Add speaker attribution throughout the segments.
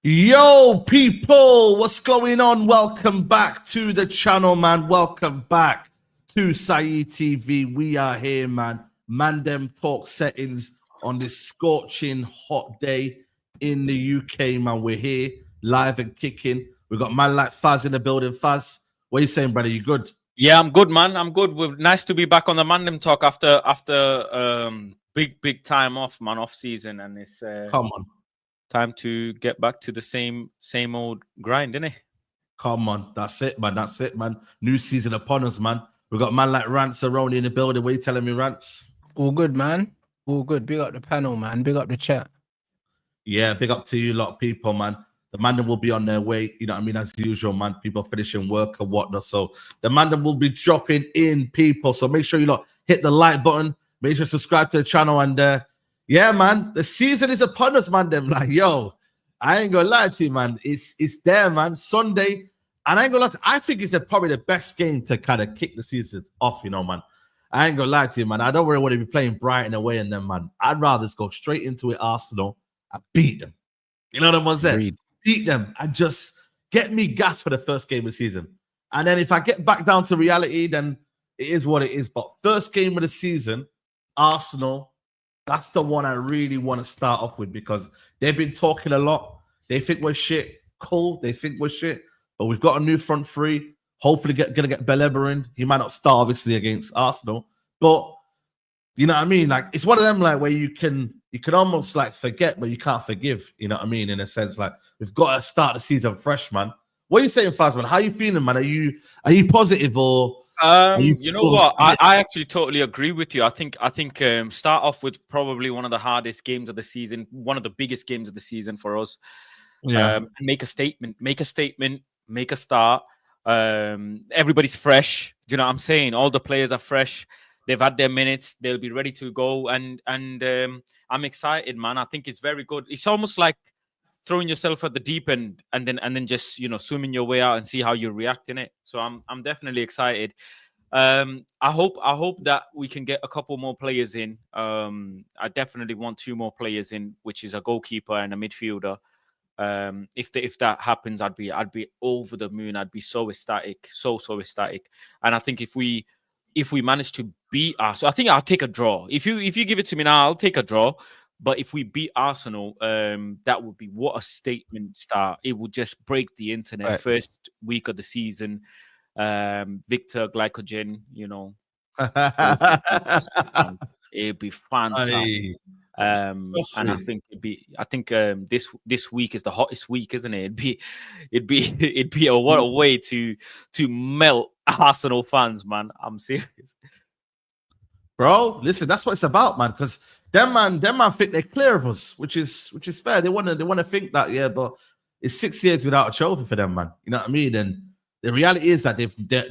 Speaker 1: Yo, people, what's going on? Welcome back to the channel, man. Welcome back to Saeed TV. We are here, man. Mandem talk settings on this scorching hot day in the UK, man. We're here, live and kicking. We've got man like Faz in the building. Faz, what are you saying, brother? You good?
Speaker 2: Yeah, I'm good, man. I'm good. Nice to be back on the Mandem talk after big time off, man, off season, and it's
Speaker 1: Come on.
Speaker 2: Time to get back to the same old grind, innit?
Speaker 1: Come on. That's it, man. That's it, man. New season upon us, man. We've got man like Rants around in the building. What are you telling me, Rants?
Speaker 3: All good, man. All good. Big up the panel, man. Big up the chat.
Speaker 1: Yeah, big up to you lot of people, man. The Mandem will be on their way, you know what I mean, as usual, man. People finishing work and whatnot. So the Mandem will be dropping in, people. So make sure you lot hit the like button. Make sure to subscribe to the channel. And yeah, man, the season is upon us, man. Them like, yo, I ain't gonna lie to you, man. It's there, man. Sunday, and I ain't gonna lie to you, I think it's probably the best game to kind of kick the season off, you know, man. I ain't gonna lie to you, man. I don't really want to be playing Brighton away and them, man. I'd rather just go straight into it, Arsenal, and beat them. You know what I'm saying? Beat them and just get me gas for the first game of the season. And then if I get back down to reality, then it is what it is. But first game of the season, Arsenal. That's the one I really want to start off with because they've been talking a lot. They think we're shit. Cool. They think we're shit. But we've got a new front three. Hopefully gonna get Baleba in. He might not start, obviously, against Arsenal. But, you know what I mean? Like, it's one of them, like, where you can almost, like, forget, but you can't forgive. You know what I mean? In a sense, like, we've got to start the season fresh, man. What are you saying, Fazman? How are you feeling, man? Are you positive or...
Speaker 2: you know what? I actually totally agree with you. I think start off with probably one of the hardest games of the season, one of the biggest games of the season for us.
Speaker 1: Yeah.
Speaker 2: Make a statement, make a start. Everybody's fresh. Do you know what I'm saying? All the players are fresh. They've had their minutes. They'll be ready to go. And I'm excited, man. I think it's very good. It's almost like throwing yourself at the deep end and then just, you know, swimming your way out and see how you react in it. So I'm definitely excited. I hope that we can get a couple more players in. I definitely want 2 more players in, which is a goalkeeper and a midfielder. If that happens, I'd be over the moon. I'd be so ecstatic, so ecstatic. And I think if we manage to beat us, so I think I'll take a draw. If you give it to me now, I'll take a draw. But if we beat Arsenal, that would be what a statement start. It would just break the internet. Right. First week of the season, Victor Glycogen, you know, it'd be fantastic. And I think this week is the hottest week, isn't it? It'd be what a way to melt Arsenal fans, man. I'm serious,
Speaker 1: bro. Listen, that's what it's about, man. Because them man think they're clear of us, which is fair. They want to think that, yeah, but it's 6 years without a trophy for them, man. You know what I mean? And the reality is that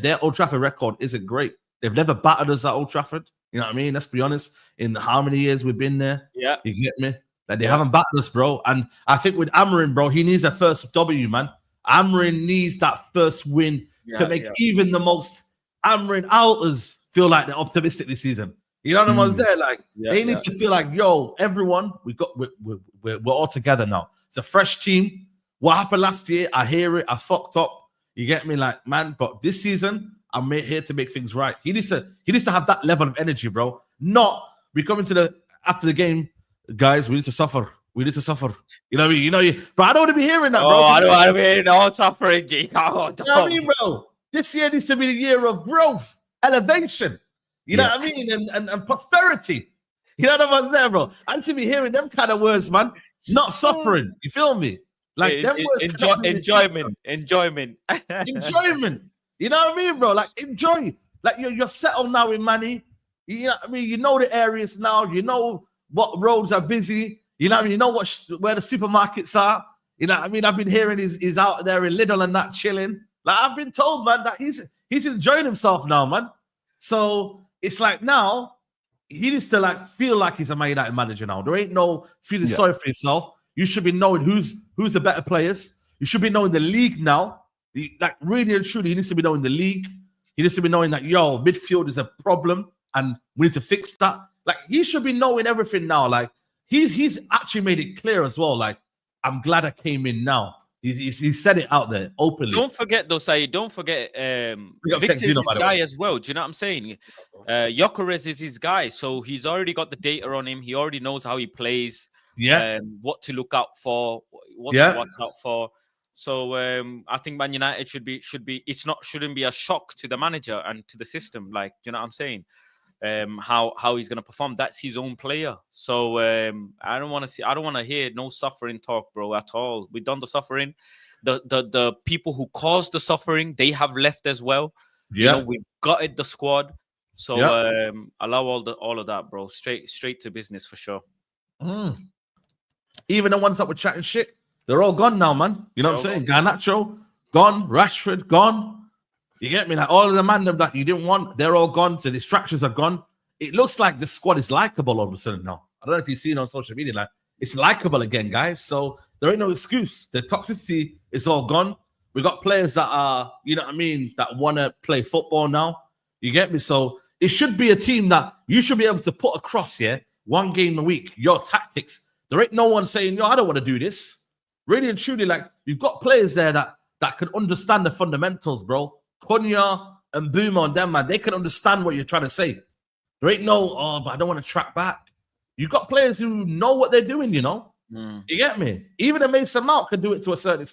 Speaker 1: their Old Trafford record isn't great. They've never battered us at Old Trafford. You know what I mean? Let's be honest. In how many years we've been there?
Speaker 2: Yeah.
Speaker 1: You get me? Like they haven't battered us, bro. And I think with Amorim, bro, he needs a first W, man. Amorim needs that first win to make even the most Amorim outers feel like they're optimistic this season. You know what I'm saying? Like they need to feel like, yo, everyone, we're all together now. It's a fresh team. What happened last year? I hear it. I fucked up. You get me, like, man. But this season, I'm here to make things right. He needs to have that level of energy, bro. Not we come into after the game, guys. We need to suffer. We need to suffer. You know what I mean? You know, but I don't want to be hearing that, bro.
Speaker 2: Oh, I don't want to be hearing no suffering, G. Oh,
Speaker 1: you know what I mean, bro? This year needs to be the year of growth, elevation. You know what I mean? And prosperity. You know what I'm saying, bro? I need to be hearing them kind of words, man. Not suffering. You feel me? Like them words.
Speaker 2: Enjoyment.
Speaker 1: Enjoyment. You know what I mean, bro? Like enjoy. Like you're settled now in money. You know what I mean? You know the areas now. You know what roads are busy. You know what I mean? You know where the supermarkets are. You know what I mean? I've been hearing he's out there in Lidl and that chilling. Like I've been told, man, that he's enjoying himself now, man. So it's like now he needs to like feel like he's a Man United manager now. There ain't no feeling sorry for yourself. You should be knowing who's the better players. You should be knowing the league now. Like really and truly, he needs to be knowing the league. He needs to be knowing that midfield is a problem and we need to fix that. Like he should be knowing everything now. Like he's actually made it clear as well. Like I'm glad I came in now. He said it out there openly.
Speaker 2: Don't forget though, Saeed. Don't forget Victor's his guy as well. Do you know what I'm saying? Gyökeres is his guy, so he's already got the data on him. He already knows how he plays.
Speaker 1: Yeah.
Speaker 2: What to look out for. What to watch out for. So I think Man United shouldn't be a shock to the manager and to the system. Like, you know what I'm saying? How he's gonna perform. That's his own player. So I don't want to hear no suffering talk, bro, at all. We've done the suffering. The people who caused the suffering, they have left as well.
Speaker 1: Yeah,
Speaker 2: we've gutted the squad. So allow all of that, bro. Straight to business for sure.
Speaker 1: Even the ones that were chatting shit, they're all gone now, man. You know what I'm saying? Garnacho gone, Rashford gone. You get me? Like all of the Mandem that you didn't want, they're all gone. The distractions are gone. It looks like the squad is likable all of a sudden now. I don't know if you've seen on social media, like it's likable again, guys. So there ain't no excuse. The toxicity is all gone. We got players that are, you know what I mean, that want to play football now. You get me? So it should be a team that you should be able to put across here, one game a week, your tactics. There ain't no one saying, I don't want to do this. Really and truly, like you've got players there that can understand the fundamentals, bro. Konya and Boomer and them, man, they can understand what you're trying to say. There ain't no, but I don't want to track back. You got players who know what they're doing, you know? You get me? Even a Mason Mount can do it to a certain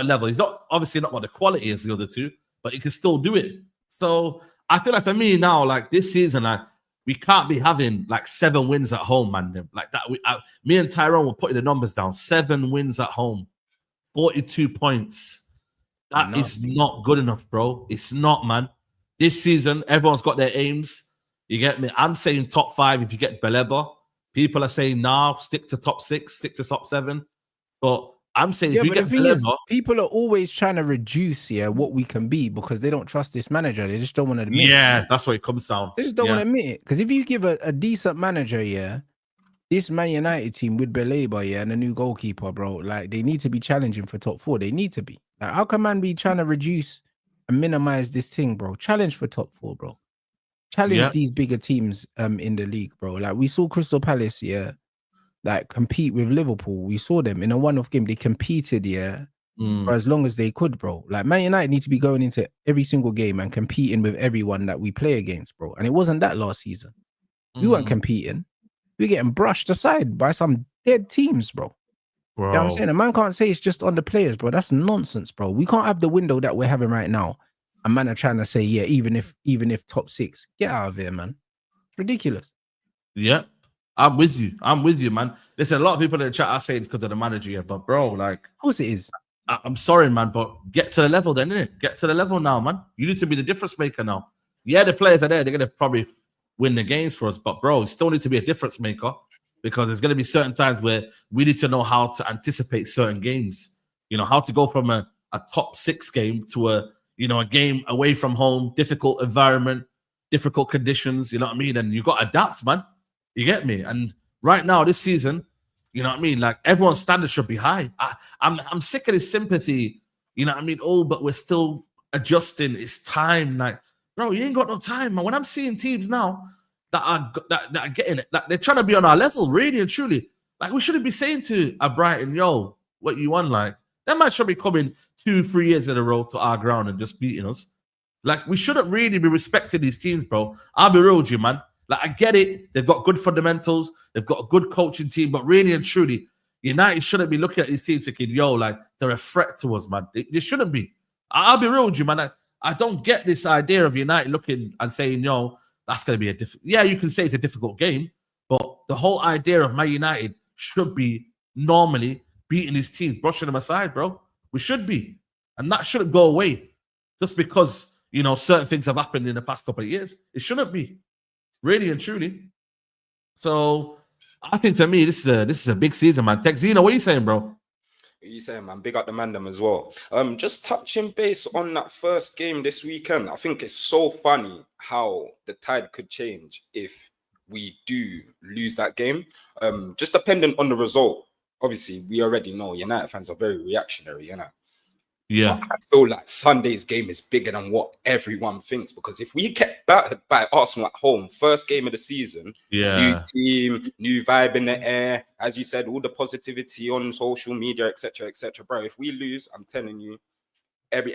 Speaker 1: level. He's obviously not what the quality is the other two, but he can still do it. So I feel like for me now, like this season, like we can't be having like 7 wins at home, man. Like that, me and Tyrone were putting the numbers down. 7 wins at home, 42 points. That is not good enough, bro. It's not, man. This season, everyone's got their aims. You get me? I'm saying top 5 if you get Baleba. People are saying, stick to top 6, stick to top 7. But I'm saying if you get Baleba...
Speaker 3: people are always trying to reduce what we can be because they don't trust this manager. They just don't want to admit it.
Speaker 1: Yeah, that's what it comes down.
Speaker 3: They just don't want to admit it. Because if you give a decent manager, this Man United team with Baleba, and a new goalkeeper, bro, like they need to be challenging for top 4. They need to be. Like, how can man be trying to reduce and minimize this thing, bro? Challenge for top 4, bro. Challenge these bigger teams in the league, bro. Like we saw Crystal Palace, like compete with Liverpool. We saw them in a one-off game. They competed, for as long as they could, bro. Like Man United need to be going into every single game and competing with everyone that we play against, bro. And it wasn't that last season. We weren't competing. We were getting brushed aside by some dead teams, bro. You know what I'm saying? A man can't say it's just on the players, bro. That's nonsense, bro. We can't have the window that we're having right now. A man are trying to say, even if top 6, get out of here, man. It's ridiculous.
Speaker 1: Yeah, I'm with you, man. Listen, a lot of people in the chat are saying it's because of the manager, but bro, like,
Speaker 3: of course it is.
Speaker 1: I'm sorry, man, but get to the level then, innit? Get to the level now, man. You need to be the difference maker now. Yeah, the players are there. They're gonna probably win the games for us, but bro, you still need to be a difference maker. because there's going to be certain times where we need to know how to anticipate certain games. You know, how to go from a top 6 game to a game away from home, difficult environment, difficult conditions. You know what I mean? And you got to adapt, man. You get me? And right now, this season, you know what I mean? Like, everyone's standards should be high. I'm sick of this sympathy. You know what I mean? Oh, but we're still adjusting. It's time. Like, bro, you ain't got no time, man. When I'm seeing teams now that are getting it, that they're trying to be on our level, really and truly. Like, we shouldn't be saying to a Brighton, yo, what you want? Like, that man should be coming 2-3 years in a row to our ground and just beating us. Like, we shouldn't really be respecting these teams, bro. I'll be real with you, man. Like, I get it. They've got good fundamentals. They've got a good coaching team. But really and truly, United shouldn't be looking at these teams thinking, yo, like, they're a threat to us, man. They shouldn't be. I'll be real with you, man. I don't get this idea of United looking and saying, yo, that's going to be a difficult... Yeah, you can say it's a difficult game, but the whole idea of Man United should be normally beating these teams, brushing them aside, bro. We should be. And that shouldn't go away just because, certain things have happened in the past couple of years. It shouldn't be. Really and truly. So I think for me, this is a big season, man. Texino, what are you saying, bro?
Speaker 4: What are you saying, man? Big up the Mandem as well. Just touching base on that first game this weekend. I think it's so funny how the tide could change if we do lose that game. Just dependent on the result. Obviously, we already know United fans are very reactionary,
Speaker 1: Yeah.
Speaker 4: But I feel like Sunday's game is bigger than what everyone thinks, because if we get battered by Arsenal at home, first game of the season, new team, new vibe in the air, as you said, all the positivity on social media, etc., bro. If we lose, I'm telling you, every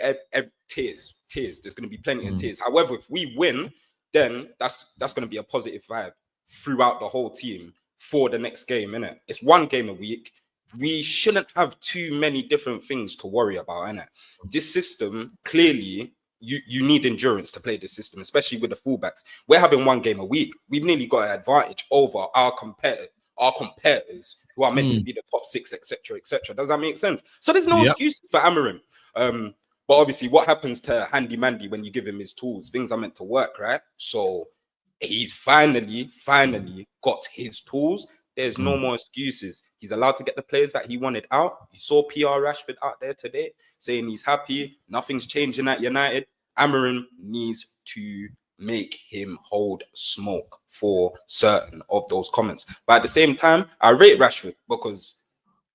Speaker 4: tears. There's going to be plenty of tears. However, if we win, then that's going to be a positive vibe throughout the whole team for the next game, innit? It's one game a week. We shouldn't have too many different things to worry about, innit? This system, clearly, you need endurance to play this system, especially with the fullbacks. We're having one game a week. We've nearly got an advantage over our competitors who are meant to be the top 6, etc., Does that make sense? So there's no excuse for Amorim. But obviously, what happens to Handy Mandy when you give him his tools? Things are meant to work, right? So he's finally got his tools. There's no more excuses. He's allowed to get the players that he wanted out. You saw PR Rashford out there today saying he's happy. Nothing's changing at United. Amorim needs to make him hold smoke for certain of those comments. But at the same time, I rate Rashford because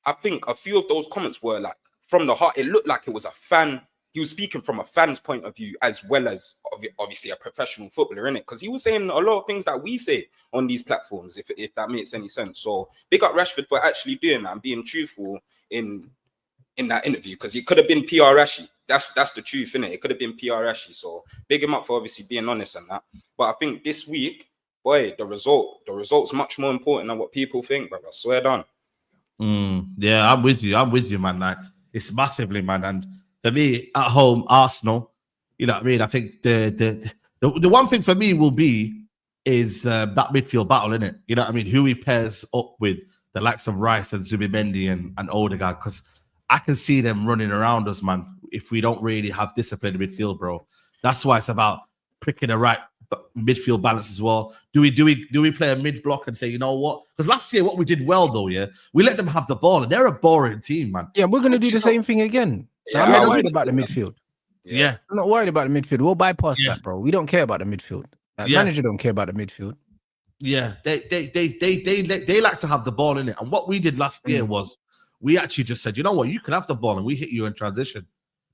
Speaker 4: I think a few of those comments were like from the heart. It looked like it was a fan. He was speaking from a fan's point of view as well as obviously a professional footballer, innit? Because he was saying a lot of things that we say on these platforms, if that makes any sense. So big up Rashford for actually doing that and being truthful in that interview, because it could have been PR Rashi. That's the truth, innit? It could have been PR Rashi. So big him up for obviously being honest and that. But I think this week, boy, the result's much more important than what people think, brother. Swear down.
Speaker 1: Yeah, I'm with you, man. Like, it's massively, man. And for me, at home, Arsenal, you know what I mean? I think the one thing for me will be is that midfield battle, innit? You know what I mean? Who he pairs up with the likes of Rice and Zubimendi and Odegaard, because I can see them running around us, man, if we don't really have discipline in midfield, bro. That's why it's about picking the right midfield balance as well. Do we play a mid block and say, you know what? Because last year, what we did well, though, we let them have the ball, and they're a boring team, man.
Speaker 3: Yeah, we're going to do the same thing again.
Speaker 4: Yeah,
Speaker 3: I'm not worried about the midfield.
Speaker 1: Yeah.
Speaker 3: I'm not worried about the midfield. We'll bypass that, bro. We don't care about the midfield. Manager don't care about the midfield.
Speaker 1: Yeah, they like to have the ball in it. And what we did last year was we actually just said, you know what, you can have the ball and we hit you in transition.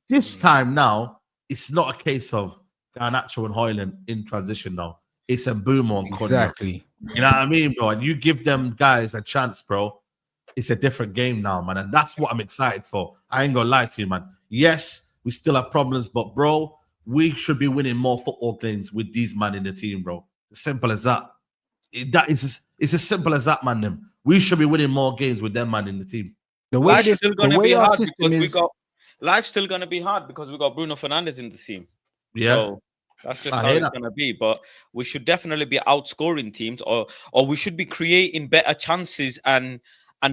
Speaker 1: This time now, it's not a case of Garnacho and Hojlund in transition now. It's a Mbeumo and Cunha.
Speaker 3: Exactly.
Speaker 1: You know what I mean, bro? And you give them guys a chance, bro. It's a different game now, man. And that's what I'm excited for. I ain't gonna lie to you, man. Yes, we still have problems, but bro, we should be winning more football games with these men in the team, bro. As simple as that. It's as simple as that, man. We should be winning more games with them, man, in the team.
Speaker 2: Life's still going to be hard because we got Bruno Fernandes in the team.
Speaker 1: Yeah.
Speaker 2: So that's just how it's going to be. But we should definitely be outscoring teams, or we should be creating better chances and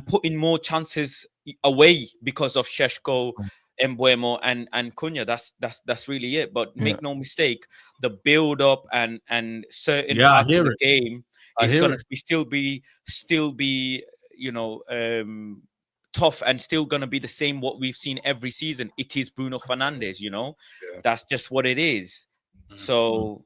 Speaker 2: putting more chances away because of Šeško, Mbeumo and Cunha. That's really it. But make no mistake, the build up and certain parts of the game it's gonna still be tough and still gonna be the same what we've seen every season. It is Bruno Fernandes, that's just what it is. So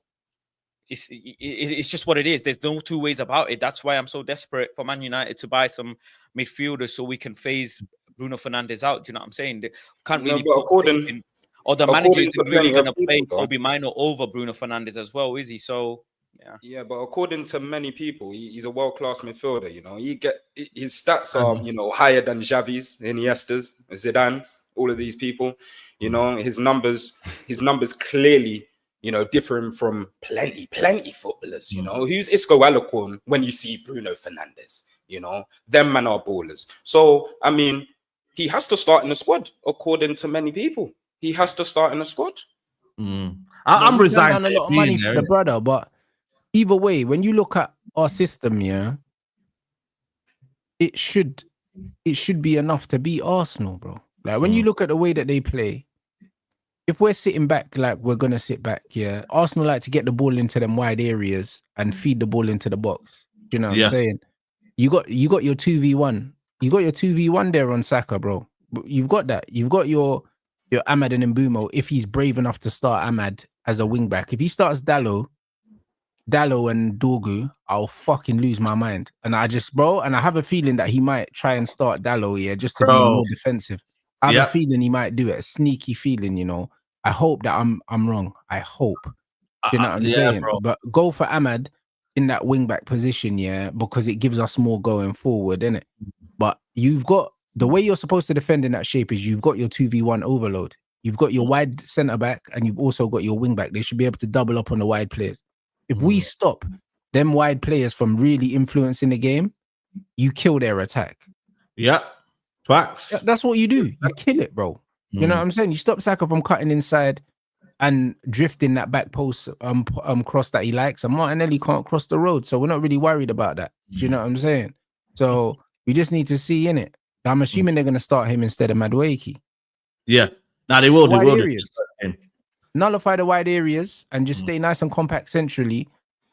Speaker 2: it's just what it is. There's no two ways about it. That's why I'm so desperate for Man United to buy some midfielders so we can phase Bruno Fernandes out. Do you know what I'm saying? They can't really the manager isn't really going to play Kobe Mino over Bruno Fernandes as well, is he? So
Speaker 4: yeah, but according to many people, he's a world-class midfielder. His stats are higher than Xavi's, Iniesta's, Zidane's, all of these people. His numbers clearly differing from plenty footballers. Who's Isco Alacon when you see Bruno Fernandes? Them man are ballers. So I mean, he has to start in the squad according to many people. He has to start in the squad.
Speaker 1: I'm resigned.
Speaker 3: A lot of money for the brother, but either way, when you look at our system, it should be enough to beat Arsenal, bro. Like when you look at the way that they play, if we're sitting back like we're gonna sit back, Arsenal like to get the ball into them wide areas and feed the ball into the box. Do you know what I'm saying? You got your 2v1. You got your 2v1 there on Saka, bro. You've got that. You've got your Ahmad and Mbumo, if he's brave enough to start Ahmad as a wing back. If he starts Dallo and Dorgu, I'll fucking lose my mind. And I have a feeling that he might try and start Dallo, just to be more defensive. I have a feeling he might do it, a sneaky feeling, I hope that I'm wrong. I hope. You know what I'm saying? Bro. But go for Ahmad in that wing back position, because it gives us more going forward, innit? But you've got the way you're supposed to defend in that shape is you've got your 2v1 overload. You've got your wide centre back and you've also got your wing back. They should be able to double up on the wide players. If we stop them wide players from really influencing the game, you kill their attack.
Speaker 1: Yeah, facts.
Speaker 3: That's what you do. You kill it, bro. You know what I'm saying? You stop Saka from cutting inside and drifting that back post cross that he likes. And Martinelli can't cross the road, so we're not really worried about that. Do you know what I'm saying? So we just need to see in it. I'm assuming they're going to start him instead of Madueke.
Speaker 1: Yeah. Now they will.
Speaker 3: Nullify the wide areas and just stay nice and compact centrally.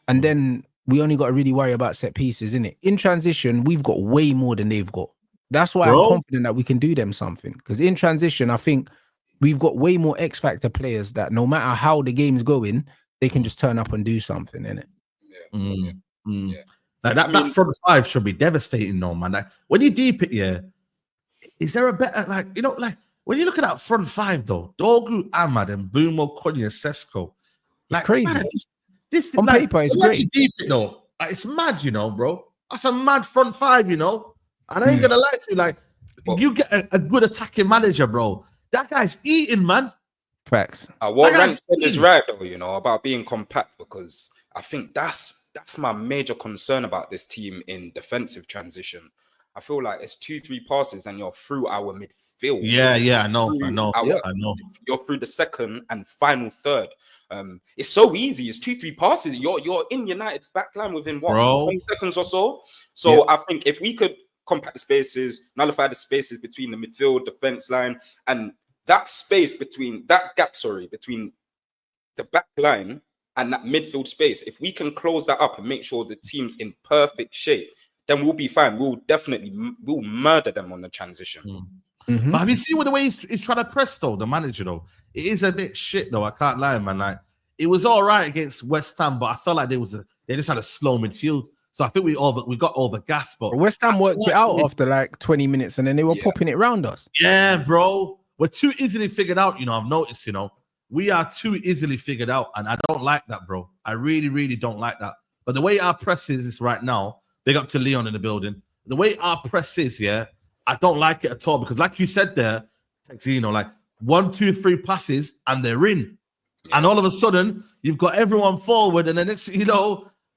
Speaker 3: And then we only got to really worry about set pieces, innit? In transition, we've got way more than they've got. That's why I'm confident that we can do them something. Because in transition, I think we've got way more X Factor players that no matter how the game's going, they can just turn up and do something, innit?
Speaker 1: Yeah. Like that front five should be devastating, no man. Like when you deep it, is there a better when you look at that front five though, Dorgu, Ahmad, and Mbumo, Konya, Sesko,
Speaker 3: like crazy. Man,
Speaker 1: this
Speaker 3: on paper is great.
Speaker 1: Deep it though, it's mad, bro. That's a mad front five, And I ain't gonna lie to you, like you get a good attacking manager, bro. That guy's eating, man.
Speaker 3: Facts.
Speaker 4: What Rand said is right though, about being compact, because I think that's my major concern about this team in defensive transition. I feel like it's 2-3 passes and you're through our midfield.
Speaker 1: Yeah, I know.
Speaker 4: You're through the second and final third. It's so easy. It's 2-3 passes. You're in United's back line within 20 seconds or so. So I think if we could compact the spaces, nullify the spaces between the midfield, defense line, and that space between between the back line and that midfield space, if we can close that up and make sure the team's in perfect shape, then we'll be fine. We'll murder them on the transition.
Speaker 1: But have you seen the way he's trying to press though, the manager though? It is a bit shit though. I can't lie, man. Like it was all right against West Ham, but I felt like they just had a slow midfield. So I think we got over gas. But
Speaker 3: West Ham worked it out after like 20 minutes, and then they were popping it round us.
Speaker 1: Yeah, bro. We're too easily figured out. I've noticed. We are too easily figured out, and I don't like that, bro. I really, really don't like that. But the way our press is right now, big up to Leon in the building. The way our press is, I don't like it at all, because like you said there, like 1, 2, 3 passes and they're in. Yeah. And all of a sudden, you've got everyone forward, and then it's,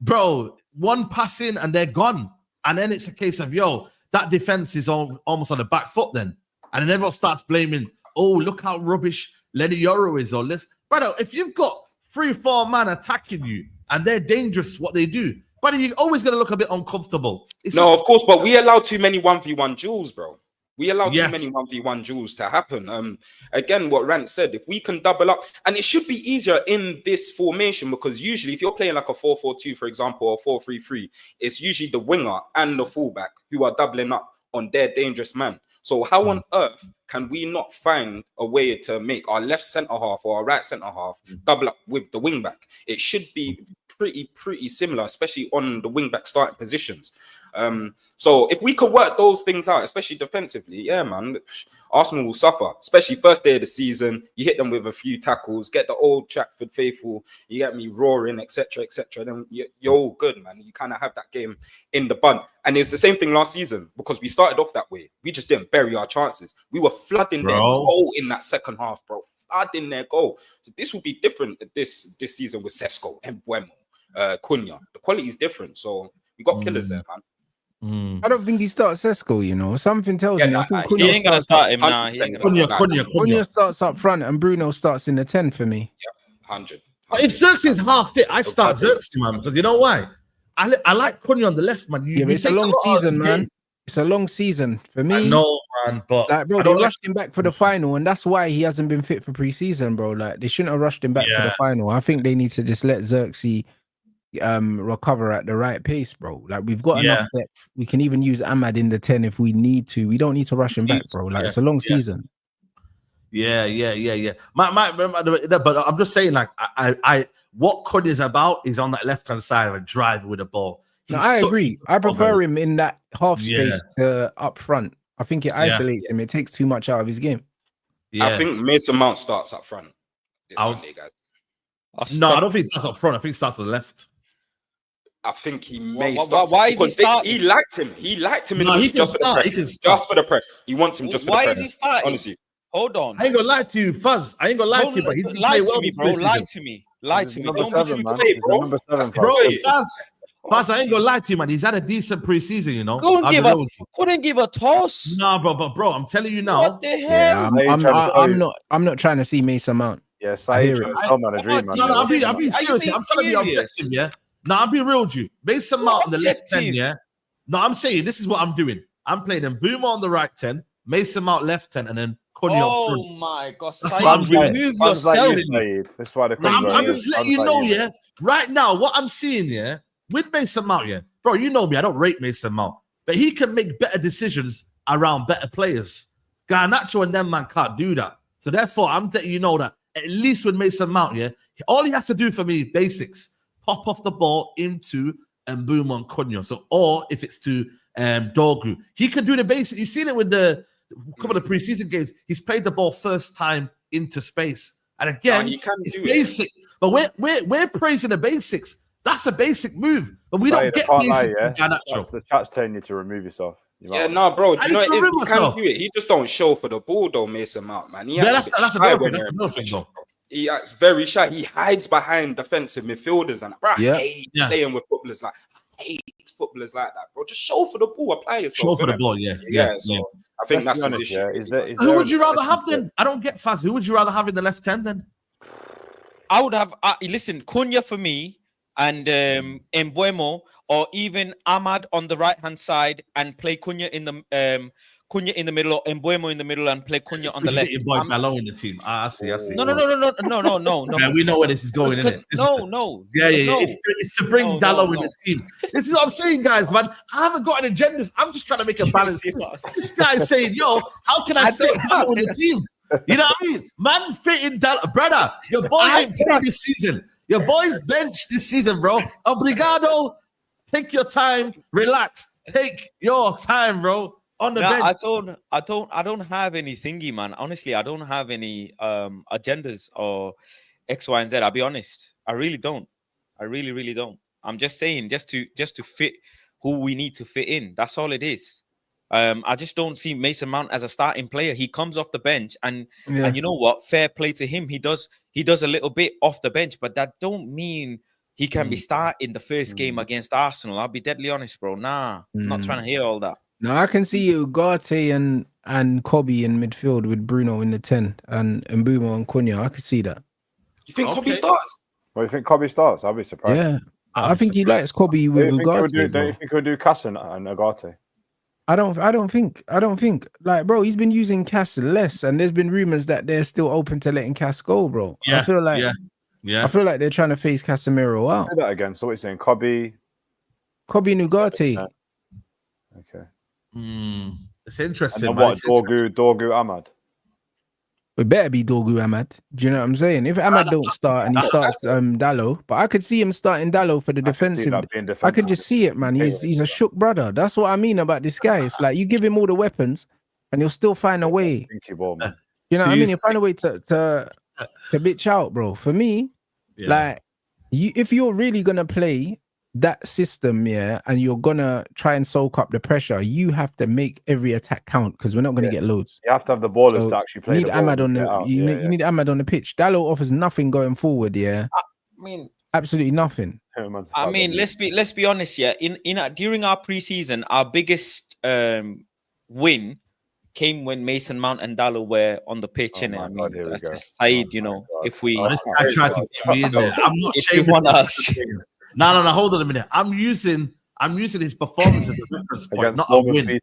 Speaker 1: bro, one pass in and they're gone. And then it's a case of, that defense is almost on the back foot then. And then everyone starts blaming, look how rubbish Lenny Yoro is, or this. Brother, if you've got 3-4 man attacking you and they're dangerous, what they do, but you're always going to look a bit uncomfortable.
Speaker 4: Of course, but we allow too many 1v1 duels, bro. We allow too many 1v1 duels to happen. Again, what Rant said, if we can double up, and it should be easier in this formation, because usually if you're playing like a 4-4-2, for example, or 4-3-3, it's usually the winger and the fullback who are doubling up on their dangerous man. So how on earth can we not find a way to make our left centre half or our right centre half double up with the wing back? It should be pretty similar, especially on the wing back starting positions. So if we could work those things out, especially defensively, yeah, man, Arsenal will suffer, especially first day of the season. You hit them with a few tackles, get the old Trafford faithful, you get me roaring, etc., etc. Then you're all good, man. You kind of have that game in the bun. And it's the same thing last season, because we started off that way. We just didn't bury our chances. We were flooding their goal in that second half, bro. Flooding their goal. So this will be different this season with Sesko and Buemo, Cunha. The quality is different. So we got killers there, man.
Speaker 3: I don't think he starts Sesko, you know. Something tells me I think
Speaker 2: he ain't gonna start him now.
Speaker 3: Cunha starts up front and Bruno starts in the 10 for me.
Speaker 4: Yeah, 100.
Speaker 1: But if Xerxes is half fit, I start Xerxes, man. Because you know why? I like Cunha on the left, man.
Speaker 3: It's a long season, man. It's a long season for me.
Speaker 1: I know, man, but
Speaker 3: like, bro, they rushed him back for the final, and that's why he hasn't been fit for pre-season, bro. Like, they shouldn't have rushed him back for the final. I think they need to just let Xerxes recover at the right pace, bro. Like, we've got enough depth. We can even use Ahmad in the 10 if we need to. We don't need to rush him back, bro. Like, it's a long season.
Speaker 1: Yeah. But I'm just saying, like, I what Cunha is about is on that left hand side and driving with the ball.
Speaker 3: No, I agree. I prefer him in that half space to up front. I think it isolates him. It takes too much out of his game.
Speaker 4: I think Mason Mount starts up front this Sunday, guys.
Speaker 1: No, I don't think he starts up front. I think he starts on the left.
Speaker 4: I think he may start.
Speaker 2: Why is he starting?
Speaker 4: He liked him. He liked him in the league just for the press. Just for the press. He wants him just for the press. Why is he starting? Honestly.
Speaker 2: Hold on.
Speaker 1: I ain't gonna lie to you, Fuzz. I ain't gonna lie to you, but he's been playing well this season.
Speaker 2: Lie to me.
Speaker 5: Number 7, man. He's number 7,
Speaker 1: bro. Fuzz, I ain't gonna lie to you, man. He's had a decent preseason, you know.
Speaker 2: Couldn't give a toss.
Speaker 1: Nah, bro, I'm telling you now.
Speaker 2: What the hell?
Speaker 3: Yeah, I'm not trying to see Mason Mount.
Speaker 5: Yeah, Saeed on a dream, man.
Speaker 1: No, I'm being serious. I'm trying to be objective, yeah. No, I'll be real with you. Mason Mount on the left 10, yeah. No, I'm saying this is what I'm doing. I'm playing them Boomer on the right 10, Mason Mount left 10, and then Cunha up front.
Speaker 2: Oh my God!
Speaker 1: That's what I'm doing.
Speaker 5: Remove yourself. That's why
Speaker 1: I'm just letting you know, yeah. Right now, what I'm seeing, yeah, with Mason Mount, yeah, bro, you know me. I don't rate Mason Mount, but he can make better decisions around better players. Garnacho and them man can't do that. So therefore, I'm letting you know that at least with Mason Mount, yeah, all he has to do for me, basics. Pop off the ball into Boom on Cunha. So, or if it's to Dorgu, he can do the basic. You've seen it with the couple of preseason games. He's played the ball first time into space, and again, it's basic. But we're praising the basics. That's a basic move, but we don't get basics.
Speaker 5: The chat's telling you to remove yourself.
Speaker 4: Yeah, no, bro. Do you know what it is? He can do it. He just don't show for the ball, though, Mason Mount, man.
Speaker 1: That's another thing, though.
Speaker 4: He acts very shy. He hides behind defensive midfielders, and bro, I hate playing with footballers like that, bro. Just show for the ball, apply yourself.
Speaker 1: Show for the ball,
Speaker 4: So I think that's the issue.
Speaker 1: Who would you rather have then? I don't get Faz. Who would you rather have in the left 10 then?
Speaker 2: I would have listen, Cunha for me and Mbeumo, or even Ahmad on the right hand side and play Cunha in the middle, or Mbeumo in the middle, and play Cunha on the left.
Speaker 1: Your boy Dalot in the team. I see.
Speaker 2: No.
Speaker 1: Man, we know where this is going, isn't it?
Speaker 2: No.
Speaker 1: Yeah. It's to bring Dalot in the team. This is what I'm saying, guys, man. I haven't got an agenda. I'm just trying to make a balance. This guy's saying, yo, how can I fit Dalot in the team? You know what I mean? Man, fitting Dalot. Brother, your boy ain't playing this season. Your boy's benched this season, bro. Obrigado. Take your time. Relax. Take your time, bro. On the bench.
Speaker 2: I don't have any thingy, man. Honestly, I don't have any agendas or X, Y, and Z. I'll be honest. I really don't. I really don't. I'm just saying, just to fit who we need to fit in. That's all it is. I just don't see Mason Mount as a starting player. He comes off the bench, and you know what? Fair play to him. He does a little bit off the bench, but that don't mean he can be starting the first game against Arsenal. I'll be deadly honest, bro. Nah, I'm not trying to hear all that.
Speaker 3: No, I can see Ugarte and Kobe in midfield with Bruno in the 10 and Mbeumo and Cunha. I could see that.
Speaker 4: You think Kobe starts?
Speaker 5: Well, you think Kobe starts? I'll be surprised.
Speaker 3: Yeah, I think he likes Kobe with Ugarte.
Speaker 5: Don't you think he'll do Cass and Ugarte?
Speaker 3: I don't think like, bro, he's been using Cass less, and there's been rumors that they're still open to letting Cass go, bro.
Speaker 1: Yeah,
Speaker 3: I feel like
Speaker 1: yeah.
Speaker 3: I feel like they're trying to phase Casemiro out.
Speaker 5: Say that again. So what you're saying, Kobe
Speaker 3: Nugate.
Speaker 5: Okay.
Speaker 1: It's interesting.
Speaker 5: And
Speaker 1: Man.
Speaker 5: what? Dorgu Ahmad.
Speaker 3: It better be Dorgu Ahmad. Do you know what I'm saying? If Ahmad don't start and he starts Dallo, but I could see him starting Dallo for the defensive. I could just see it, man. He's a shook brother. That's what I mean about this guy. It's like you give him all the weapons, and he'll still find a way. You know what I mean? He'll find a way to bitch out, bro. For me, like if you're really gonna play that system, and you're gonna try and soak up the pressure, you have to make every attack count because we're not gonna get loads.
Speaker 5: You have to have the ballers to actually play.
Speaker 3: You need Ahmad on the you need Ahmad on the pitch. Dallo offers nothing going forward.
Speaker 2: I mean,
Speaker 3: absolutely nothing.
Speaker 2: I mean, let's be honest. During our preseason, our biggest win came when Mason Mount and Dallo were on the pitch. I mean, that's just Saeed. If we,
Speaker 1: I tried to get me in there. I'm not ashamed. No, hold on a minute. I'm using his performance as a reference point, not a win.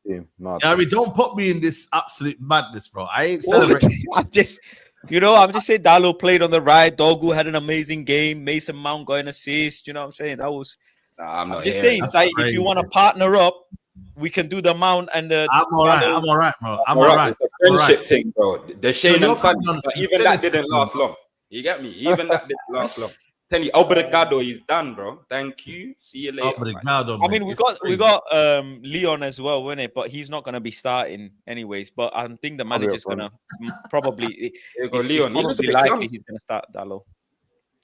Speaker 1: I mean, don't put me in this absolute madness, bro. I ain't celebrating.
Speaker 2: I'm just saying Dallo played on the right. Dogu had an amazing game. Mason Mount got an assist. You know what I'm saying? That was. I'm just saying, if you want to partner up, we can do the Mount and the.
Speaker 1: I'm all right, bro. I'm all right.
Speaker 4: It's a friendship thing, bro. The Shane and Sonny, even that didn't last long. You get me? Even that didn't last long. Tell you, Obrigado, he's done, bro. Thank you. See you later.
Speaker 1: Obrigado,
Speaker 2: I mean, we got Leon as well, wasn't it? But he's not gonna be starting anyways. But I think the manager's gonna probably.
Speaker 4: Leon.
Speaker 2: He's gonna start Dallo.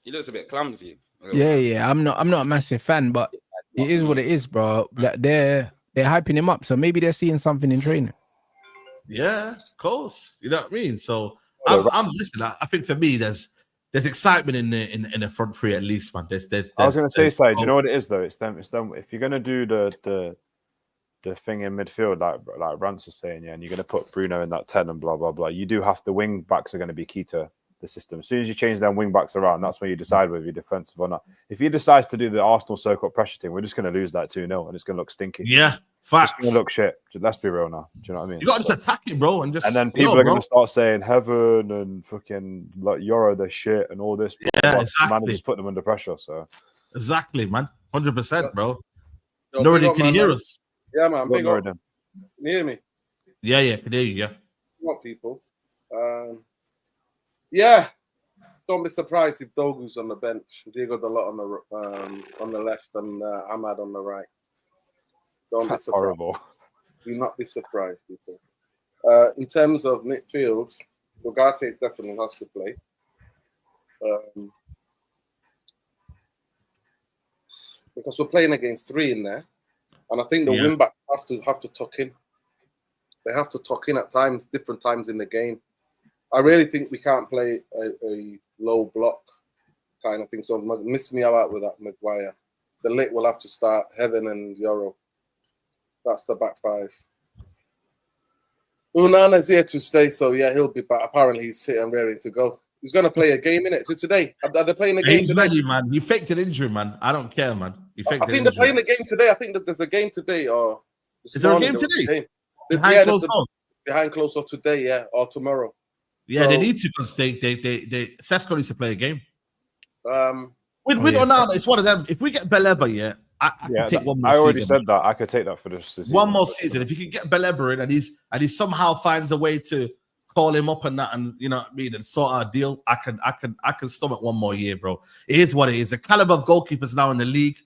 Speaker 4: He looks a bit clumsy.
Speaker 3: Yeah. I'm not a massive fan, but it is what it is, bro. They're hyping him up, so maybe they're seeing something in training.
Speaker 1: Yeah, of course. You know what I mean. So I'm listening. I think for me, there's excitement in the front three at least, man. There's
Speaker 5: I was gonna say, Saeed, you know what it is though? It's them. If you're gonna do the thing in midfield, like Rance was saying, and you're gonna put Bruno in that 10 and blah blah blah, you do have the wing backs are gonna be key to the system. As soon as you change them wing backs around, that's when you decide whether you're defensive or not. If he decides to do the Arsenal soak up pressure thing, we're just gonna lose that 2-0 and it's gonna look stinky.
Speaker 1: Yeah, facts.
Speaker 5: It's gonna look shit. Let's be real now. Do you know what I mean?
Speaker 1: You gotta just attack it, bro, and
Speaker 5: then people are gonna start saying heaven and fucking like Euro the shit and all this.
Speaker 1: Yeah, exactly.
Speaker 5: Managers put them under pressure. So
Speaker 1: exactly, man, 100%, bro. Norridin, can you hear us?
Speaker 6: Yeah, man. Big up.
Speaker 5: Norridin.
Speaker 6: Can you hear me?
Speaker 1: Yeah, can hear you. Yeah.
Speaker 6: What people? Yeah. Don't be surprised if Dogu's on the bench. Diego Dalot on the left and Ahmad on the right. Don't be surprised.
Speaker 5: Horrible.
Speaker 6: Do not be surprised, people. In terms of midfield, Ugarte definitely has to play. Because we're playing against 3 in there, and I think the wing backs have to tuck in. They have to tuck in at times, different times in the game. I really think we can't play a low block kind of thing. So miss me out with that Maguire. The Lit will have to start Heaven and Euro. That's the back 5. Onana is here to stay, so yeah, he'll be back. Apparently, he's fit and ready to go. He's going to play a game, innit? So today, are they playing a game
Speaker 1: he's
Speaker 6: today?
Speaker 1: Ready, man. He faked an injury, man. I don't care, man.
Speaker 6: I think they're playing a game today. I think that there's a game today. Or
Speaker 1: is there a game today?
Speaker 6: Behind closed doors today, yeah, or tomorrow.
Speaker 1: Yeah, so, they need to because they Sesko needs to play a game. With Onana, it's one of them. If we get Baleba, I can take one more season.
Speaker 5: I already said that. I could take that for this season.
Speaker 1: One more season. If you can get Baleba in and he somehow finds a way to call him up and that, and you know what I mean, and sort out a deal, I can stomach one more year, bro. It is what it is. The caliber of goalkeepers now in the league.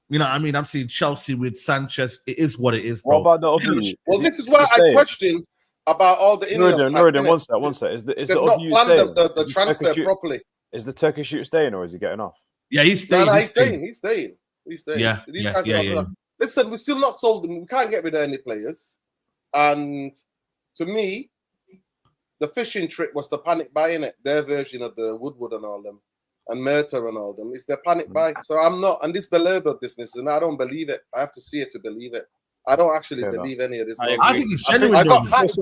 Speaker 1: You know what I mean? I've seen Chelsea with Sanchez. It is what it is, bro.
Speaker 5: What about the
Speaker 6: Well, this is why I question about all the
Speaker 5: Norridin, one sec. Is
Speaker 6: they've not planned the transfer properly.
Speaker 5: Is the Turkish shoot staying or is he getting off?
Speaker 1: Yeah, he's staying.
Speaker 6: No, he's staying.
Speaker 1: Yeah.
Speaker 6: Listen, we're still not sold them. We can't get rid of any players. And to me, the fishing trick was to panic buying it. Their version of the Woodward and all them. And Merta and all them. It's their panic buy. So I'm not, and this Baleba business, and I don't believe it. I have to see it to believe it. I don't actually believe any of this.
Speaker 1: I think it's genuine.
Speaker 6: I got hyped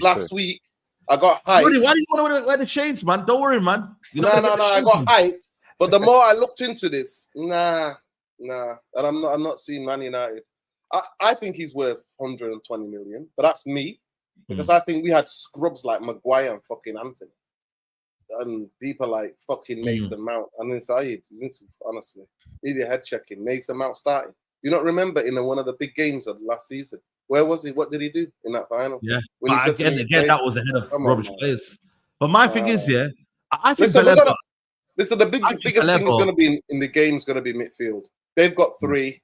Speaker 6: last week. I got hyped.
Speaker 1: Why do you want to wear the shades, man? Don't worry, man.
Speaker 6: No. I got hyped. But the more I looked into this, nah. And I'm not seeing Man United. I think he's worth 120 million, but that's me because I think we had scrubs like Maguire and fucking Anthony, and people like fucking Mason Mount. And then Saeed, honestly, need your head checking. Mason Mount starting. You not remember in one of the big games of last season? Where was he? What did he do in that final?
Speaker 1: Yeah,
Speaker 6: when
Speaker 1: but again, that was ahead of rubbish players. But my thing is, I think
Speaker 6: listen, the biggest thing is going to be in the game is going to be midfield. They've got 3.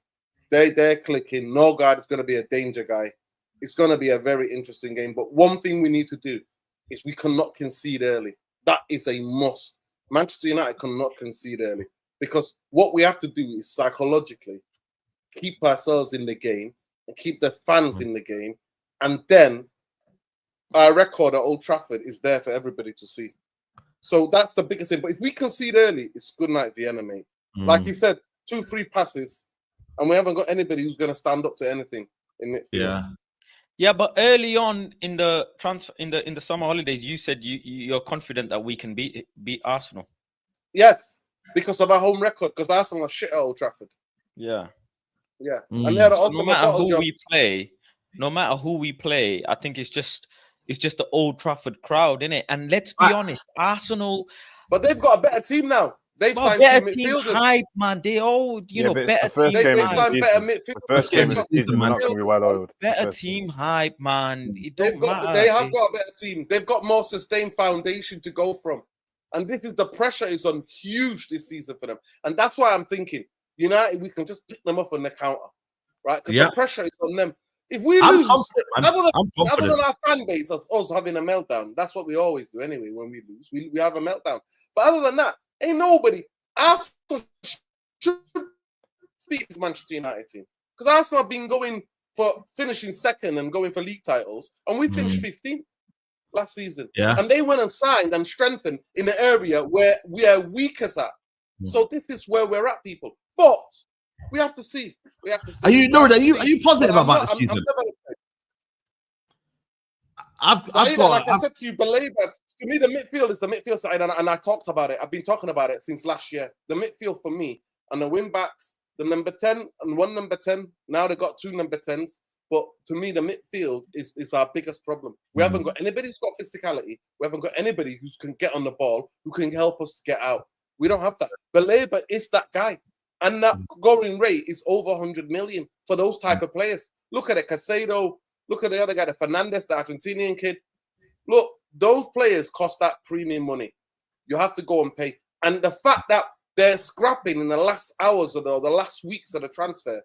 Speaker 6: They're clicking. Norgard is going to be a danger guy. It's going to be a very interesting game. But one thing we need to do is we cannot concede early. That is a must. Manchester United cannot concede early because what we have to do is psychologically keep ourselves in the game and keep the fans in the game. And then our record at Old Trafford is there for everybody to see. So that's the biggest thing. But if we concede early, it's good night Vienna, mate. Like you said, 2 free passes, and we haven't got anybody who's going to stand up to anything in it.
Speaker 2: Yeah, but early on in the transfer in the summer holidays, you said you're confident that we can beat Arsenal.
Speaker 6: Yes, because of our home record. Because Arsenal are shit at Old Trafford.
Speaker 2: Yeah.
Speaker 6: And they're the ultimate
Speaker 2: no matter who we play, I think it's just the Old Trafford crowd, innit? And let's be honest, Arsenal.
Speaker 6: But they've got a better team now. They've signed
Speaker 2: better
Speaker 6: 2
Speaker 2: team
Speaker 6: midfielders.
Speaker 2: hype, man. They all, better team.
Speaker 6: They've signed better midfielders.
Speaker 5: The first game of the season, they're not going to be well oiled.
Speaker 2: Better team hype, man. It
Speaker 6: They
Speaker 2: don't matter.
Speaker 6: have got a better team. They've got more sustained foundation to go from. And the pressure is on huge this season for them. And that's why I'm thinking, United, we can just pick them up on the counter, right? Because the pressure is on them. If we lose, other than our fan base, us having a meltdown, that's what we always do anyway. When we lose, we have a meltdown. But other than that, ain't nobody. Arsenal should beat this Manchester United team because Arsenal have been going for finishing second and going for league titles, and we finished 15th last season. And they went and signed and strengthened in the area where we are weakest at. So this is where we're at, people. But we have to see. Are you
Speaker 1: positive about this season?
Speaker 6: Like I said to you, Baleba, to me, the midfield is the midfield side, and I talked about it. I've been talking about it since last year. The midfield for me and the wing backs, the number 10 and 1 number 10. Now they got 2 number 10s. But to me, the midfield is our biggest problem. We haven't got anybody who's got physicality. We haven't got anybody who can get on the ball, who can help us get out. We don't have that. Baleba is that guy. And that going rate is over 100 million for those type of players. Look at it, Casado. Look at the other guy, the Fernandez, the Argentinian kid. Look, those players cost that premium money. You have to go and pay. And the fact that they're scrapping in the last hours or the last weeks of the transfer,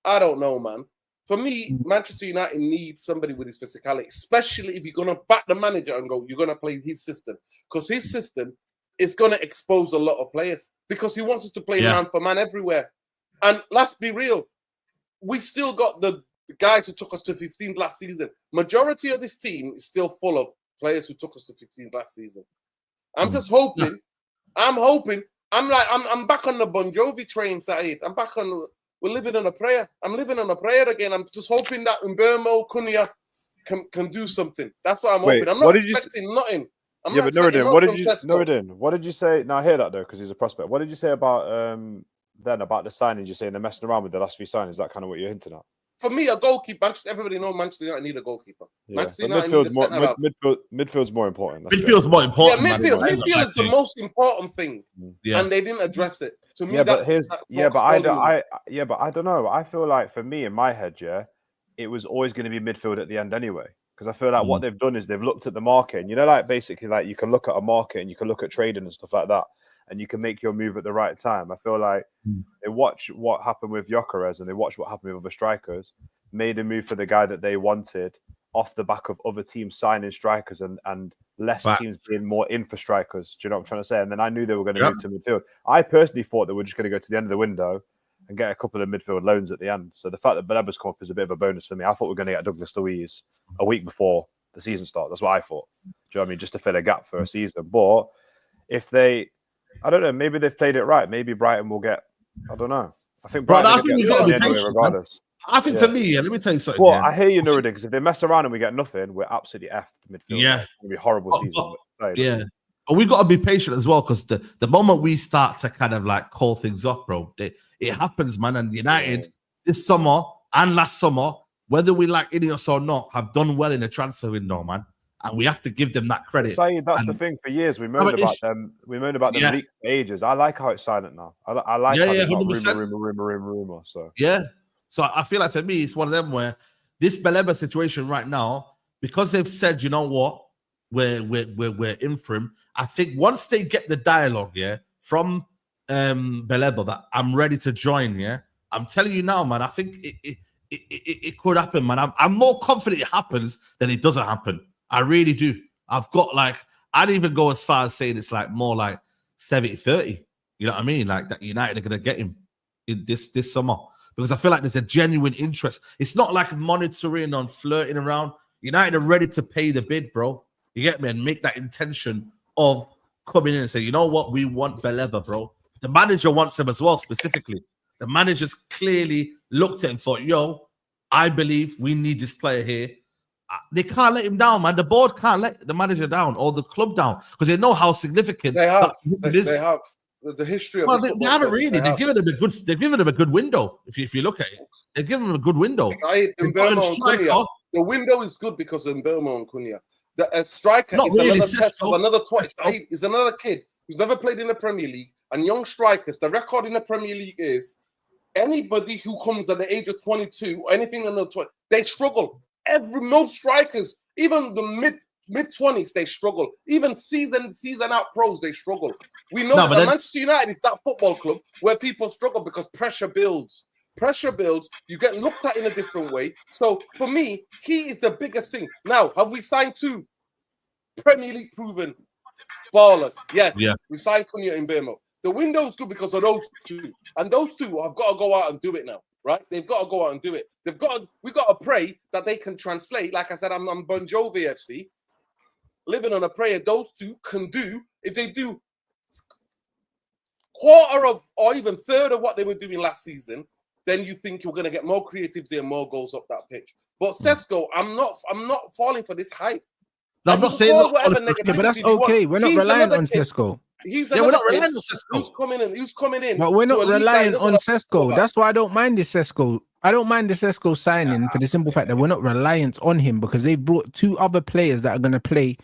Speaker 6: I don't know, man. For me, Manchester United needs somebody with his physicality, especially if you're going to back the manager and go, you're going to play his system. Because his system is going to expose a lot of players because he wants us to play man for man everywhere. And let's be real, we still got the guys who took us to 15th last season. Majority of this team is still full of players who took us to 15th last season. I'm just hoping. I'm back on the Bon Jovi train, Saeed. We're living on a prayer. I'm living on a prayer again. I'm just hoping that Mbermo, Cunha can do something. That's what I'm hoping. I'm not expecting nothing.
Speaker 5: But Nuruddin, what did you say? Now I hear that though, because he's a prospect. What did you say about about the signings? You're saying they're messing around with the last 3 signings. Is that kind of what you're hinting at?
Speaker 6: For me, a goalkeeper. Everybody knows Manchester United need a goalkeeper. Manchester United
Speaker 5: midfield's more important.
Speaker 1: Midfield's more important.
Speaker 6: Yeah, midfield is the most important thing, and they didn't address it. To me,
Speaker 5: but I don't know. I feel like for me in my head, it was always going to be midfield at the end anyway. Because I feel like what they've done is they've looked at the market, and basically you can look at a market and you can look at trading and stuff like that, and you can make your move at the right time. I feel like they watch what happened with Gyökeres and they watch what happened with other strikers, made a move for the guy that they wanted off the back of other teams signing strikers and less teams being more in for strikers. Do you know what I'm trying to say? And then I knew they were going to move to midfield. I personally thought they were just going to go to the end of the window and get a couple of midfield loans at the end. So the fact that Baleba's come up is a bit of a bonus for me. I thought we were going to get Douglas Luiz a week before the season starts. That's what I thought. Do you know what I mean? Just to fill a gap for a season. But if I don't know, maybe they've played it right. Maybe Brighton will get, I don't know. I think Brighton regardless.
Speaker 1: I think for me, let me tell you something.
Speaker 5: Well, I hear you, Nuruddin, because if they mess around and we get nothing, we're absolutely effed midfield.
Speaker 1: Yeah.
Speaker 5: It's going to be a horrible season.
Speaker 1: But we got to be patient as well, because the moment we start to kind of call things off, bro, it happens, man. And United this summer, and last summer, whether we like Ineos or not, have done well in the transfer window, man. And we have to give them that credit.
Speaker 5: Saeed, that's the thing. For years, we moaned about them. We moaned about them leaks for ages. I like how it's silent now. I like how it's not rumor. So
Speaker 1: So I feel like for me, it's one of them where this Baleba situation right now, because they've said, you know what, we're in for him. I think once they get the dialogue, from Baleba that I'm ready to join, I'm telling you now, man. I think it could happen, man. I'm more confident it happens than it doesn't happen. I really do. I've got I'd even go as far as saying it's more like 70-30. You know what I mean? Like that United are gonna get him in this summer. Because I feel like there's a genuine interest. It's not like monitoring on flirting around. United are ready to pay the bid, bro. You get me? And make that intention of coming in and say, you know what? We want Baleba, bro. The manager wants him as well, specifically. The manager's clearly looked at him and thought, yo, I believe we need this player here. They can't let him down, man. The board can't let the manager down or the club down because they know how significant
Speaker 6: they have. They have. The history of
Speaker 1: they haven't really. They've given him a good. They've given him a good window. If you look at it, they've given him a good window.
Speaker 6: The window is good because of Mbeumo and Cunha. The striker is another test of another 20. Is another kid who's never played in the Premier League. And young strikers, the record in the Premier League is anybody who comes at the age of 22 or anything under 20, they struggle. Most strikers, even the mid-20s, they struggle. Even season out pros, they struggle. We know that Manchester United is that football club where people struggle because pressure builds. Pressure builds. You get looked at in a different way. So for me, he is the biggest thing. Now, have we signed 2 Premier League proven ballers? Yes. Yeah. We've signed Cunha and Mbeumo. The window's good because of those 2. And those 2 have got to go out and do it now. Right? They've got to go out and do it. We got to pray that they can translate. Like I said, I'm Bon Jovi FC. Living on a prayer, those 2 can do. If they do quarter of or even third of what they were doing last season, then you think you're going to get more creativity and more goals up that pitch. But Sesko, I'm not falling for this hype.
Speaker 1: No, I'm not saying
Speaker 3: but that's okay. We're not relying on Sesko.
Speaker 1: We're not relying on Sesko.
Speaker 6: Who's coming in?
Speaker 3: But we're not relying on Sesko. That's why I don't mind this Sesko. I don't mind the Sesko signing for the simple fact that we're not reliant on him because they've brought 2 other players that are going to play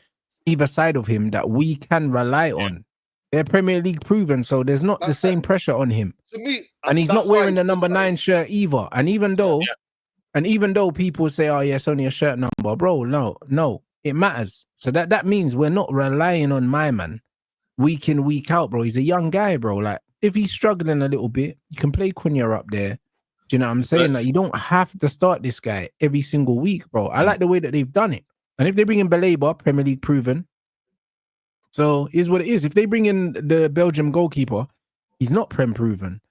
Speaker 3: either side of him that we can rely on. They're Premier League proven, so there's not the same pressure on him.
Speaker 6: To me,
Speaker 3: and he's not wearing the number 9 shirt either. And even though people say, "Oh, yeah, it's only a shirt number," bro, no, it matters. So that means we're not relying on my man week in, week out, bro. He's a young guy, bro. Like if he's struggling a little bit, you can play Cunha up there. Do you know what I'm saying? Like you don't have to start this guy every single week, bro. I like the way that they've done it. And if they bring in Baleba, Premier League proven. So is what it is. If they bring in the Belgium goalkeeper, he's not Prem proven.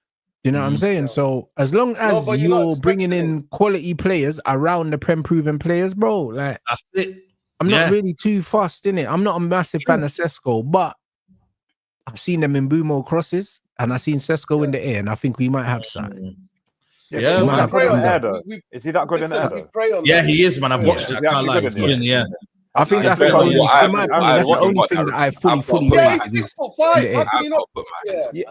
Speaker 3: Do you know what I'm saying? So as long as you're bringing in quality players around the Prem proven players, bro, like
Speaker 1: that's it.
Speaker 3: I'm not really too fussed in it. I'm not a massive fan of Sesko, but I've seen them in Mbeumo crosses and I've seen Sesko in the air, and I think we might have something.
Speaker 5: Is he that good in the air though?
Speaker 1: Yeah, he is, man. I've watched it.
Speaker 3: I think that's the only thing that I fully
Speaker 6: yeah, he's 6'5". How can you not?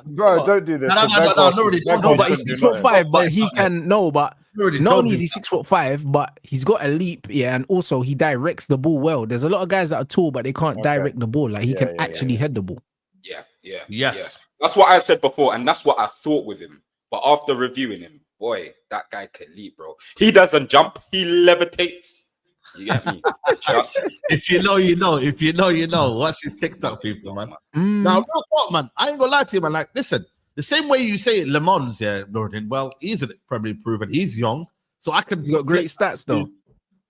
Speaker 5: Bro, don't do this.
Speaker 3: No, but he's 6'5", but he can but not only is he 6'5", but he's got a leap, and also he directs the ball well. There's a lot of guys that are tall, but they can't direct the ball. Like he can actually head the ball.
Speaker 4: Yes. That's what I said before, and that's what I thought with him. But after reviewing him, boy, that guy can leap, bro. He doesn't jump, he levitates. You get me? Trust me.
Speaker 1: If you know, you know. If you know, you know. Watch his TikTok, people, man. Now, real talk, man. I ain't gonna lie to you, man. Like, listen, the same way you say Le Mans, Norton. Well, he's probably proven he's young, so I can.
Speaker 3: He's got great stats, though.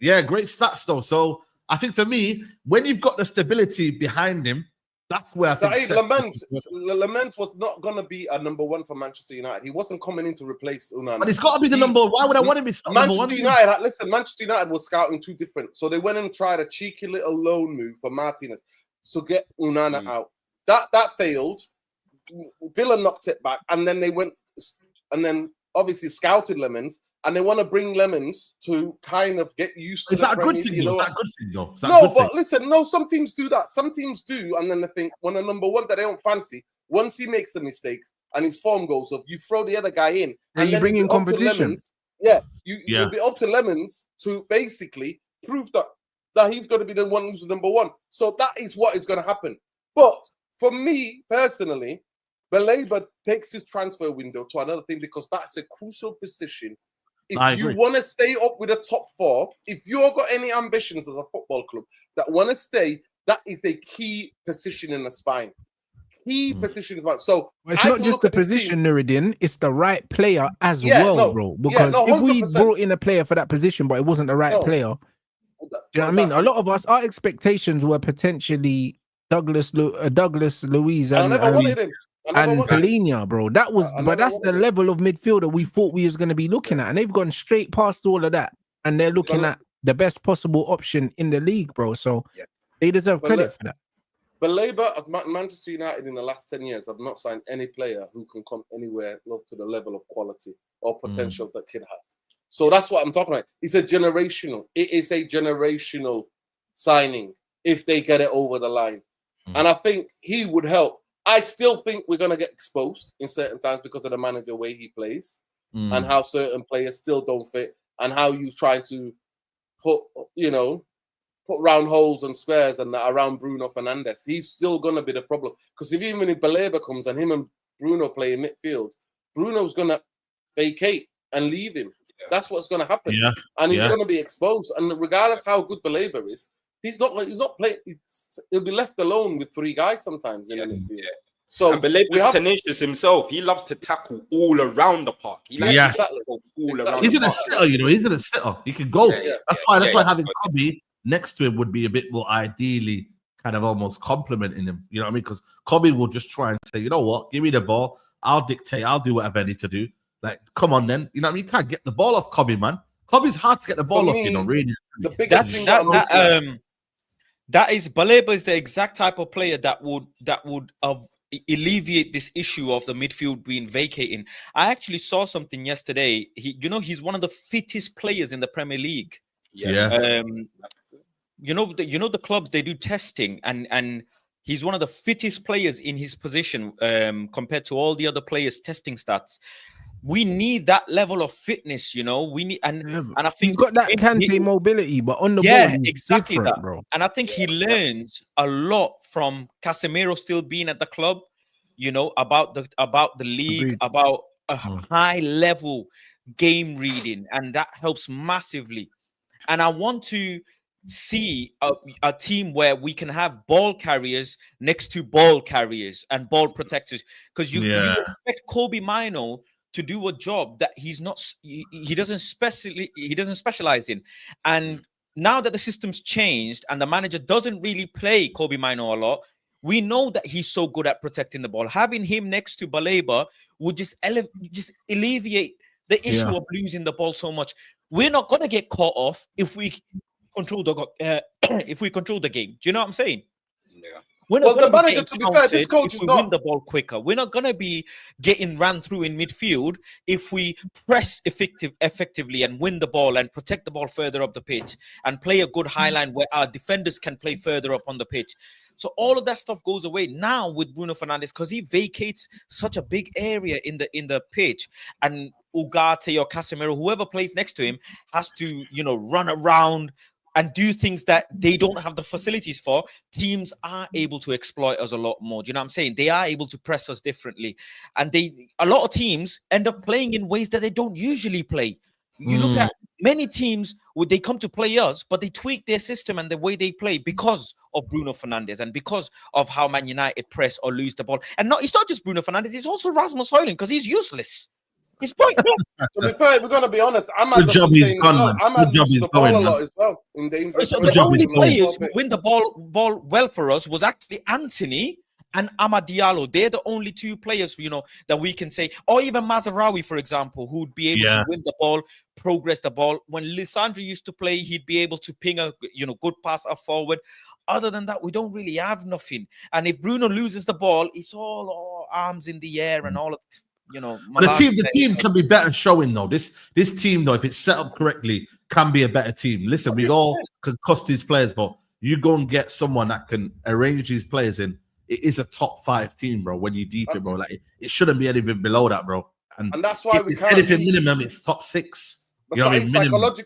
Speaker 1: Yeah, great stats, though. So I think for me, when you've got the stability behind him, that's where I think
Speaker 6: Le Mans was not going to be a number 1 for Manchester United. He wasn't coming in to replace Onana.
Speaker 1: But he's got to be the number 1. Why would I want him to be number 1?
Speaker 6: Manchester United was scouting 2 different. So they went and tried a cheeky little loan move for Martinez to get Onana out. That failed. Villa knocked it back. And then they went and then obviously scouted Lemons. And they want to bring Lemons to kind of get used to.
Speaker 1: Is that a good thing? Is that a good thing, though?
Speaker 6: No, but listen, some teams do that. Some teams do, and then they think when a number 1 that they don't fancy, once he makes the mistakes and his form goes up, you throw the other guy in,
Speaker 3: and you bring in competition.
Speaker 6: It'll be up to Lemons to basically prove that he's going to be the one who's the number one. So that is what is going to happen. But for me personally, Baleba takes his transfer window to another thing because that's a crucial position. If you want to stay up with the top four, if you've got any ambitions as a football club that want to stay, that is a key position in the spine. Key position is so
Speaker 3: it's not just the position, Nuruddin, it's the right player as well, bro. Because if we brought in a player for that position, but it wasn't the right player, do you know what I mean? A lot of us, our expectations were potentially Douglas Luiz and Palhinha, bro. That was, but that's the level of midfielder we thought we was going to be looking at, and they've gone straight past all of that, and they're looking at the best possible option in the league, bro. So they deserve credit for that.
Speaker 6: Baleba of Manchester United in the last 10 years have not signed any player who can come anywhere close to the level of quality or potential that kid has. So that's what I'm talking about. It is a generational signing if they get it over the line. And I think he would help. I still think we're going to get exposed in certain times because of the manager way he plays and how certain players still don't fit and how you try to put round holes and squares and that around Bruno Fernandes. He's still going to be the problem. Because if Baleba comes and him and Bruno play in midfield, Bruno's going to vacate and leave him. That's what's going to happen. Yeah. And he's going to be exposed. And regardless how good Baleba is, he's not playing. He'll be left alone with three guys sometimes in the midfield. Yeah. So
Speaker 4: Baleba's tenacious himself. He loves to tackle all around the park. He likes to tackle all around.
Speaker 1: He's in a sitter, He's in a sitter. He can go. That's why having Kobe next to him would be a bit more ideally kind of almost complimenting him. You know what I mean? Because Kobe will just try and say, you know what, give me the ball. I'll dictate. I'll do whatever I need to do. Like, come on then. You know what I mean? You can't get the ball off Kobe, man. Kobe's hard to get the ball off, really.
Speaker 6: The biggest thing
Speaker 2: that is Baleba is the exact type of player that would alleviate this issue of the midfield being vacating. I actually saw something yesterday. He's one of the fittest players in the Premier League. The clubs, they do testing and he's one of the fittest players in his position compared to all the other players' testing stats. We need that level of fitness, we need and I think
Speaker 3: he's got that Kante mobility, but on the ball,
Speaker 2: exactly that,
Speaker 3: bro.
Speaker 2: And I think he learns a lot from Casemiro still being at the club, about the league, Agreed. About a high level game reading, and that helps massively. And I want to see a team where we can have ball carriers next to ball carriers and ball protectors, because you expect Kobe Mino to do a job that he doesn't specialize in. And now that the system's changed and the manager doesn't really play Kobe Mino a lot, we know that he's so good at protecting the ball. Having him next to Baleba would just alleviate the issue of losing the ball so much. We're not gonna get caught off if we control the game. Do you know what I'm saying?
Speaker 4: Yeah.
Speaker 6: The manager, to be fair, this coach
Speaker 2: is not win the ball quicker. We're not gonna be getting ran through in midfield if we press effectively and win the ball and protect the ball further up the pitch and play a good high line where our defenders can play further up on the pitch. So all of that stuff goes away now with Bruno Fernandes because he vacates such a big area in the pitch, and Ugarte or Casemiro, whoever plays next to him, has to run around and do things that they don't have the facilities for. Teams are able to exploit us a lot more. Do you know what I'm saying? They are able to press us differently. And a lot of teams end up playing in ways that they don't usually play. You look at many teams, they come to play us, but they tweak their system and the way they play because of Bruno Fernandes and because of how Man United press or lose the ball. And it's not just Bruno Fernandes, it's also Rasmus Hojlund, because he's useless. He's pointless.
Speaker 6: To be fair, we're gonna be honest. I'm job he's gone. I'm used the ball a lot as well. In dangerous.
Speaker 2: So the only players who win the ball well for us was actually Anthony and Amad Diallo. They're the only two players that we can say, or even Mazraoui, for example, who would be able to win the ball, progress the ball. When Lisandro used to play, he'd be able to ping a good pass up forward. Other than that, we don't really have nothing. And if Bruno loses the ball, it's all arms in the air and all of this.
Speaker 1: But the team can be better showing though. This team though, if it's set up correctly, can be a better team. Listen, we all can cost these players, but you go and get someone that can arrange these players in. It is a top 5 team, bro. When you deep it, bro, like it shouldn't be anything below that, bro. And that's why it's anything minimum. It's top 6. You know what I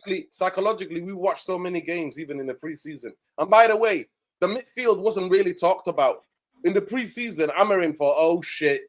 Speaker 1: mean?
Speaker 6: Psychologically, we watched so many games, even in the preseason. And by the way, the midfield wasn't really talked about. In the preseason, Amorim thought, oh shit,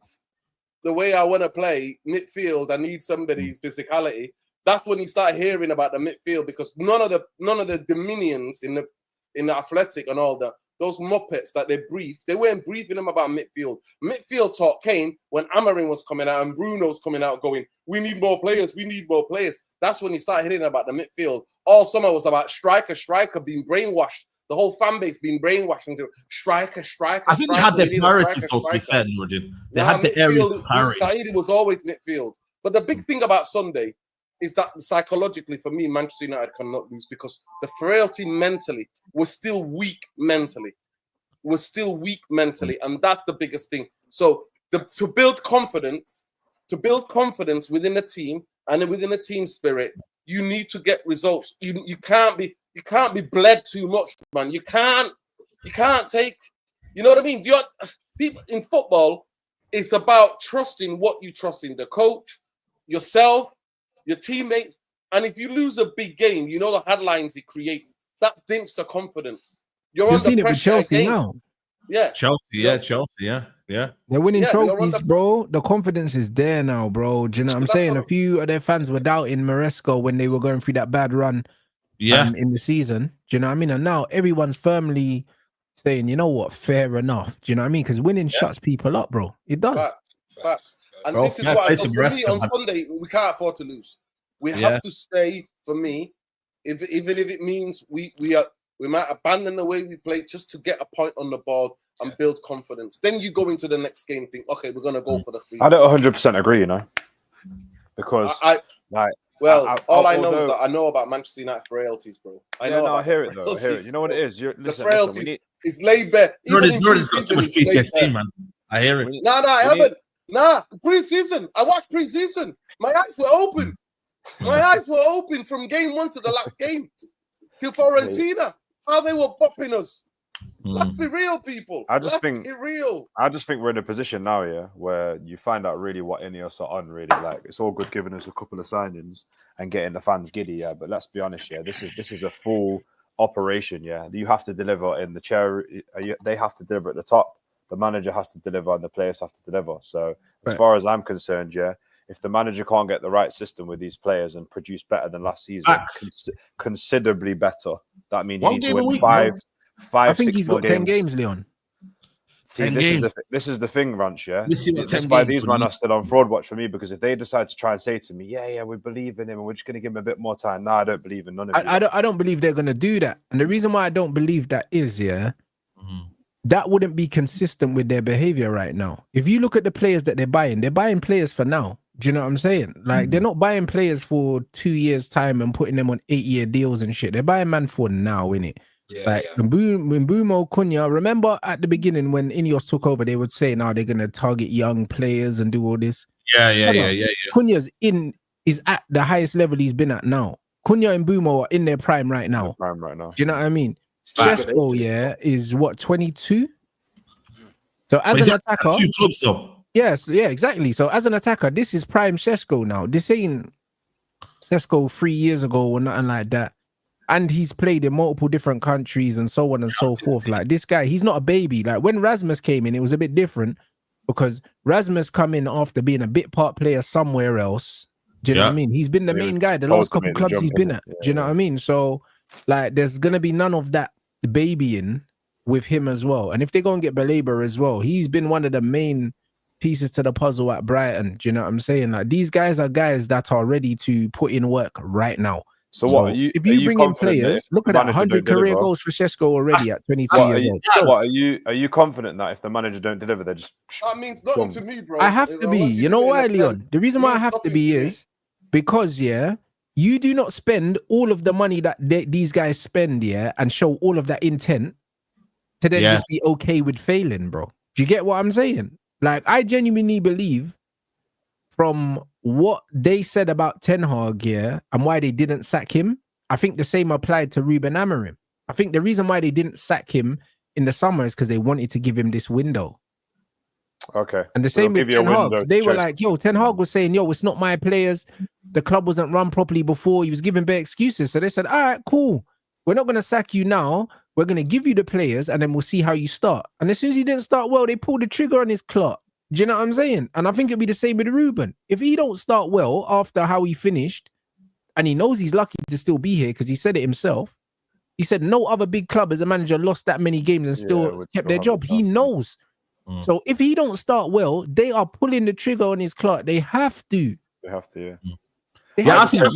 Speaker 6: the way I want to play midfield, I need somebody's physicality. That's when he started hearing about the midfield, because none of the dominions in the athletic and all that, those muppets that they briefed, they weren't briefing them about midfield. Midfield talk came when Amorim was coming out and Bruno's coming out going, we need more players, we need more players. That's when he started hearing about the midfield. All summer was about striker being brainwashed. The whole fan base being brainwashed into striker.
Speaker 1: I think they had their priorities, to be fair, Nordin. They had the areas of priority.
Speaker 6: Saeed was always midfield. But the big thing about Sunday is that psychologically, for me, Manchester United cannot lose, because the frailty mentally was still weak mentally. And that's the biggest thing. So to build confidence within a team and within a team spirit, you need to get results. You can't be bled too much, man. You can't take, you know what I mean? People in football, it's about trusting what you trust in the coach, yourself, your teammates. And if you lose a big game, you know the headlines it creates. That dinks the confidence. You're
Speaker 3: seeing it with Chelsea now.
Speaker 6: Yeah.
Speaker 1: Chelsea.
Speaker 3: They're winning trophies, bro. The confidence is there now, bro. Do you know what I'm saying? A few of their fans were doubting Maresco when they were going through that bad run in the season. Do you know what I mean? And now everyone's firmly saying, you know what, fair enough. Do you know what I mean? Because winning shuts people up, bro. It does.
Speaker 6: Facts. And this is what I told for me on Sunday, we can't afford to lose. We have to stay, for me, even if it means we might abandon the way we play just to get a point on the board and build confidence. Then you go into the next game, think, okay, we're gonna go for the free.
Speaker 5: I don't 100% agree, you know, because
Speaker 6: all I know is that I know about Manchester United frailties, bro.
Speaker 5: I hear it though. I hear it. You know what it is?
Speaker 6: The frailties is laid bare.
Speaker 1: Jordan's got so much PTSD, man. I hear it.
Speaker 6: I haven't. Pre-season. I watched pre-season. My eyes were open. My eyes were open from game 1 to the last game. Till Fiorentina. How they were bopping us. Let's be real, people.
Speaker 5: I just think we're in a position now, where you find out really what Ineos are on, really. Like, it's all good giving us a couple of signings and getting the fans giddy, but let's be honest, this is a full operation, You have to deliver in the chair. They have to deliver at the top. The manager has to deliver and the players have to deliver. So as far as I'm concerned, if the manager can't get the right system with these players and produce better than last season, considerably better, that means you need to win five,
Speaker 3: I think
Speaker 5: 6
Speaker 3: he's
Speaker 5: more
Speaker 3: got 10 games, Leon.
Speaker 5: See, this is the thing, Ranch, That's why these men are still on fraud watch for me, because if they decide to try and say to me, we believe in him and we're just going to give him a bit more time. No, I don't believe in none of it.
Speaker 3: I don't believe they're going to do that. And the reason why I don't believe that is, that wouldn't be consistent with their behavior right now. If you look at the players that they're buying players for now. Do you know what I'm saying? Like, they're not buying players for 2 years' time and putting them on 8-year deals and shit. They're buying man for now, innit? When Mbumo, Cunha, remember at the beginning when Ineos took over, they would say now they're going to target young players and do all this. Cunha's is at the highest level he's been at now. Cunha and Mbumo are in their prime right now. Do you know what I mean? Šeško, is what, 22? So as an attacker,
Speaker 1: 2 clubs though.
Speaker 3: Yes, exactly. So as an attacker, this is prime Šeško now. This ain't Šeško 3 years ago or nothing like that. And he's played in multiple different countries and so on and so forth. Like, this guy, he's not a baby. Like, when Rasmus came in, it was a bit different because Rasmus come in after being a bit part player somewhere else. Do you know what I mean? He's been the main guy the last couple clubs he's been at. Do you know what I mean? So, like, there's going to be none of that babying with him as well. And if they go and get Baleba as well, he's been one of the main pieces to the puzzle at Brighton. Do you know what I'm saying? Like, these guys are guys that are ready to put in work right now.
Speaker 5: So what?
Speaker 3: If you bring in players, look at that, 100 career goals for Šeško already at 22 years old.
Speaker 5: What are you confident that if the manager don't deliver, they just?
Speaker 6: That means nothing to me, bro.
Speaker 3: I have to be. You know why, Leon? The reason why I have to be is because you do not spend all of the money that these guys spend, and show all of that intent to then just be okay with failing, bro. Do you get what I'm saying? Like, I genuinely believe from what they said about Ten Hag, and why they didn't sack him, I think the same applied to Ruben Amorim. I think the reason why they didn't sack him in the summer is because they wanted to give him this window.
Speaker 5: Okay.
Speaker 3: And the same with Ten Hag. They were like, yo, Ten Hag was saying, yo, it's not my players. The club wasn't run properly before. He was giving bare excuses. So they said, all right, cool. We're not going to sack you now. We're going to give you the players and then we'll see how you start. And as soon as he didn't start well, they pulled the trigger on his clock. Do you know what I'm saying? And I think it'll be the same with Ruben. If he don't start well after how he finished, and he knows he's lucky to still be here because he said it himself. He said no other big club as a manager lost that many games and still kept their job. He knows. So if he don't start well, they are pulling the trigger on his clock. They have to.
Speaker 5: They have to,
Speaker 1: yeah. You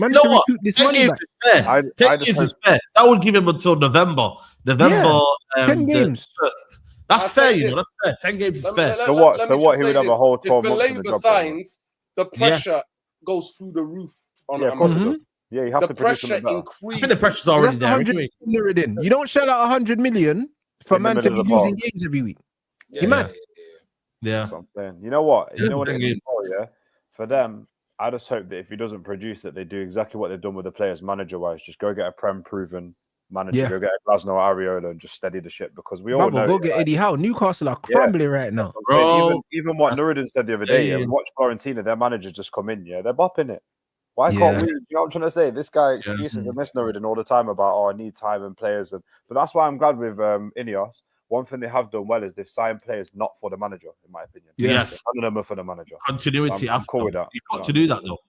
Speaker 1: know what? 10 games is fair. 10 games is fair. That would give him until November.
Speaker 3: 10 games.
Speaker 1: That's fair, you know. That's fair. 10 games is fair.
Speaker 5: So what? So what? He would have a whole 12 months.
Speaker 6: If Baleba signs, the pressure goes through the roof on
Speaker 5: Amorim. Yeah, you have to
Speaker 6: pressure increase.
Speaker 1: I think the pressure's already there.
Speaker 3: You don't shell out 100 million for man to be losing games every week. You're mad.
Speaker 1: Yeah.
Speaker 5: That's what I'm saying. You know what? You know what it is for, yeah? For them, I just hope that if he doesn't produce it, they do exactly what they've done with the players manager-wise. Just go get a Prem-proven manager, go get a Glasnow Areola and just steady the ship because we all know.
Speaker 3: Go get Eddie Howe. Newcastle are crumbling right now.
Speaker 5: Bro, even what Nuruddin said the other day, watch Florentina, their manager just come in, they're bopping it. Why can't we? You know what I'm trying to say? This guy excuses and miss Nuruddin all the time about, I need time and players. But that's why I'm glad with Ineos. One thing they have done well is they've signed players not for the manager, in my opinion.
Speaker 1: Yes.
Speaker 5: None of them are for the manager.
Speaker 1: Continuity.
Speaker 5: I'm cool with that.
Speaker 1: You've got to do that, though.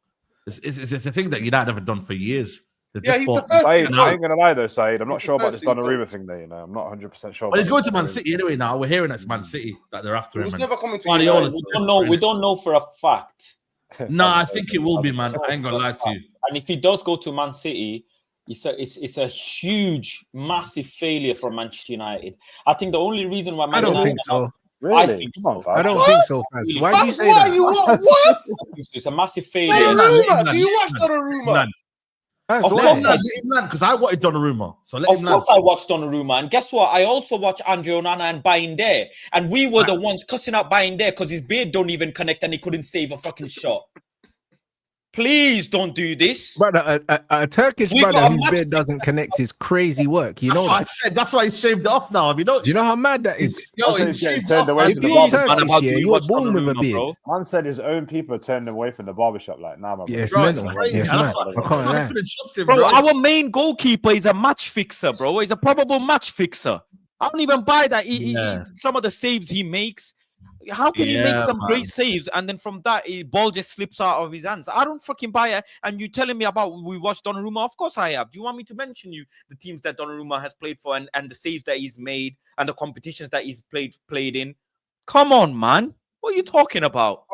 Speaker 1: It's a thing that United haven't done for years.
Speaker 6: He's the first.
Speaker 5: I ain't going to lie, though, Saeed. I'm not sure about this Donnarumma thing there, I'm not 100% sure.
Speaker 1: But he's going to Man City anyway now. We're hearing it's Man City that they're after him.
Speaker 6: He's never coming to
Speaker 7: United. We don't know for a fact.
Speaker 1: No, I think it will be, man. I ain't going to lie to you.
Speaker 7: And if he does go to Man City, it's a huge, massive failure for Manchester United. I think the only reason why
Speaker 3: I don't think so.
Speaker 5: Really?
Speaker 7: I think
Speaker 3: I don't think so, fans. Why do you say that?
Speaker 6: What?
Speaker 7: It's a massive failure.
Speaker 6: Donnarumma. Do you watch Donnarumma?
Speaker 1: Of course, let him land because I wanted Donnarumma. So let him land.
Speaker 7: Of course, I watched Donnarumma, and guess what? I also watched Andre Onana and Bayinde, and we were the ones cussing out Bayinde because his beard don't even connect and he couldn't save a fucking shot. Please don't do this.
Speaker 3: Brother, a Turkish brother whose beard doesn't connect is crazy work. You know
Speaker 1: what I said. That's why he shaved it off now. Have you noticed?
Speaker 3: Do you know how mad that is?
Speaker 5: He's shaved off.
Speaker 3: If you're Turkish, you're born with a beard.
Speaker 5: Man said his own people turned away from the barbershop. Like, nah, my
Speaker 3: it's
Speaker 1: mental.
Speaker 3: Yes, I can't lie.
Speaker 2: Bro, our main goalkeeper is a match fixer, bro. He's a probable match fixer. I don't even buy that. Some of the saves he makes. How can he make some great saves and then from that ball just slips out of his hands? I don't fucking buy it. And you telling me about we watched Donnarumma? Of course I have. Do you want me to mention you the teams that Donnarumma has played for and the saves that he's made and the competitions that he's played in? Come on, man. What are you talking about?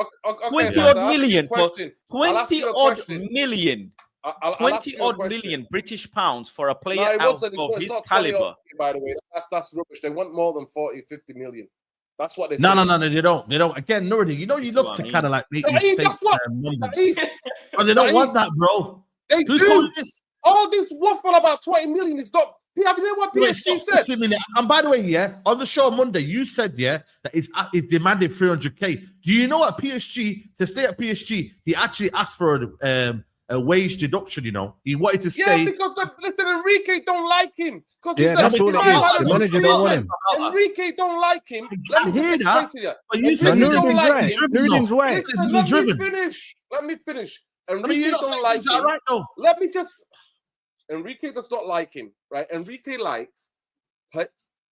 Speaker 2: 20 odd million for 20 odd million. 20 odd million British pounds for a player out of his caliber.
Speaker 6: By the way, that's rubbish. They want more than 40, 50 million. That's what they say.
Speaker 1: No, they don't. Again, Nuruddin, you love to kind of like make these fake numbers. But they don't want that, bro.
Speaker 6: They do. All this waffle about 20 million is not. Have you know what PSG said?
Speaker 1: And by the way, on the show on Monday, you said, that it's demanding 300k. Do you know what PSG, to stay at PSG, he actually asked for a wage deduction, He wanted to stay.
Speaker 6: Yeah, because Enrique don't like him.
Speaker 3: That's all it is. The manager don't want him.
Speaker 6: Enrique don't like him. Let me
Speaker 1: hear that.
Speaker 6: But you said
Speaker 3: Nuruddin's right.
Speaker 6: Let me finish. Enrique don't like him.
Speaker 1: Right, though?
Speaker 6: Let me just... Enrique does not like him, right? Enrique likes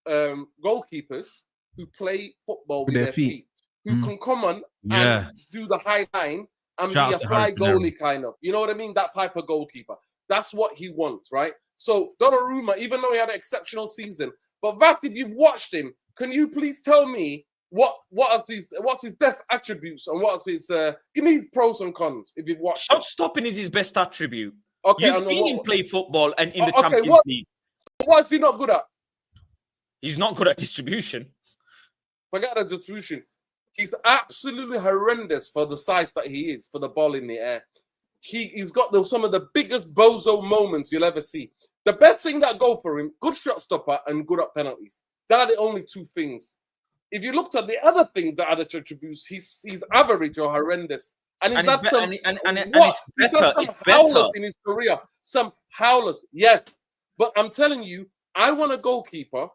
Speaker 6: goalkeepers who play football with their feet. Who can come on and do the high line and be a fly goalie kind of. You know what I mean? That type of goalkeeper. That's what he wants, right? So Donnarumma, even though he had an exceptional season, but Vath, if you've watched him, can you please tell me what's his best attributes and what's his give me his pros and cons if you've watched
Speaker 2: Shot stopping is his best attribute.
Speaker 6: Okay,
Speaker 2: you've seen him play football and in the Champions League.
Speaker 6: What is he not good at?
Speaker 2: He's not good at distribution.
Speaker 6: Forget the distribution. He's absolutely horrendous for the size that he is, for the ball in the air. He's got some of the biggest bozo moments you'll ever see. The best thing that go for him, good shot stopper and good at penalties. That are the only two things. If you looked at the other things that other attributes, he's average or horrendous. And he's had some howlers in his career. Some howlers, yes. But I'm telling you, I want a goalkeeper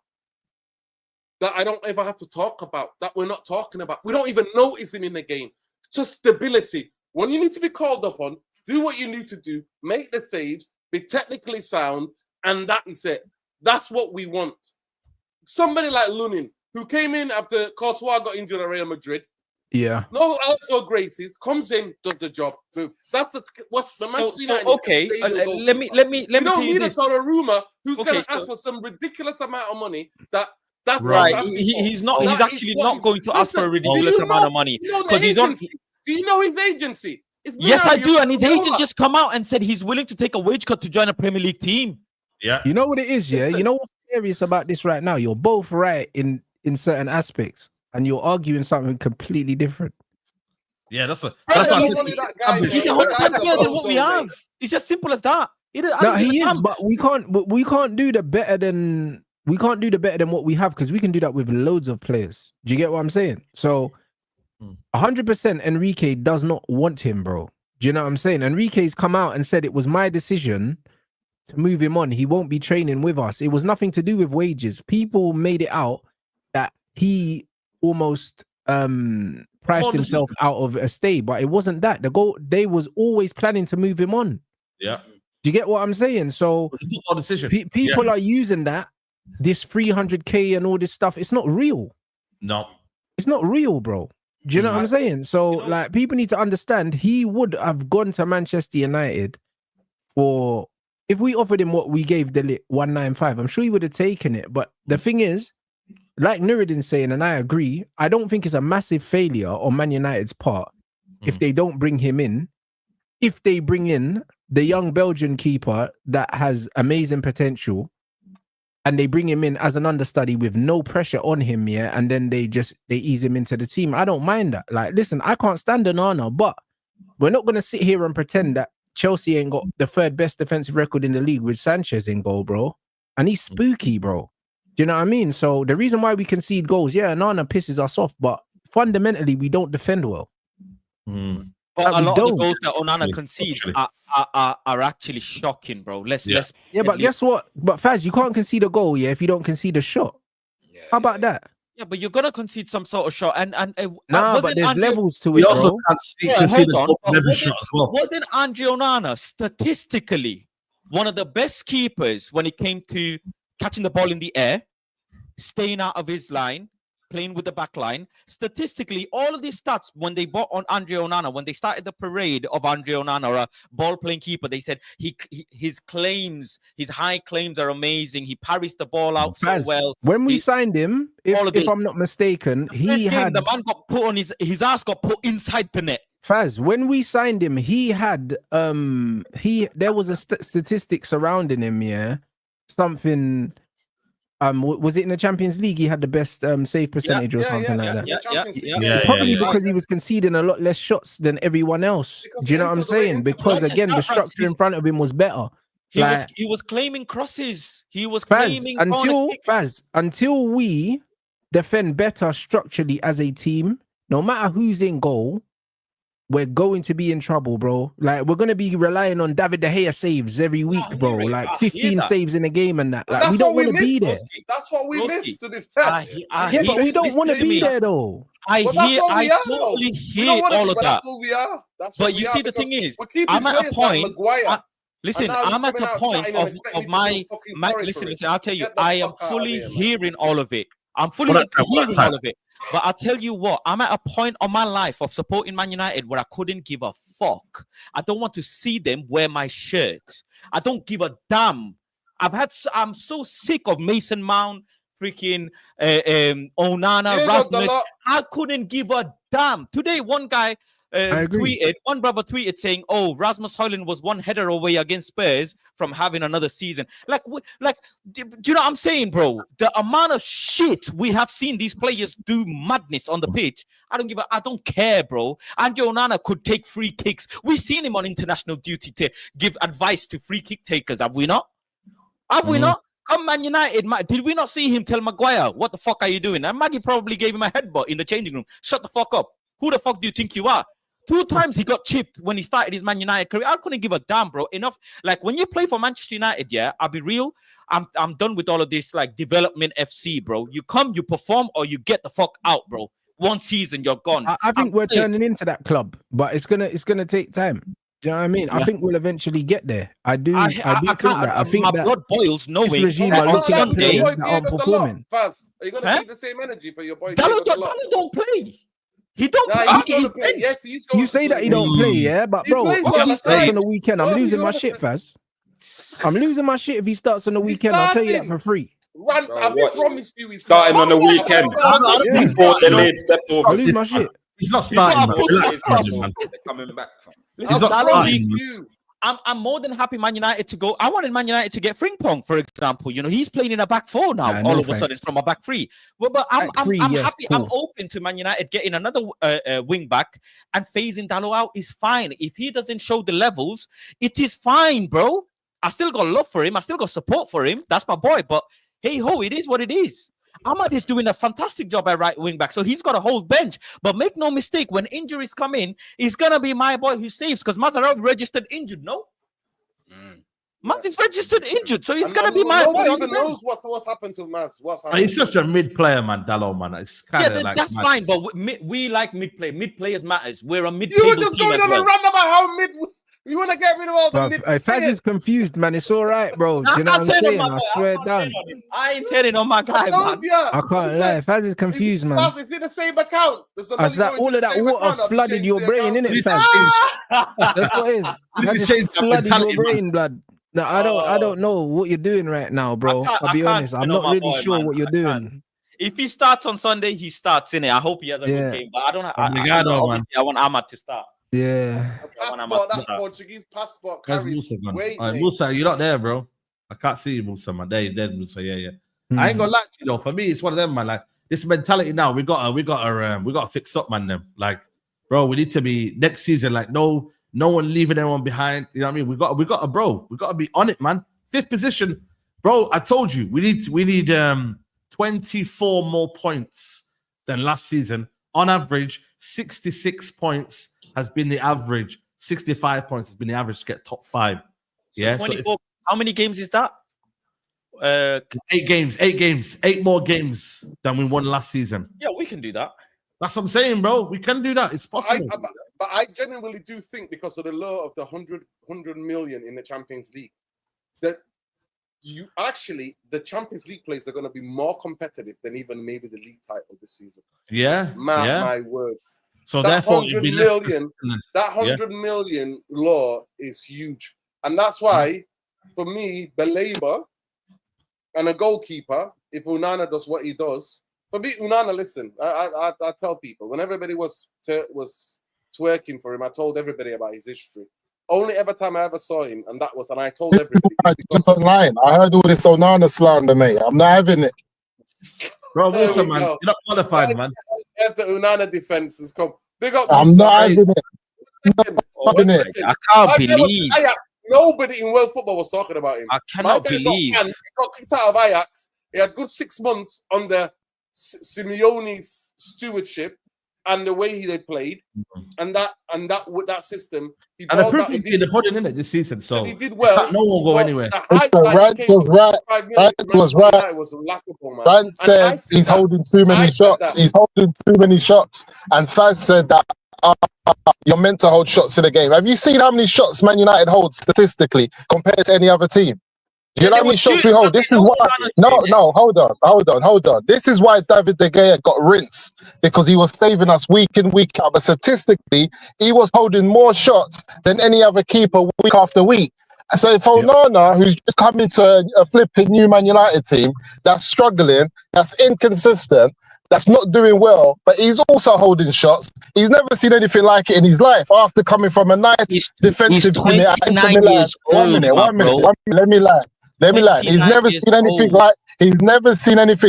Speaker 6: that I don't ever have to talk about, that we're not talking about. We don't even notice him in the game. Just stability. When you need to be called upon, do what you need to do, make the saves, be technically sound, and that is it. That's what we want. Somebody like Lunin, who came in after Courtois got injured at Real Madrid.
Speaker 3: Yeah.
Speaker 6: No, also Gracies comes in, does the job. Boom. That's what's the Manchester United.
Speaker 7: Okay, let me
Speaker 6: you don't
Speaker 7: tell you
Speaker 6: need
Speaker 7: this.
Speaker 6: a Donnarumma who's
Speaker 7: Okay,
Speaker 6: going to ask for some ridiculous amount of money. That's
Speaker 7: Right.
Speaker 6: what
Speaker 7: He's not.
Speaker 6: That
Speaker 7: He's
Speaker 6: is
Speaker 7: actually
Speaker 6: what
Speaker 7: not going to ask for a
Speaker 6: Listen, do
Speaker 7: ridiculous
Speaker 6: you
Speaker 7: amount
Speaker 6: know-
Speaker 7: of money
Speaker 6: you know the
Speaker 7: because he's on.
Speaker 6: agency? Do you know his agency? It's
Speaker 7: Yes, I
Speaker 6: Bruno
Speaker 7: do. And his agent
Speaker 6: Amorim.
Speaker 7: just come out and said he's willing to take a wage cut to join a Premier League team.
Speaker 1: Yeah.
Speaker 3: You know what it is, yeah? You know what's serious about this right now? You're both right in certain aspects, and you're arguing something completely different.
Speaker 1: Yeah, that's what.
Speaker 6: I
Speaker 1: That's
Speaker 6: don't
Speaker 1: what
Speaker 6: know
Speaker 1: I
Speaker 6: what
Speaker 1: said.
Speaker 6: that guy
Speaker 7: He's
Speaker 6: is.
Speaker 7: a whole
Speaker 6: That
Speaker 7: lot
Speaker 6: guy's a
Speaker 7: better than what we
Speaker 6: bozo,
Speaker 7: have.
Speaker 6: mate.
Speaker 7: It's as simple as that. I
Speaker 3: No,
Speaker 7: don't give
Speaker 3: he
Speaker 7: a
Speaker 3: is,
Speaker 7: damn.
Speaker 3: but we can't do the better than what we have, because we can do that with loads of players. Do you get what I'm saying? So 100% Enrique does not want him, bro. Do you know what I'm saying? Enrique's come out and said it was my decision to move him on. He won't be training with us. It was nothing to do with wages. People made it out that he almost priced himself out of a stay, but it wasn't that. They was always planning to move him on.
Speaker 1: Yeah.
Speaker 3: Do you get what I'm saying? So
Speaker 1: It's a football decision.
Speaker 3: people are using that, this 300k and all this stuff. It's not real.
Speaker 1: No.
Speaker 3: It's not real, bro. Do you know what I'm saying? So, like, people need to understand he would have gone to Manchester United for, if we offered him what we gave the 195, I'm sure he would have taken it. But the thing is, like Nuruddin's saying, and I agree, I don't think it's a massive failure on Man United's part if they don't bring him in. If they bring in the young Belgian keeper that has amazing potential, and they bring him in as an understudy with no pressure on him, yeah, and then they ease him into the team, I don't mind that. Like, listen, I can't stand Onana, but we're not going to sit here and pretend that Chelsea ain't got the third best defensive record in the league with Sanchez in goal, bro. And he's spooky, bro. Do you know what I mean? So the reason why we concede goals, yeah, Onana pisses us off, but fundamentally, we don't defend well.
Speaker 7: But
Speaker 3: Like,
Speaker 7: a
Speaker 3: we
Speaker 7: lot of the
Speaker 3: don't.
Speaker 7: goals that Onana concedes are actually shocking, bro. Let's
Speaker 3: Yeah, but guess what? But Faz, you can't concede a goal, yeah, if you don't concede a shot. How about that?
Speaker 7: Yeah, but you're gonna concede some sort of shot, and
Speaker 3: Nah,
Speaker 7: wasn't
Speaker 3: but there's
Speaker 7: Andre-
Speaker 3: levels to
Speaker 1: We
Speaker 3: it,
Speaker 1: also
Speaker 3: bro.
Speaker 1: can't concede the goal from every
Speaker 7: Wasn't-
Speaker 1: shot as well.
Speaker 7: Wasn't Andre Onana statistically one of the best keepers when it came to catching the ball in the air, staying out of his line, playing with the back line? Statistically, all of these stats, when they bought on Andre Onana, when they started the parade of Andre Onana, or a ball-playing keeper, they said his high claims are amazing. He parries the ball out so
Speaker 3: Faz,
Speaker 7: well.
Speaker 3: when we signed him,
Speaker 7: all of
Speaker 3: if
Speaker 7: this.
Speaker 3: I'm not mistaken,
Speaker 7: First
Speaker 3: he
Speaker 7: game,
Speaker 3: had
Speaker 7: the man got put on his ass got put inside the net.
Speaker 3: Faz, when we signed him, he had there was a statistic surrounding him, yeah. Something was it in the Champions League? He had the best save percentage or something like that. Probably because he was conceding a lot less shots than everyone else.
Speaker 6: Because
Speaker 3: Do you know what I'm saying? Because again, the structure in front of him was better.
Speaker 7: He was claiming crosses. He was claiming
Speaker 3: until we defend better structurally as a team, no matter who's in goal, we're going to be in trouble, bro. Like, we're going to be relying on David De Gea saves every week, bro. Like 15 saves in a game and that. Like, we don't want to be there.
Speaker 6: That's what we missed, to be
Speaker 3: Yeah, but we don't want to be there, though.
Speaker 7: I totally hear all of that.
Speaker 6: That's what we are.
Speaker 7: But you see, the thing is, I'm at a point. Listen, I'm at a point of my listen, I'll tell you, I am fully hearing all of it. I'm fully hearing all of it. But I'll tell you what, I'm at a point of my life of supporting Man United where I couldn't give a fuck. I don't want to see them wear my shirt. I don't give a damn. I'm so sick of Mason Mount, freaking Onana, Rasmus. I couldn't give a damn. Today, one guy one brother tweeted saying, "Oh, Rasmus Hojlund was one header away against Spurs from having another season." Do you know what I'm saying, bro? The amount of shit we have seen these players do madness on the pitch. I don't care, bro. Andre Onana could take free kicks. We've seen him on international duty to give advice to free kick takers, have we not? Have we not? Come Man United, did we not see him tell Maguire, "What the fuck are you doing?" And Maggie probably gave him a headbutt in the changing room. Shut the fuck up. Who the fuck do you think you are?
Speaker 2: 2 times he got chipped when he started his Man United career. I couldn't give a damn, bro. Enough. Like when you play for Manchester United, yeah, I'll be real. I'm done with all of this like development FC, bro. You come, you perform, or you get the fuck out, bro. 1 season, you're gone.
Speaker 3: I think we're turning into that club, but it's gonna take time. Do you know what I mean? Yeah. I think we'll eventually get there. I do think that. I think
Speaker 2: my
Speaker 3: that
Speaker 2: blood boils knowing
Speaker 3: this regime are looking at players that aren't performing.
Speaker 6: Faz, are you gonna keep the same energy for your boy?
Speaker 2: Dallo don't play. He don't play.
Speaker 6: Yes,
Speaker 3: you say that he don't play, yeah, but bro, if he starts on the weekend, I'm losing my shit, Faz. I'm losing my shit if he starts on the weekend. I'll tell you that for free.
Speaker 6: Rants, I promise you, he's
Speaker 4: starting on the weekend. Before the lead step over.
Speaker 3: I'll lose my shit.
Speaker 1: He's not starting.
Speaker 4: Coming back.
Speaker 2: He's not starting. I'm more than happy Man United to go. I wanted Man United to get Frimpong, for example. You know, he's playing in a back 4 now. All of a sudden, from a back 3. Well, but I'm happy. Cool. I'm open to Man United getting another wing back and phasing Dallo out is fine. If he doesn't show the levels, it is fine, bro. I still got love for him. I still got support for him. That's my boy. But hey ho, it is what it is. Ahmad is doing a fantastic job at right wing back, so he's got a whole bench. But make no mistake, when injuries come in, it's gonna be my boy who saves because Mazarawi registered injured. No, Maz is registered injured, so he's gonna be my boy.
Speaker 6: Nobody even knows what's happened to Maz.
Speaker 1: He's such a mid player, man. Dallo, man. It's kind of like
Speaker 2: that's fine, but we like mid play. Mid players matters. We're a mid.
Speaker 6: You were just going on a run about how mid. You want to get rid of all the mid.
Speaker 3: Faz is confused, man. It's all right, bro. You know what I'm saying? I swear down.
Speaker 2: I ain't telling on my guy, man.
Speaker 3: I can't lie. Faz is confused, man.
Speaker 6: It's in the same account.
Speaker 3: It's like all of that water flooded your brain, innit, Faz? That's what it is. Faz just flooded your brain, blood. No, I don't know what you're doing right now, bro. I'll be honest. I'm not really sure what you're doing.
Speaker 2: If he starts on Sunday, he starts in it. I hope he has a good game, but I don't. I want Ahmad to start.
Speaker 3: Yeah.
Speaker 6: That Portuguese passport carries weight.
Speaker 1: Musa, you're not there, bro. I can't see you, Musa, man. There, Musa. Yeah. I ain't gonna lie to you though. For me, it's one of them, man. Like this mentality now. We got to fix up, man. Them like, bro. We need to be next season. Like, no one leaving anyone behind. You know what I mean? We got to be on it, man. 5th position, bro. I told you we need 24 more points than last season. On average, 66 points has been the average. 65 points has been the average to get top 5.
Speaker 2: So 24. How many games is that?
Speaker 1: 8 games. 8 more games than we won last season.
Speaker 2: Yeah, we can do that.
Speaker 1: That's what I'm saying, bro. We can do that. It's possible.
Speaker 6: But I genuinely do think because of the law of the 100 million in the Champions League, that the Champions League players are going to be more competitive than even maybe the league title this season.
Speaker 1: Yeah.
Speaker 6: My words.
Speaker 1: So
Speaker 6: that
Speaker 1: therefore,
Speaker 6: 100 million law is huge. And that's why, for me, Baleba and a goalkeeper, if Onana does what he does, for me, Onana, listen, I tell people, when everybody was twerking for him, I told everybody about his history. Only ever time I ever saw him, and I told everybody.
Speaker 8: Just online. I heard all this Onana slander, mate. I'm not having it.
Speaker 1: Bro, listen, man. You're not qualified, man.
Speaker 6: As the Onana defense has come. Big up.
Speaker 8: I'm not having it.
Speaker 2: I can't believe.
Speaker 6: Nobody in world football was talking about him.
Speaker 2: I cannot believe.
Speaker 6: He got kicked out of Ajax. He had good 6 months under Simeone's stewardship and the way he played, and that system.
Speaker 1: And the proof in the pudding, innit, this season. So
Speaker 6: he did well.
Speaker 1: No one will go anywhere.
Speaker 8: Rand was right.
Speaker 6: Was laughable, man.
Speaker 8: Rand said he's holding too many shots. He's holding too many shots. And Faz said that you're meant to hold shots in the game. Have you seen how many shots Man United hold statistically compared to any other team? You know how many shots we hold? This is why. No, hold on. This is why David De Gea got rinsed, because he was saving us week in, week out. But statistically, he was holding more shots than any other keeper week after week. So if Onana, who's just coming to a flipping new Man United team, that's struggling, that's inconsistent, that's not doing well, but he's also holding shots. He's never seen anything like it in his life after coming from a nice defensive unit.
Speaker 2: 29 years old,
Speaker 8: one minute. Let me lie. He's never seen anything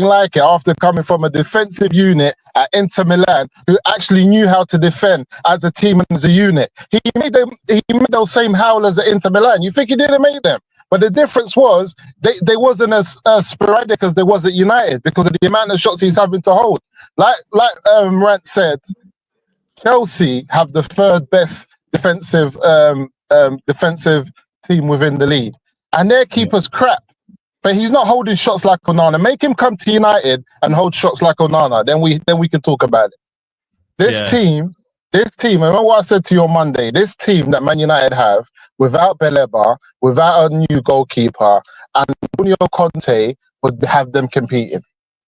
Speaker 8: like it after coming from a defensive unit at Inter Milan, who actually knew how to defend as a team and as a unit. He made those same howlers at Inter Milan. You think he didn't make them? But the difference was they wasn't as sporadic as they was at United because of the amount of shots he's having to hold. Like Rant said, Chelsea have the third best defensive team within the league, and their keeper's crap. But he's not holding shots like Onana. Make him come to United and hold shots like Onana. Then we can talk about it. This team. Remember what I said to you on Monday. This team that Man United have, without Baleba, without a new goalkeeper, and Bruno Conte would have them competing.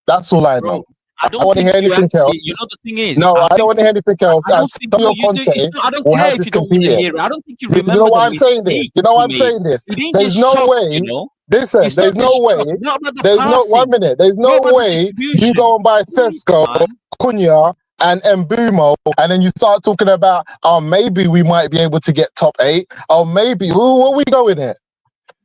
Speaker 8: That's all I know.
Speaker 7: I don't
Speaker 8: want to hear anything else.
Speaker 7: You know the thing is,
Speaker 8: no, I don't want to hear anything else.
Speaker 7: I don't think
Speaker 8: Antonio
Speaker 7: you do.
Speaker 8: Conte
Speaker 7: I don't
Speaker 8: will
Speaker 7: care
Speaker 8: have
Speaker 7: if
Speaker 8: this
Speaker 7: you don't want to
Speaker 8: competing.
Speaker 7: hear it. I don't think you remember.
Speaker 8: You know why I'm
Speaker 7: the
Speaker 8: saying this?
Speaker 7: mistake
Speaker 8: You know why I'm
Speaker 7: you
Speaker 8: saying
Speaker 7: made.
Speaker 8: this?
Speaker 7: You didn't
Speaker 8: There's
Speaker 7: just
Speaker 8: no
Speaker 7: shot,
Speaker 8: way.
Speaker 7: you know?
Speaker 8: Listen,
Speaker 7: It's
Speaker 8: there's
Speaker 7: not
Speaker 8: no
Speaker 7: the
Speaker 8: way.
Speaker 7: shot, not about the
Speaker 8: There's no
Speaker 7: passing.
Speaker 8: 1 minute. There's no
Speaker 7: Not about the
Speaker 8: way you
Speaker 7: distribution.
Speaker 8: go and buy Sesko,
Speaker 7: Man.
Speaker 8: Cunha, and Mbumo, and then you start talking about, oh, maybe we might be able to get top 8. Oh, maybe. What are we going at?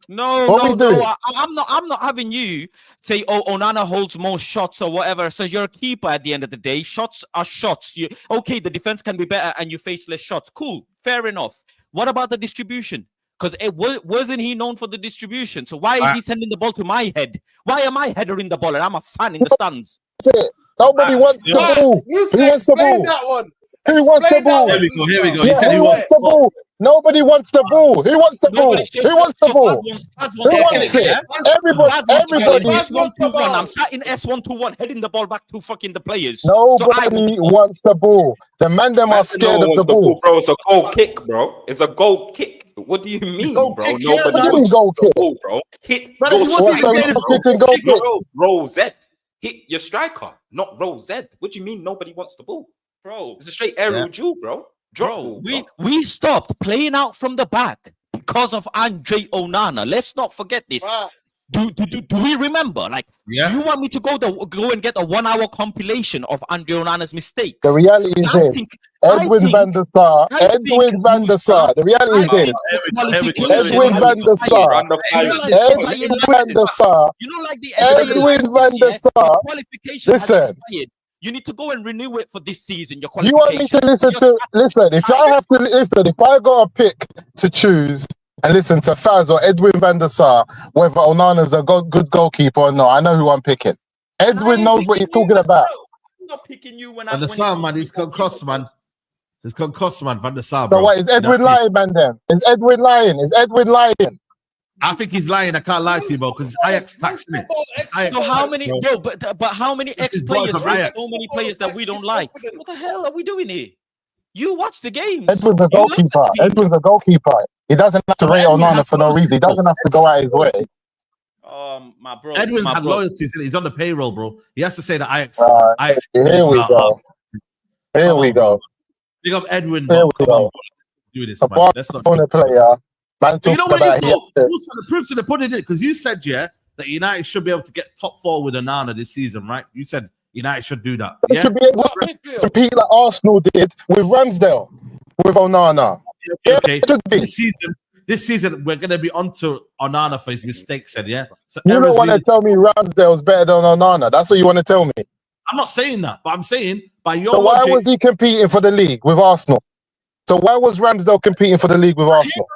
Speaker 7: No, I'm not having you say, oh, Onana holds more shots or whatever. So you're a keeper at the end of the day. Shots are shots. Okay, the defense can be better and you face less shots. Cool, fair enough. What about the distribution? Because wasn't he known for the distribution? So why is he sending the ball to my head? Why am I headering the ball and I'm a fan in the stands?
Speaker 8: That's it. Nobody wants the ball. Who wants the ball?
Speaker 6: That one.
Speaker 8: Who wants the ball?
Speaker 1: Here we go.
Speaker 8: Yeah, who wants the ball? Nobody wants the ball. Who wants the ball? Who wants the ball? Who wants it? Everybody.
Speaker 7: S121. I'm sat in S121 heading the ball back to fucking the players.
Speaker 8: Nobody wants the ball. The Mandem are scared of the ball.
Speaker 4: Bro, it's a goal kick, bro. It's a goal kick. What do you mean, bro? Nobody
Speaker 8: wants the
Speaker 4: ball, bro. Hit roll Z. Hit your striker, not roll Z. What do you mean nobody wants the ball?
Speaker 7: Bro,
Speaker 4: it's a straight aerial duel, bro.
Speaker 7: We stopped playing out from the back because of Andre Onana. Let's not forget this. Do we remember? Like, do you want me to go and get a 1 hour compilation of Andre Onana's mistakes?
Speaker 8: The reality is this. Edwin van der Sar. The reality is this. Edwin van der Sar.
Speaker 7: You know, like the
Speaker 8: Edwin van der Sar.
Speaker 7: Listen. You need to go and renew it for this season. Your qualification.
Speaker 8: You want me to listen? If I have to listen, if I got a pick to choose and listen to Faz or Edwin van der Sar, whether Onana's a good goalkeeper or not, I know who I'm picking. Edwin knows what he's talking about.
Speaker 7: I'm not picking you when
Speaker 1: Van der Sar, man, he's concussed, man. He's concussed, man. Van der Sar,
Speaker 8: bro. So what, is Edwin lying, man, then? Is Edwin lying?
Speaker 1: I think he's lying. I can't lie to you, bro, because it's Ajax taxing it.
Speaker 7: So how many? Bro, but how many ex-players? So many players that we don't like. What the hell are we doing here? You watch the games.
Speaker 8: Edwin's a goalkeeper. He doesn't have to rate Onana for no reason. He doesn't have to go out his way.
Speaker 7: My bro.
Speaker 1: Edwin had loyalties. He's on the payroll, bro. He has to say that Ajax.
Speaker 8: Here we go. Here we go.
Speaker 1: Big up Edwin.
Speaker 8: Here we go.
Speaker 1: Do this, man. Let's not
Speaker 8: a player. Man,
Speaker 1: you know what it is, though? The proof's in the pudding, because you said, that United should be able to get top 4 with Onana this season, right? You said United should do that.
Speaker 8: They should be able to compete like Arsenal did with Ramsdale, with Onana.
Speaker 1: Okay. This season, we're going to be onto Onana for his mistakes, yeah? So
Speaker 8: you don't want to tell me Ramsdale's better than Onana. That's what you want to tell me.
Speaker 1: I'm not saying that, but I'm saying by your
Speaker 8: logic, why was he competing for the league with Arsenal? So why was Ramsdale competing for the league with Arsenal?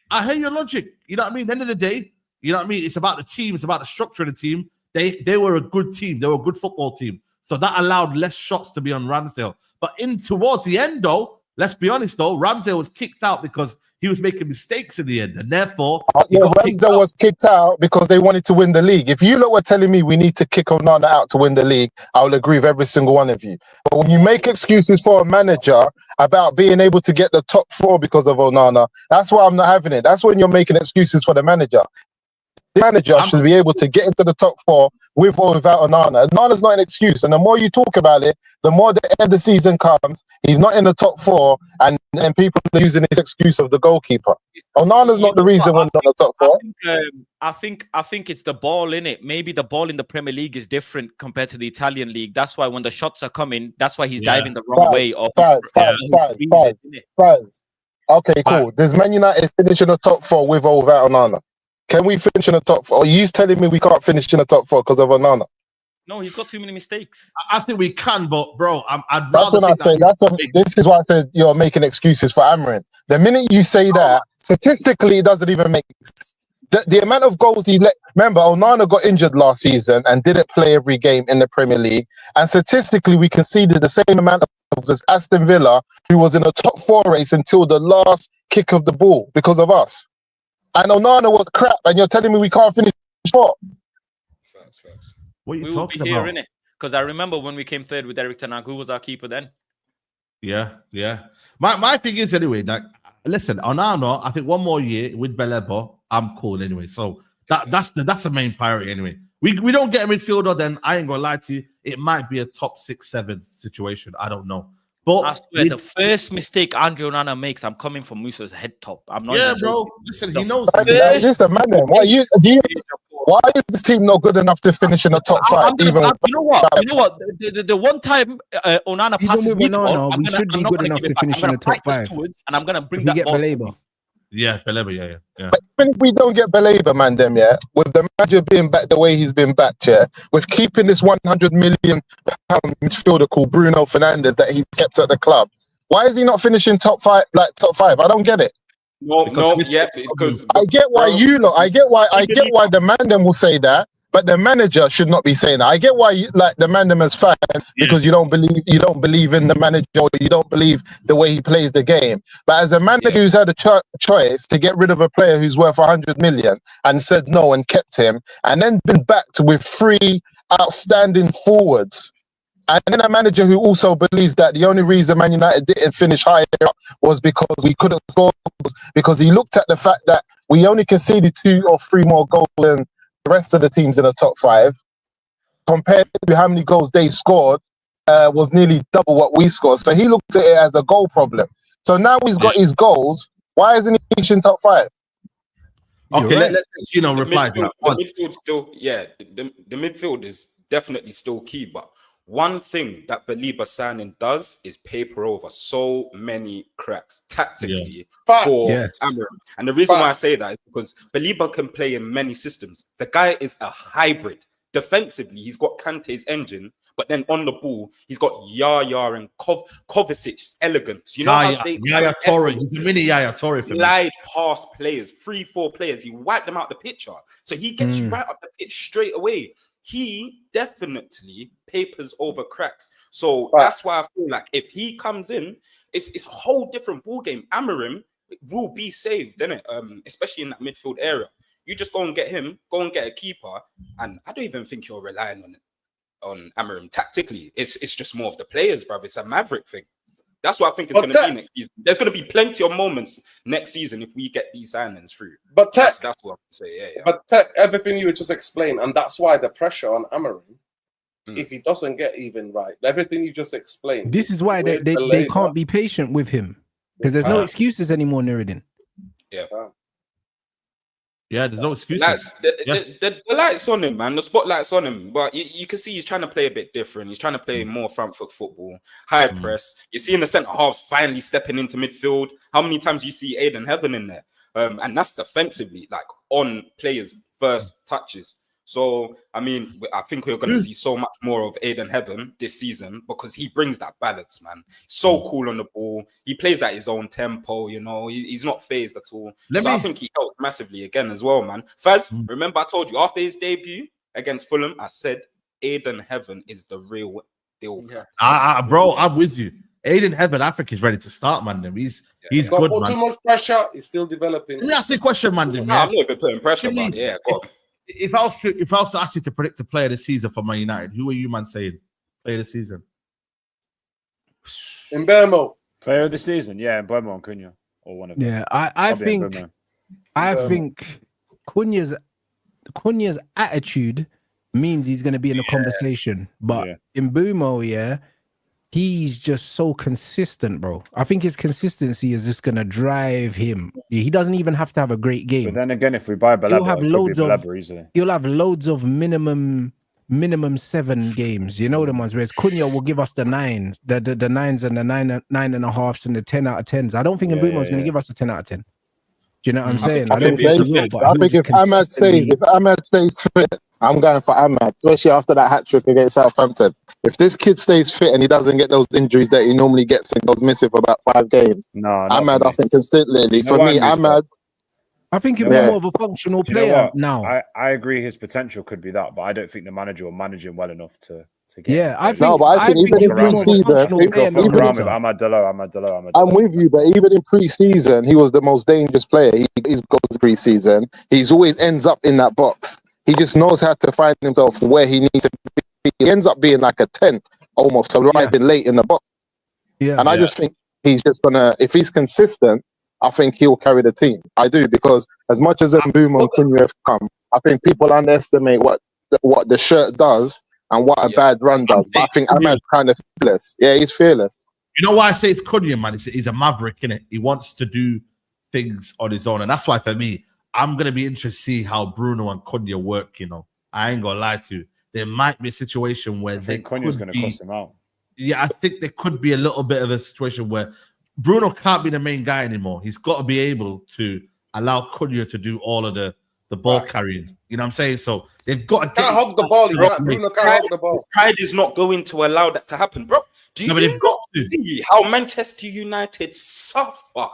Speaker 1: I hear your logic. You know what I mean? At the end of the day, you know what I mean? It's about the team. It's about the structure of the team. They were a good team. They were a good football team. So that allowed less shots to be on Ramsdale. But towards the end, though, let's be honest, though, Ramsdale was kicked out because he was making mistakes in the end. And therefore,
Speaker 8: Ramsdale was kicked out because they wanted to win the league. If you lot were telling me we need to kick Onana out to win the league, I will agree with every single one of you. But when you make excuses for a manager about being able to get the top 4 because of Onana, that's why I'm not having it. That's when you're making excuses for the manager. The manager should be able to get into the top 4 with or without Onana. Onana's not an excuse. And the more you talk about it, the more the end of the season comes, he's not in the top 4, and people are using this excuse of the goalkeeper. Onana's not the reason we're not in the top 4.
Speaker 7: I think it's the ball in it. Maybe the ball in the Premier League is different compared to the Italian league. That's why when the shots are coming, that's why he's diving the wrong way.
Speaker 8: Okay, cool. Does Man United finish in the top 4 with or without Onana? Can we finish in the top 4? Are you telling me we can't finish in the top 4 because of Onana?
Speaker 7: No, he's got too many mistakes.
Speaker 1: I think we can, but bro, I'd
Speaker 8: rather. That's what I say. This is why I said you're making excuses for Amorim. The minute you say that, statistically, it doesn't even make sense. The amount of goals he let. Remember, Onana got injured last season and didn't play every game in the Premier League. And statistically, we conceded the same amount of as Aston Villa, who was in a top 4 race until the last kick of the ball because of us. And Onana was crap, and you're telling me we can't finish 4th?
Speaker 4: Facts.
Speaker 1: What are you
Speaker 2: We will
Speaker 1: talking
Speaker 2: be here,
Speaker 1: about?
Speaker 2: innit? Because I remember when we came third with Eric Ten Hag, who was our keeper then?
Speaker 1: Yeah. My thing is anyway, that listen, Onana, I think one more year with Baleba, I'm cool anyway. So that's the main priority anyway. We don't get a midfielder, then I ain't gonna lie to you. It might be a top 6-7 situation. I don't know. But
Speaker 2: I swear, the first mistake Andre Onana makes, I'm coming from Musa's head top. I'm not.
Speaker 1: yeah,
Speaker 2: even
Speaker 1: bro.
Speaker 2: joking.
Speaker 1: Listen, he knows.
Speaker 8: Listen, man, why is this team not good enough to finish in the top 5?
Speaker 2: You know what? The one time Onana
Speaker 3: Even
Speaker 2: passes
Speaker 3: with
Speaker 2: me the ball,
Speaker 3: Onana, we should be good enough to finish in the top 5.
Speaker 2: And I'm gonna bring
Speaker 3: If we
Speaker 2: that
Speaker 3: get
Speaker 2: ball.
Speaker 3: Baleba.
Speaker 1: Yeah, Baleba, yeah.
Speaker 8: But even if we don't get Baleba, Mandem, yeah, with the manager being back the way he's been backed, yeah, with keeping this £100 million midfielder called Bruno Fernandes that he's kept at the club, why is he not finishing top 5? I don't get it.
Speaker 4: Because
Speaker 8: I get why I get why the Mandem will say that, but the manager should not be saying that. I get why the Mandem is fan because you don't believe in the manager, or you don't believe the way he plays the game. But as a manager who's had a choice to get rid of a player who's worth 100 million and said no and kept him, and then been backed with 3 outstanding forwards. And then a manager who also believes that the only reason Man United didn't finish higher up was because we couldn't score goals, because he looked at the fact that we only conceded 2 or 3 more goals than the rest of the teams in the top 5, compared to how many goals they scored, was nearly double what we scored. So he looked at it as a goal problem. So now he's got his goals. Why isn't he finishing top 5?
Speaker 1: Okay, let's reply to that.
Speaker 4: The midfield still, the midfield is definitely still key, but one thing that Baleba signing does is paper over so many cracks tactically for Amorim. And the reason why I say that is because Baleba can play in many systems. The guy is a hybrid. Defensively, he's got Kante's engine, but then on the ball, he's got Yaya and Kovacic's elegance. You know how they
Speaker 1: Yaya Toure. He's a mini Yaya Toure for me.
Speaker 4: Glide past players, 3-4 players. He wiped them out the picture. So he gets you right up the pitch straight away. He definitely papers over cracks. So that's why I feel like if he comes in, it's a whole different ball game. Amorim will be saved, isn't it? Especially in that midfield area. You just go and get him, go and get a keeper, and I don't even think you're relying on Amorim tactically. It's just more of the players, bruv. It's a maverick thing. That's what I think it's going to be next season. There's going to be plenty of moments next season if we get these signings through.
Speaker 6: But
Speaker 4: that's what I'm saying. Yeah.
Speaker 6: But Tech, everything you just explained, and that's why the pressure on Amorim, if he doesn't get even right, everything you just explained.
Speaker 3: This is why they can't be patient with him, because there's no excuses anymore, Nuruddin.
Speaker 4: Yeah.
Speaker 1: Yeah, there's no excuses.
Speaker 4: The light's on him, man. The spotlight's on him. But you can see he's trying to play a bit different. He's trying to play more front foot football, high press. You're seeing the centre halves finally stepping into midfield. How many times you see Aiden Heaven in there? And that's defensively, like on players' first touches. So, I mean, I think we're going to see so much more of Aiden Heaven this season because he brings that balance, man. So cool on the ball. He plays at his own tempo, you know. He's not phased at all. I think he helps massively again as well, man. Faz, remember I told you after his debut against Fulham, I said Aiden Heaven is the real deal.
Speaker 1: Yeah. Bro, I'm with you. Aiden Heaven, I think he's ready to start, man. He's good, man.
Speaker 6: Too much pressure. He's still developing.
Speaker 1: Let me ask you a question, man.
Speaker 4: I'm not even putting pressure, but go on.
Speaker 1: If I was to ask you to predict the player of the season for Man United, who are you, man, saying player of the season?
Speaker 6: Mbeumo.
Speaker 5: Player of the season, Mbeumo and Cunha, or one of them.
Speaker 3: Yeah, I think Cunha's attitude means he's going to be in the conversation, but Mbeumo, he's just so consistent, bro. I think his consistency is just going to drive him. He doesn't even have to have a great game.
Speaker 5: But then again, if we buy Baleba,
Speaker 3: he'll have loads of minimum 7 games. You know the ones, whereas Cunha will give us the 9, the 9s and the 9.5s and the 10 out of 10s. I don't think Mbeumo's going to give us a 10 out of 10. Do you know what I'm saying? I think
Speaker 8: if Ahmad stays fit, I'm going for Ahmad, especially after that hat-trick against Southampton. If this kid stays fit and he doesn't get those injuries that he normally gets and goes missing for about 5 games, Ahmad, I think consistently, for me, Ahmad
Speaker 3: I think he'll
Speaker 5: Yeah.
Speaker 3: be more of a functional
Speaker 5: Do you know
Speaker 3: player
Speaker 5: what?
Speaker 3: now.
Speaker 5: I agree his potential could be that, but I don't think the manager will manage him well enough to get
Speaker 3: Yeah,
Speaker 5: him.
Speaker 3: I
Speaker 8: No,
Speaker 3: think
Speaker 8: but I think even in
Speaker 3: he'll be more of a
Speaker 8: pre-season,
Speaker 3: functional
Speaker 5: Think
Speaker 3: player,
Speaker 5: of
Speaker 3: not
Speaker 5: fuck
Speaker 3: a
Speaker 5: around with
Speaker 3: leader.
Speaker 5: Ahmad
Speaker 8: I'm with you, but even in pre-season, he was the most dangerous player. He's goes pre-season. He's always ends up in that box. He just knows how to find himself where he needs to be. He ends up being like a 10 almost, so arriving late in the box.
Speaker 3: Yeah,
Speaker 8: And I just think he's just gonna, if he's consistent, I think he'll carry the team. I do, because as much as Mbeumo and Cunha have come, I think people underestimate what the shirt does and what a bad run does. But I think Ahmad's kind of fearless. Yeah, he's fearless.
Speaker 1: You know why I say it's Cunha, man? He's a maverick, innit? He wants to do things on his own. And that's why, for me, I'm going to be interested to see how Bruno and Cunha work, you know. I ain't going to lie to you. There might be a situation where
Speaker 5: I think Cunha's going to cuss him out.
Speaker 1: Yeah, I think there could be a little bit of a situation where Bruno can't be the main guy anymore. He's got to be able to allow Cunha to do all of the ball carrying. You know what I'm saying? So they've got to
Speaker 6: can't hug the ball. Bruno can't hug the ball.
Speaker 4: Pride is not going to allow that to happen, bro. Do you not see how Manchester United suffer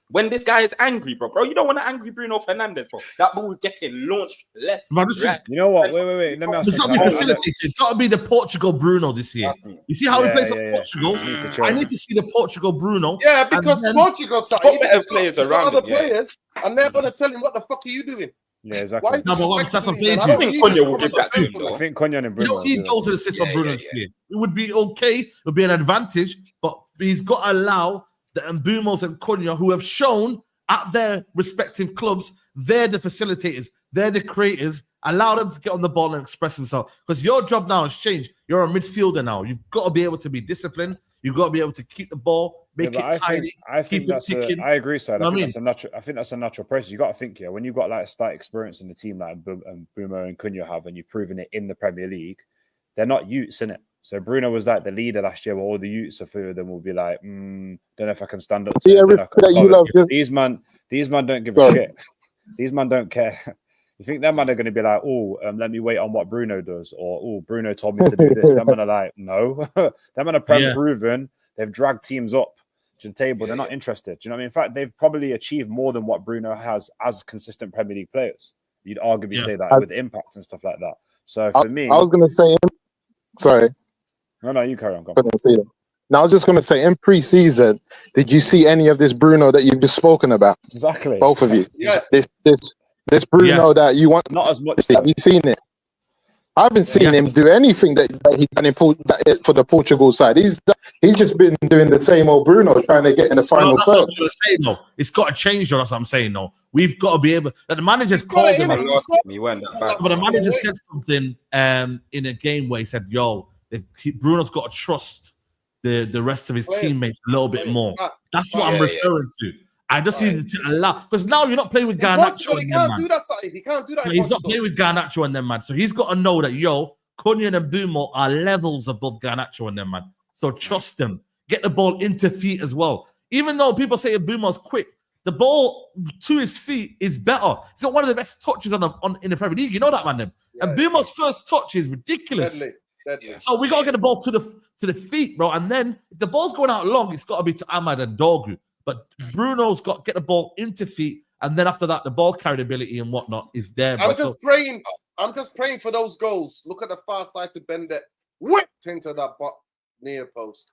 Speaker 4: when this guy is angry, bro? You don't want to angry Bruno Fernandes, bro. That ball is getting launched left, right.
Speaker 5: You know what? Wait. Let me ask
Speaker 1: it's got to be facilitated. It's got to be the Portugal Bruno this year. You see how he plays for Portugal? I need to see the Portugal Bruno.
Speaker 6: Yeah, because Portugal side,
Speaker 4: better players around
Speaker 6: other players, and they're going to tell him, what the fuck are you doing?
Speaker 5: Yeah, exactly.
Speaker 1: No, but that's what I'm saying to
Speaker 4: I
Speaker 1: you.
Speaker 4: think Cunha will give that to him,
Speaker 5: I think Cunha and Bruno.
Speaker 1: You don't need goals and assists from Bruno this year. It would be okay. It would be an advantage, but he's got to allow the Mbumos and Cunha, who have shown at their respective clubs, they're the facilitators, they're the creators. Allow them to get on the ball and express themselves. Because your job now has changed. You're a midfielder now. You've got to be able to be disciplined. You've got to be able to keep the ball, make it tidy.
Speaker 5: I think that's I agree, Saeed. I think that's a natural process. You got to think, when you've got like slight experience in the team like Bruno and Cunha have, and you've proven it in the Premier League, they're not youths, innit? So Bruno was like the leader last year, where all the youths, a few of them will be like, don't know if I can stand up to it. These man don't give a shit. These man don't care. You think them man are going to be like, let me wait on what Bruno does, or Bruno told me to do this. Them man are like, no. Them man are proven. They've dragged teams up to the table. They're not interested. Do you know what I mean? In fact, they've probably achieved more than what Bruno has as consistent Premier League players. You'd arguably say that with impact and stuff like that. So for me,
Speaker 8: I was going to say, sorry.
Speaker 5: No, you carry on. Go
Speaker 8: on. Now, I was just going to say, in pre-season, did you see any of this Bruno that you've just spoken about?
Speaker 5: Exactly.
Speaker 8: Both of you.
Speaker 6: Yes.
Speaker 8: This Bruno that you want.
Speaker 5: Not as much.
Speaker 8: Have you seen it? I haven't seen him do anything that he can for the Portugal side. He's just been doing the same old Bruno, trying to get in the final
Speaker 1: third. That's what I'm trying to say, though. It's got to change, though. That's what I'm saying, though. We've got to be able. That the manager's called him. But the manager said something in a game where he said, "Yo, Bruno's got to trust the rest of his teammates a little bit more." That's what I'm referring to. I just need to allow, because now you're not playing with Garnacho and them, man.
Speaker 6: He can't do that.
Speaker 1: He's not playing with Garnacho and them, man. So he's got to know that, Cunha and Mbeumo are levels above Garnacho and them, man. So trust them. Get the ball into feet as well. Even though people say Mbeumo's quick, the ball to his feet is better. He's got one of the best touches in the Premier League. You know that, man. And Mbeumo's first touch is ridiculous.
Speaker 6: Deadly.
Speaker 1: So we got to get the ball to the feet, bro. And then if the ball's going out long, it's got to be to Ahmad and Dogu. But Bruno's got to get the ball into feet, and then after that, the ball carrying ability and whatnot is there.
Speaker 6: I'm just praying for those goals. Look at the fast side to bend it, whipped into that near post.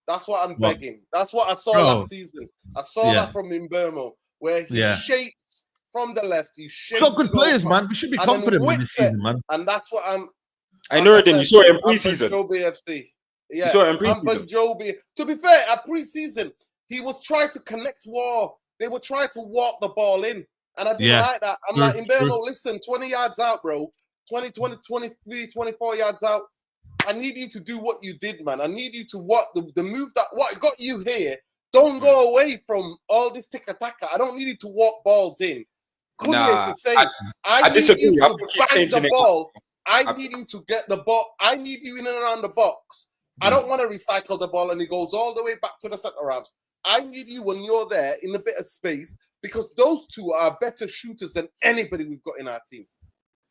Speaker 6: That's what I'm begging. That's what I saw last season. I saw that from Mbeumo, where he shapes from the left. He shapes.
Speaker 1: Got good players, man. We should be confident with this season, man.
Speaker 6: And that's what I'm.
Speaker 4: I know it. You saw it in preseason.
Speaker 6: FC. Yeah,
Speaker 4: you saw it in preseason.
Speaker 6: To be fair, at preseason, he was trying to connect war. They were trying to walk the ball in. And I didn't like that. I'm like, Mbeumo, listen, 20 yards out, bro. 20, 23, 24 yards out. I need you to do what you did, man. I need you to the move what got you here. Don't go away from all this tiki-taka. I don't need you to walk balls in. I
Speaker 4: disagree.
Speaker 6: Need you to bang the ball. I need you to get the ball. I need you in and around the box. I don't want to recycle the ball and it goes all the way back to the centre halves. I need you when you're there in a bit of space, because those two are better shooters than anybody we've got in our team.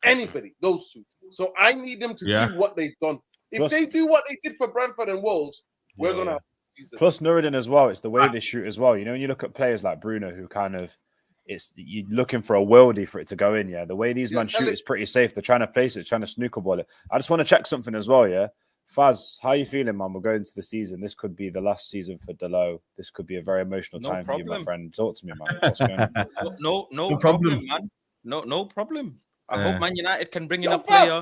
Speaker 6: Anybody, those two. So I need them to do what they've done. If they do what they did for Brentford and Wolves, we're going to have a season.
Speaker 5: Plus Nuruddin as well. It's the way they shoot as well. When you look at players like Bruno, who kind of, you're looking for a worldie for it to go in. Yeah, the way these men shoot
Speaker 6: Elliot.
Speaker 5: is pretty safe. They're trying to place it, trying to snooker ball it. I just want to check something as well. Yeah, Faz, how are you feeling, man? We're going into the season. This could be the last season for Delo. This could be a very emotional time for you, my friend. Talk to me, man. What's going on?
Speaker 7: No problem, man. No problem. I hope Man United can bring in a player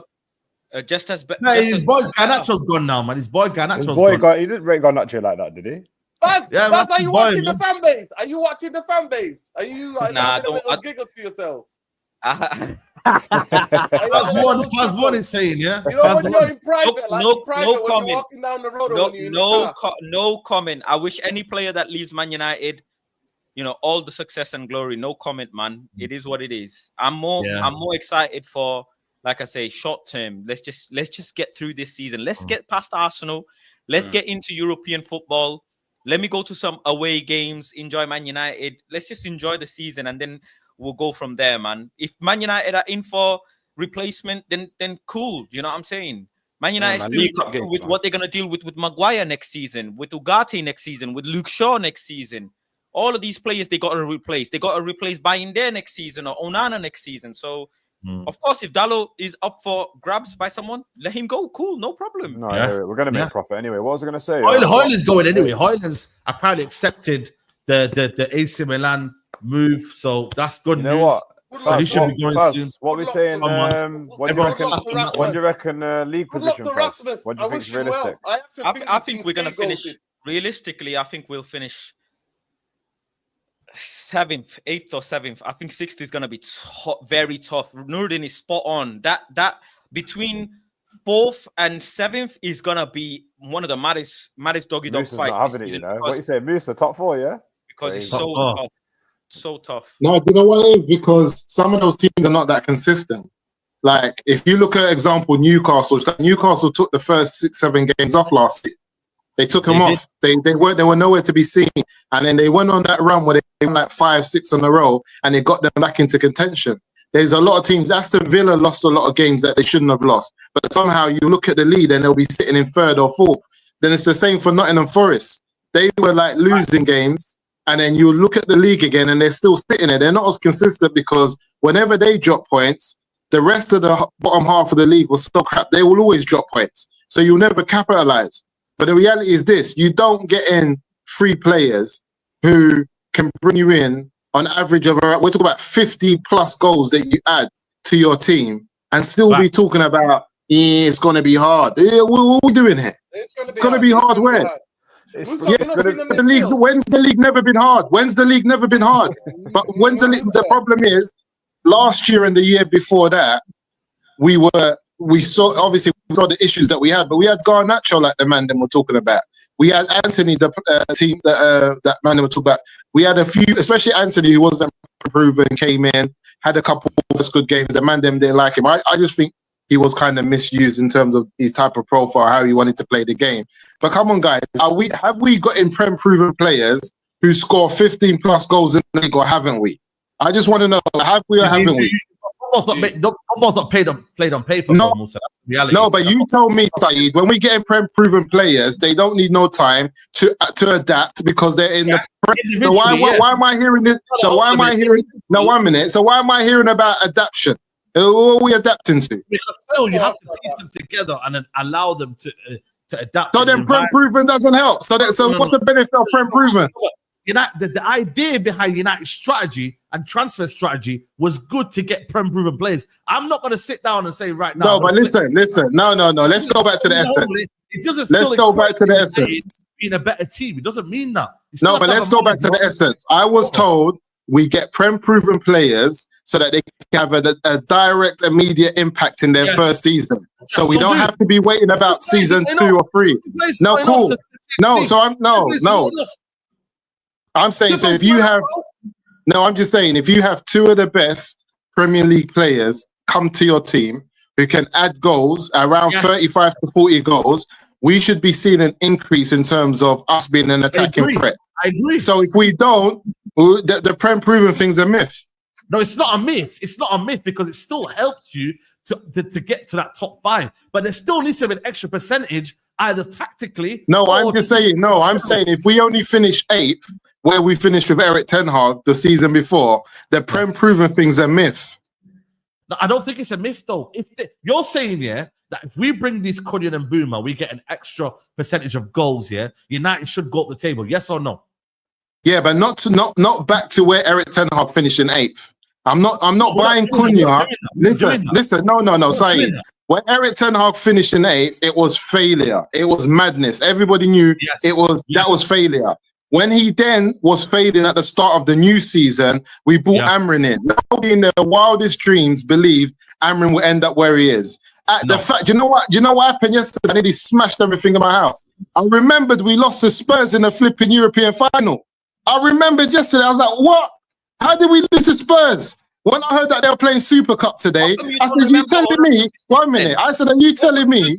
Speaker 7: just as.
Speaker 1: His boy Garnacho's gone now, man. His boy Garnacho's
Speaker 5: gone. He didn't rate Garnacho like that, did he?
Speaker 6: That's how you watching the fan base. Are you watching the fan base? Are you like having a little giggle to yourself?
Speaker 1: That's one is saying, yeah.
Speaker 6: You know when you're in private,
Speaker 7: no
Speaker 6: when
Speaker 7: comment.
Speaker 6: you're walking down the road, or when you're in the car.
Speaker 7: No comment. I wish any player that leaves Man United, all the success and glory. No comment, man. It is what it is. I'm more excited for, like I say, short term. Let's just get through this season. Let's get past Arsenal. Let's get into European football. Let me go to some away games, enjoy Man United. Let's just enjoy the season, and then we'll go from there, man. If Man United are in for replacement, then cool. You know what I'm saying? Man United still with what they're gonna deal with Maguire next season, with Ugarte next season, with Luke Shaw next season. All of these players they got to replace. They got to replace Bayinde next season or Onana next season. So, of course, if Dalot is up for grabs by someone, let him go. Cool, no problem.
Speaker 5: No, we're going to make profit anyway. What was I going to say?
Speaker 1: Hojlund's going anyway. Hojlund's apparently accepted the AC Milan move, so that's good news.
Speaker 5: What?
Speaker 1: So he should be going soon.
Speaker 5: What are we saying? When do you reckon league position? What do you think is realistic?
Speaker 7: I think we're going to finish. Realistically, I think we'll finish 7th, 8th or 7th. I think 6th is going to be very tough. Nurdin is spot on. That between 4th and 7th is going to be one of the maddest doggy dog fights.
Speaker 5: Not having it, you know. What you say, Musa, top 4, yeah?
Speaker 7: Because it's so tough. So tough.
Speaker 8: No, you know what it is? Because some of those teams are not that consistent. Like, if you look at example, Newcastle took the first 6-7 games off last week. They took them off. They were nowhere to be seen. And then they went on that run where they won like 5-6 in a row and it got them back into contention. There's a lot of teams. Aston Villa lost a lot of games that they shouldn't have lost. But somehow you look at the lead and they'll be sitting in 3rd or 4th. Then it's the same for Nottingham Forest. They were like losing games. And then you look at the league again and they're still sitting there. They're not as consistent because whenever they drop points, the rest of the bottom half of the league was so crap. They will always drop points. So you'll never capitalize. But the reality is this, you don't get in 3 players who can bring you in on average of, we're talking about 50 plus goals that you add to your team and still be talking about, it's going to be hard. What are we doing here? It's going to be hard where? When's the league never been hard? When's the league never been hard? But the problem is, last year and the year before that, we saw the issues that we had, but we had Garnacho like the Mandem were talking about. We had Anthony, the team that Mandem were talking about. We had a few, especially Anthony, who wasn't proven, came in, had a couple of good games. The Mandem didn't like him. I just think he was kind of misused in terms of his type of profile, how he wanted to play the game. But come on, guys, have we got in Prem proven players who score 15 plus goals in the league, or haven't we? I just want to know, have we or haven't we?
Speaker 1: Almost not played on paper.
Speaker 8: No, but you told me, Saeed, when we get in Prem proven players, they don't need no time to adapt because they're in the Prem. So why am I hearing this? So why am I hearing? No, 1 minute. So why am I hearing about adaptation? What are we adapting to?
Speaker 1: Because still, you have to piece them together and then allow them to adapt.
Speaker 8: So then Prem proven doesn't help. So what's the benefit of Prem proven?
Speaker 1: The idea behind United's strategy and transfer strategy was good to get Prem proven players. I'm not going to sit down and say right now.
Speaker 8: No, but listen. No. Let's go back to the essence. Let's go back to the essence.
Speaker 1: Being a better team, it doesn't mean that.
Speaker 8: No, but let's go back to the essence. I was told we get Prem proven players so that they can have a direct, immediate impact in their first season. So we don't have to be waiting about season 2 or 3. No, cool. No, so I'm saying, so if you have, I'm just saying, if you have 2 of the best Premier League players come to your team who can add goals, around 35 to 40 goals, we should be seeing an increase in terms of us being an attacking threat.
Speaker 1: I agree.
Speaker 8: So if we don't, the Prem proven thing's a myth.
Speaker 1: No, it's not a myth. It's not a myth because it still helps you to get to that top 5. But there still needs to be an extra percentage, either tactically.
Speaker 8: I'm saying if we only finish 8th, where we finished with Eric Ten Hag the season before, the Prem proven thing's a myth.
Speaker 1: No, I don't think it's a myth though. You're saying that if we bring these Cunha and BOMBA, we get an extra percentage of goals. United should go up the table. Yes or no?
Speaker 8: Yeah, but not back to where Eric Ten Hag finished in 8th. I'm not buying Cunha. Listen. No, Saeed. When Eric Ten Hag finished in 8th, it was failure. It was madness. Everybody knew that was failure. When he then was failing at the start of the new season, we brought Amorim in. Nobody in their wildest dreams believed Amorim would end up where he is. The fact, you know what happened yesterday? I nearly smashed everything in my house. I remembered we lost to Spurs in the flipping European final. I remembered yesterday. I was like, what? How did we lose to Spurs? When I heard that they were playing Super Cup today, I said, you telling me, 1 minute. I said, are you telling me,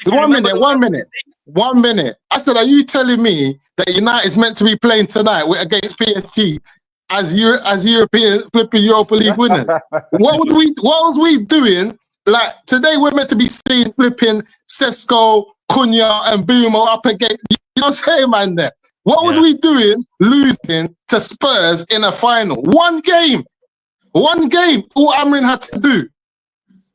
Speaker 8: 1 minute. I said, are you telling me that United is meant to be playing tonight against PSG as European flipping Europa League winners? What was we doing? Like today we're meant to be seeing flipping Sesko, Cunha and BOMBA up against, you know what I'm saying, man, there. What was we doing losing to Spurs in a final? One game. All Amorim had to do.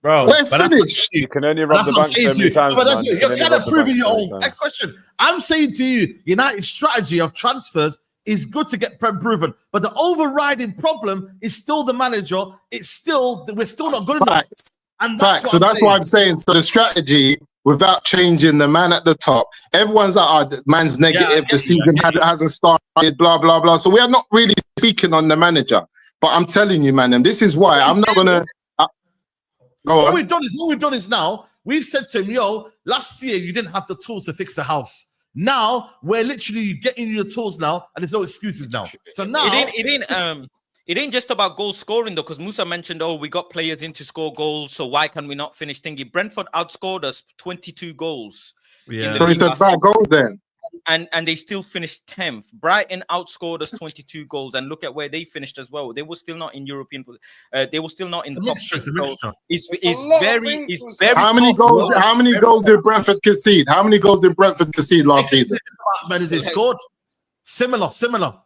Speaker 5: Bro,
Speaker 8: we're finished.
Speaker 5: You can only rub the bank so many times.
Speaker 1: But you're kind of proving your own. Next question. I'm saying to you, United's strategy of transfers is good to get proven, but the overriding problem is still the manager. We're still not good enough. And
Speaker 8: Facts. So that's why I'm saying. So the strategy, without changing the man at the top, everyone's like, oh, man's negative. The season hasn't started. Blah blah blah. So we are not really speaking on the manager. But I'm telling you, man, and this is why I'm not gonna.
Speaker 1: What we've done is now we've said to him, yo, last year you didn't have the tools to fix the house. Now we're literally getting you the tools now, and there's no excuses now. So now
Speaker 7: it ain't just about goal scoring though, because Musa mentioned, we got players in to score goals, so why can we not finish thingy? Brentford outscored us 22 goals.
Speaker 8: Yeah, so it's about goals then.
Speaker 7: And they still finished 10th. Brighton outscored us 22 goals, and look at where they finished as well. They were still not in European. They were still not in the top six. So it's very.
Speaker 8: How many goals did Brentford concede? How many goals did Brentford concede last season?
Speaker 1: Man, they scored similar.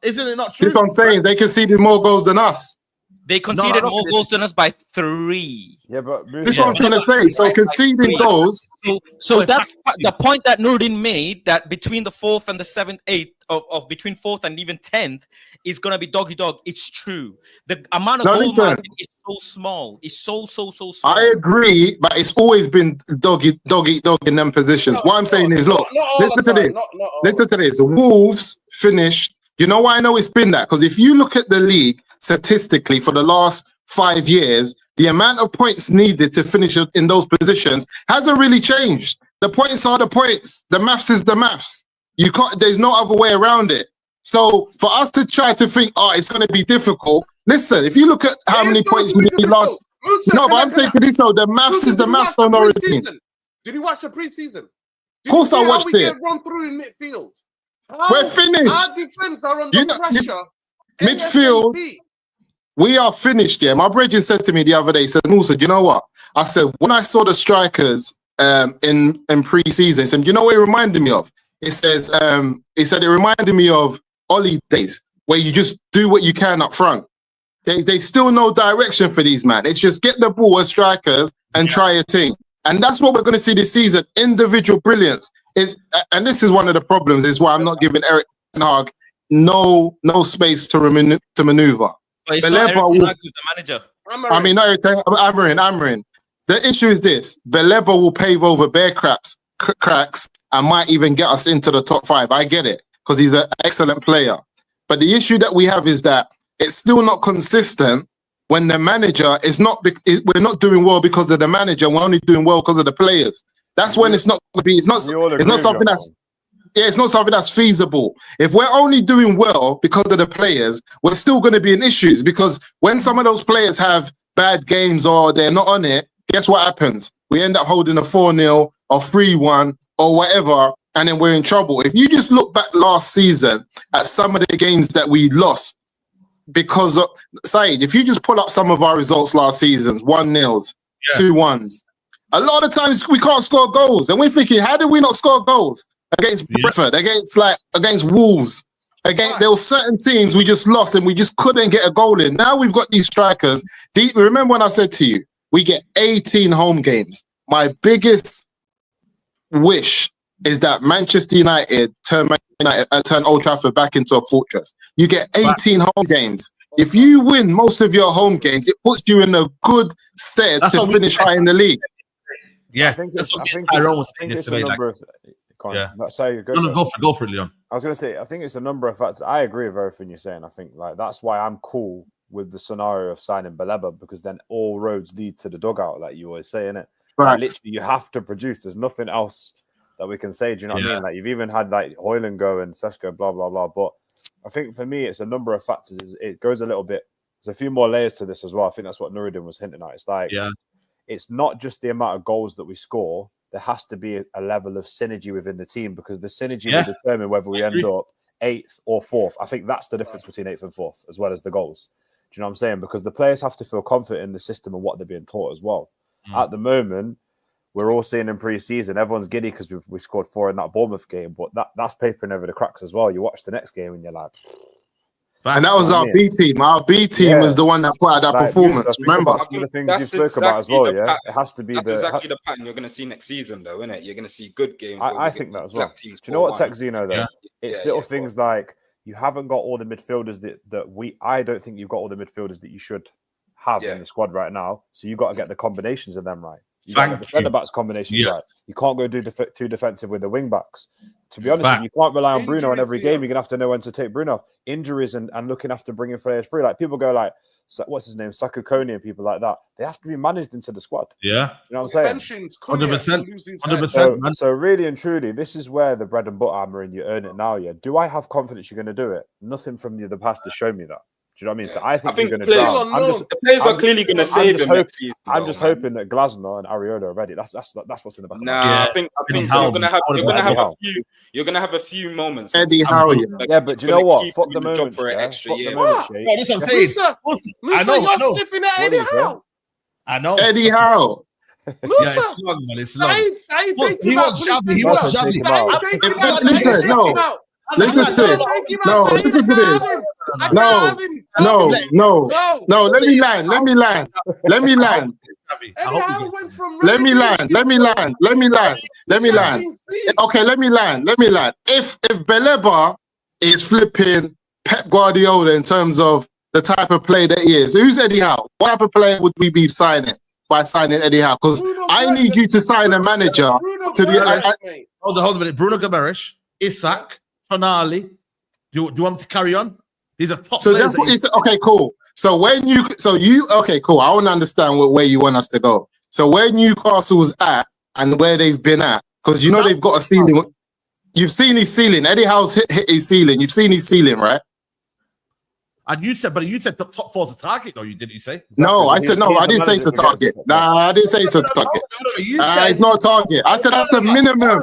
Speaker 1: Isn't it not true?
Speaker 8: That's what I'm saying. They conceded more goals than us.
Speaker 7: They conceded more goals than us by 3.
Speaker 5: Yeah, but
Speaker 8: this is what I'm trying to say. So conceding goals.
Speaker 7: So that's the point that Nurdin made, that between the 4th and the 7th, 8th of between 4th and even 10th is gonna be doggy dog. It's true. The amount of goal margin is so small. It's so small.
Speaker 8: I agree, but it's always been doggy in them positions. What I'm saying is, look, listen to this. Wolves finished. You know why I know it's been that? Because if you look at the league statistically for the last 5 years, the amount of points needed to finish in those positions hasn't really changed. The points are the points. The maths is the maths. You can't. There's no other way around it. So for us to try to think, it's going to be difficult. Listen, if you look at how many points we lost. No, but I'm saying to this though, the maths is the maths on origin.
Speaker 6: Did you watch the preseason?
Speaker 8: Of course I watched it.
Speaker 6: Run through in midfield.
Speaker 8: We're finished.
Speaker 6: Our defense are under pressure.
Speaker 8: Midfield. We are finished, yeah. My brethren said to me the other day, he said, Musa, do you know what? I said, when I saw the strikers in pre-season, he said, you know what it reminded me of? It says, he said, it reminded me of Ollie days, where you just do what you can up front. They still no direction for these, man. It's just get the ball as strikers and try a thing. And that's what we're going to see this season, individual brilliance. And this is one of the problems, is why I'm not giving Eric Ten Hag no space to maneuver.
Speaker 7: But it's not Eric Ten Hag who's the manager.
Speaker 8: Amorim. The issue is this: Baleba will pave over bare cracks and might even get us into the top 5. I get it, because he's an excellent player. But the issue that we have is that it's still not consistent when the manager is not. We're not doing well because of the manager. We're only doing well because of the players. That's when it's not going to be. It's not something that's. Yeah, it's not something that's feasible. If we're only doing well because of the players, we're still going to be in issues, because when some of those players have bad games or they're not on it, guess what happens? We end up holding a 4-0 or 3-1 or whatever, and then we're in trouble. If you just look back last season at some of the games that we lost because of Saeed, if you just pull up some of our results last season, 1-0s, 2-1s, a lot of times we can't score goals. And we're thinking, how did we not score goals? Against Brentford, against Wolves, Again, there were certain teams we just lost and we just couldn't get a goal in. Now we've got these strikers. Remember when I said to you, we get 18 home games. My biggest wish is that Manchester United turn Old Trafford back into a fortress. You get 18 home games. If you win most of your home games, it puts you in a good stead to finish high in the league.
Speaker 1: Yeah,
Speaker 5: I think
Speaker 1: that's
Speaker 5: it's
Speaker 1: what Tyrone was saying
Speaker 5: a
Speaker 1: yesterday.
Speaker 5: number of.
Speaker 1: Yeah.
Speaker 5: Go
Speaker 1: for it, Leon.
Speaker 5: I was going to say, I think it's a number of factors. I agree with everything you're saying. I think like that's why I'm cool with the scenario of signing Baleba, because then all roads lead to the dugout, like you always say, innit?
Speaker 8: Right.
Speaker 5: Like, literally, you have to produce. There's nothing else that we can say. Do you know what I mean? Like you've even had like Hojlund go and Sesko, blah blah blah. But I think for me, it's a number of factors. It goes a little bit. There's a few more layers to this as well. I think that's what Nuruddin was hinting at. It's like, it's not just the amount of goals that we score. There has to be a level of synergy within the team, because the synergy will determine whether we end up 8th or 4th. I think that's the difference between 8th and 4th, as well as the goals. Do you know what I'm saying? Because the players have to feel confident in the system and what they're being taught as well. At the moment, we're all seeing in pre-season, everyone's giddy because we scored 4 in that Bournemouth game, but that's papering over the cracks as well. You watch the next game and you're like...
Speaker 8: And that was our B team. Our B team was the one that put out that performance. Remember,
Speaker 5: some of the things you spoke about as well. Yeah, it has to be
Speaker 4: exactly the pattern you're going to see next season, though, isn't it? You're going to see good games.
Speaker 5: I think that as well. Do you know what, Texino? Though, it's little things like you haven't got all the midfielders that I don't think you've got all the midfielders that you should have in the squad right now. So you got to get the combinations of them right. You got to get the centre backs combinations right. You can't go do too defensive with the wing backs. To be honest, you can't rely on Bruno in every game. You're gonna have to know when to take Bruno off. Injuries and looking after bringing players through. Like people go like, what's his name, Saku Kone and people like that. They have to be managed into the squad.
Speaker 1: Yeah,
Speaker 5: you know what I'm saying?
Speaker 8: 100%.
Speaker 5: So really and truly, this is where the bread and butter hammer and you earn it now. Yeah. Do I have confidence you're going to do it? Nothing from the past has shown me that. Do you know what I mean? So I think you're going to drown.
Speaker 4: The players are clearly going to save them next season.
Speaker 5: I'm just hoping that Glasner and Ariola are ready. That's what's in the back.
Speaker 4: I think you're going to have a few moments.
Speaker 8: Eddie Howe.
Speaker 5: Yeah, but do you know what? Fuck the moment
Speaker 4: for an extra year.
Speaker 5: That's
Speaker 1: what I'm saying.
Speaker 6: I know. Sniffing at Eddie Howe.
Speaker 1: I know.
Speaker 8: Eddie Howe.
Speaker 1: Yeah, it's long, man. It's long. He wants Shabby. He wants Shabby.
Speaker 8: Listen, no. Listen to this. No, listen to this. No. Let me land. Okay, let me land. If Baleba is flipping Pep Guardiola in terms of the type of player that he is, who's Eddie Howe? What type of player would we be signing by signing Eddie Howe? Because I need you to sign a manager to the.
Speaker 1: Hold on a minute. Bruno Guimaraes, Isak, Tonali. Do you want me to carry on? These are top.
Speaker 8: So that's what he said. Okay, cool. So okay, cool. I want to understand where you want us to go. So where Newcastle's at and where they've been at, because you know they've got a ceiling. You've seen his ceiling. Eddie Howe's hit his ceiling. You've seen his ceiling, right?
Speaker 1: And you said the top 4's a target, though. Didn't you say?
Speaker 8: No, I said no. I didn't say it's a target. Nah, I didn't say it's a target. It's not a target. I said that's the minimum.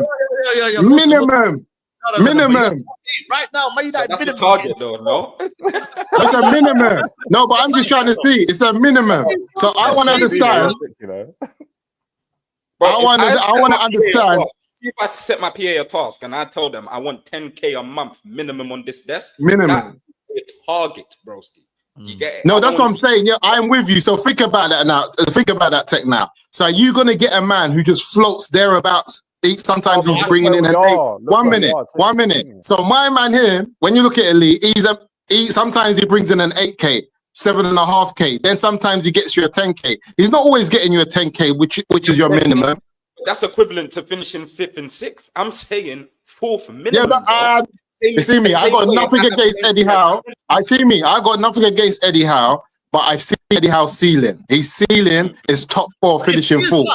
Speaker 8: Minimum.
Speaker 1: Right now,
Speaker 4: that's a target, though. No,
Speaker 8: it's a minimum. No, but I'm just trying to see. It's a minimum. So I want to understand. I want to understand.
Speaker 4: If I had to set my PA a task and I told them I want 10K a month minimum on this desk,
Speaker 8: minimum
Speaker 4: target, broski. You get it?
Speaker 8: No, that's what I'm saying. Yeah, I'm with you. So think about that now. Think about that tech now. So are you gonna get a man who just floats thereabouts? Sometimes he's bringing in an 8. 1 minute. So my man here, when you look at Elite, sometimes he brings in an 8K, 7.5K. Then sometimes he gets you a 10K. He's not always getting you a 10K, which is your minimum.
Speaker 4: That's equivalent to finishing 5th and 6th. I'm saying 4th minimum.
Speaker 8: Yeah, but you see me, I got nothing against Eddie Howe. I got nothing against Eddie Howe, but I've seen Eddie Howe's ceiling. His ceiling is top 4 finishing 4th.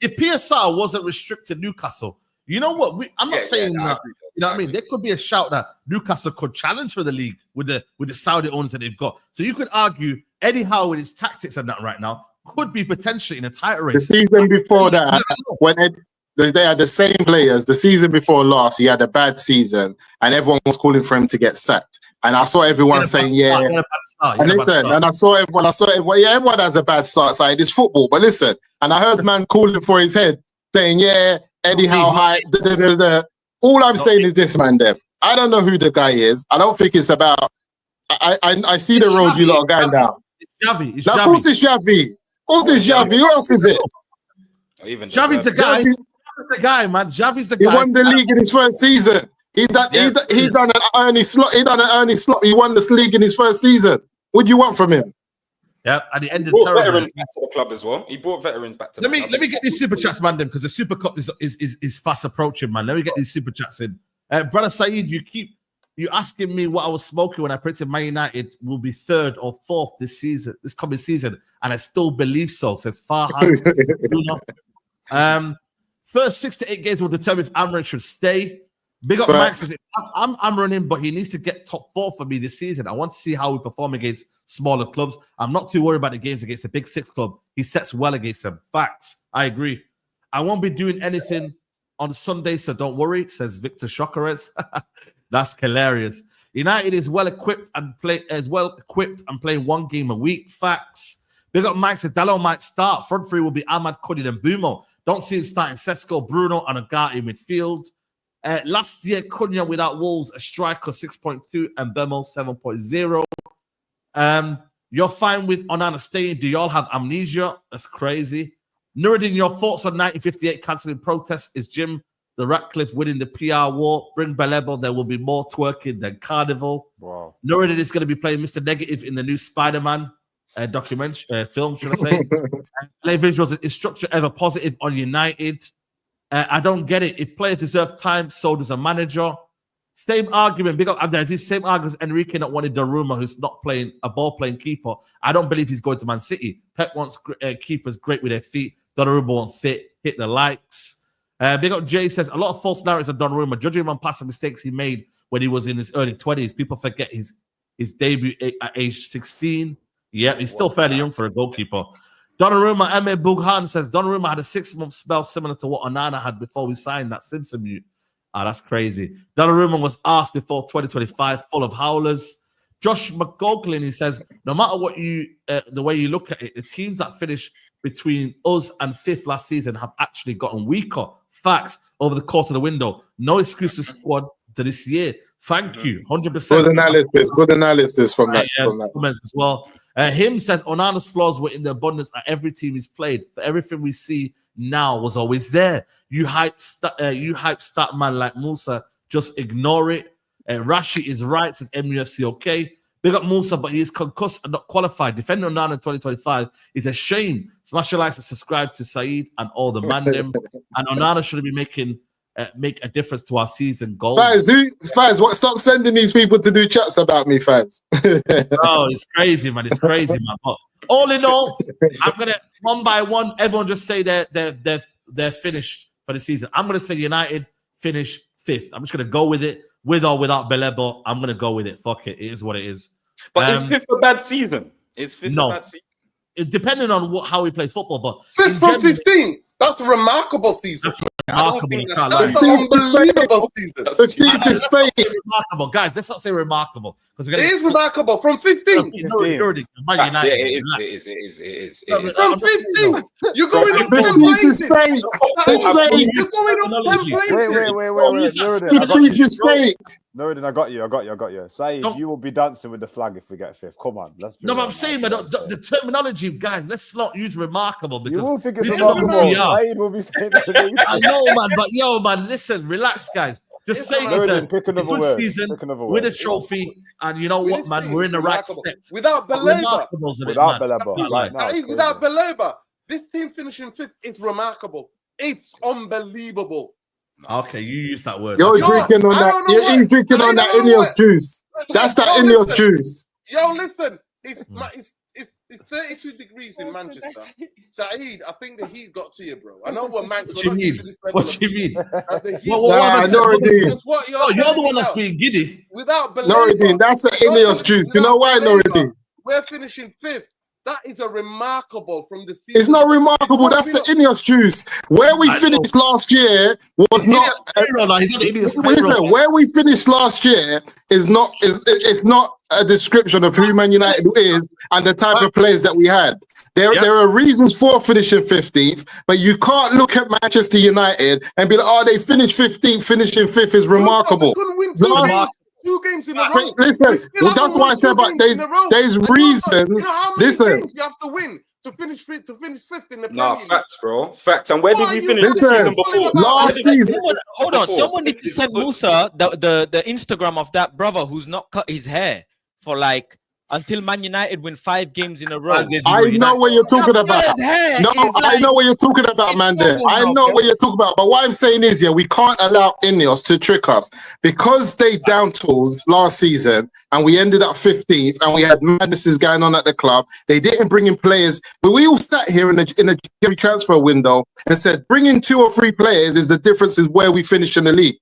Speaker 1: If PSR wasn't restricted Newcastle, you know what? I'm not saying that. You know what I mean? There could be a shout that Newcastle could challenge for the league with the Saudi owners that they've got. So you could argue Eddie Howe with his tactics and that right now could be potentially in a title race.
Speaker 8: The season before that, when they had the same players, the season before last, he had a bad season, and everyone was calling for him to get sacked. And I saw everyone saying, and I saw everyone, everyone has a bad start side. It's football. But listen, and I heard man calling for his head, saying, Eddie Howe high. All I'm saying is this, man, I don't know who the guy is. I don't think it's about. I see the road you lot are going down.
Speaker 1: It's Xavi. It's
Speaker 8: Now,
Speaker 1: Xavi.
Speaker 8: of course it's Xavi. Of course it's Xavi. Who else is it?
Speaker 1: Xavi's the guy. Xavi's the guy, man. Xavi's the
Speaker 8: He
Speaker 1: guy.
Speaker 8: won the league in his first season. He done an Ernie Slot. He done an Ernie Slot. He won this league in his first season. What do you want from him?
Speaker 1: Yeah, at the end of
Speaker 4: brought veterans back to the club as well. He brought veterans back to the club.
Speaker 1: Let me get these super chats, Mandem, because the Super Cup is fast approaching, man. Let me get these super chats in. Brother Saeed, you asking me what I was smoking when I predicted Man United will be 3rd or 4th this coming season, and I still believe so. Says Farhan. First 6 to 8 games will determine if Amrin should stay. Big up Max. I'm running, but he needs to get top 4 for me this season. I want to see how we perform against smaller clubs. I'm not too worried about the games against the big 6 club. He sets well against them. Facts. I agree. I won't be doing anything on Sunday, so don't worry, says Victor Shokarez. That's hilarious. United is well equipped and playing 1 game a week. Facts. Big up Mike says Dalot might start. Front 3 will be Ahmad, Cuddy, and Bumo. Don't see him starting Sesko, Bruno, and Agati in midfield. Last year, Cunha without Wolves, a striker 6.2 and Bemo 7.0. You're fine with Onana staying. Do y'all have amnesia? That's crazy. Nuruddin, your thoughts on 1958 cancelling protests? Is Jim the Ratcliffe winning the PR war? Bring Baleba, there will be more twerking than Carnival. Wow. Nuruddin is going to be playing Mr. Negative in the new Spider-Man documentary film, should I say? Play visuals. Is structure ever positive on United? I don't get it. If players deserve time, so does a manager. Same argument. Big up Abdelaziz. Same argument as Enrique not wanting Donnarumma, who's not playing a ball-playing keeper. I don't believe he's going to Man City. Pep wants keepers great with their feet. Donnarumma won't fit. Hit the likes. Big up Jay says, a lot of false narratives of Donnarumma. Judging him on past mistakes he made when he was in his early 20s. People forget his debut at age 16. Yeah, he's still fairly young for a goalkeeper. Donnarumma, M.A. Bughan says, Donnarumma had a 6-month spell similar to what Onana had before we signed that Simpson mute. That's crazy. Donnarumma was asked before 2025, full of howlers. Josh McGoglin, he says, no matter what the way you look at it, the teams that finished between us and 5th last season have actually gotten weaker. Facts over the course of the window. No excuse to squad to this year. Thank you. 100%.
Speaker 8: Good analysis from that.
Speaker 1: Comments as well. Him says Onana's flaws were in the abundance at every team he's played, but everything we see now was always there. You hype stat man like Musa, just ignore it. Rashi is right, says MUFC okay. Big up Musa, but he is concussed and not qualified. Defending Onana in 2025 is a shame. Smash your likes and subscribe to Saeed and all the Mandem. And Onana should be make a difference to our season goals.
Speaker 8: Faz, stop sending these people to do chats about me, Faz.
Speaker 1: Oh, it's crazy, man. It's crazy, man. But all in all, I'm gonna one by one, everyone just say they're finished for the season. I'm gonna say United finish 5th. I'm just gonna go with it, with or without Baleba. I'm gonna go with it. Fuck it. It is what it is.
Speaker 4: But is 5th a bad season? Is 5th a bad season?
Speaker 1: Depending on how we play football, but
Speaker 6: 5th from 15. That's a remarkable season.
Speaker 1: That's
Speaker 6: an unbelievable season.
Speaker 1: Let's not say remarkable, guys. Let's not say remarkable because
Speaker 6: it is remarkable from 15.
Speaker 4: It is.
Speaker 6: From 15, you're going up 10 places. You're going up 10 places.
Speaker 5: No, then I got you. Saeed, you will be dancing with the flag if we get 5th. Come on, let's be
Speaker 1: but I'm saying, the terminology, guys, let's not use remarkable because
Speaker 5: you won't think it's remarkable. Saeed will be saying
Speaker 1: I know, man, but listen, relax, guys. Just say it's a good season with a trophy, and you know what, man, we're in the right steps.
Speaker 6: Without Baleba,
Speaker 5: without
Speaker 6: Baleba, this team finishing 5th is remarkable. It's unbelievable.
Speaker 1: Okay, you use that word.
Speaker 8: You're drinking on that. He's drinking on that Ineos juice. That's that Ineos juice.
Speaker 6: Yo, listen, it's 32 degrees in Manchester. Saeed, I think the heat got to you, bro. I know what Max.
Speaker 1: What do you mean? What do you mean?
Speaker 6: You're
Speaker 1: the one that's being giddy.
Speaker 6: Without
Speaker 8: Noridin, that's the Ineos juice. You know why, Noridin?
Speaker 6: We're finishing 5th. That is a remarkable from the season.
Speaker 8: It's not remarkable. That's the Ineos juice. Where we finished last year was not. Where we finished last year is not. It's not a description of who Man United is and the type of players that we had. There are reasons for finishing 15th, but you can't look at Manchester United and be like, oh, they finished 15th, finishing 5th is remarkable.
Speaker 6: We couldn't win win
Speaker 8: last.
Speaker 6: 2 games in a row.
Speaker 8: Listen, that's why I said about there's reasons.
Speaker 6: You know how many games you have to win to finish 5th in the Premier League?
Speaker 4: Facts, bro. Facts. And where did we finish the season before?
Speaker 8: Last season.
Speaker 2: Hold on. Someone need to send Musa the Instagram of that brother who's not cut his hair for like until Man United win 5 games in a row.
Speaker 8: I know what you're talking about. No, I know what you're talking about, Mandem. I know what you're talking about. But what I'm saying is, we can't allow Ineos to trick us because they down tools last season and we ended up 15th and we had madnesses going on at the club. They didn't bring in players, but we all sat here in a transfer window and said, bring in 2 or 3 players is the difference is where we finish in the league.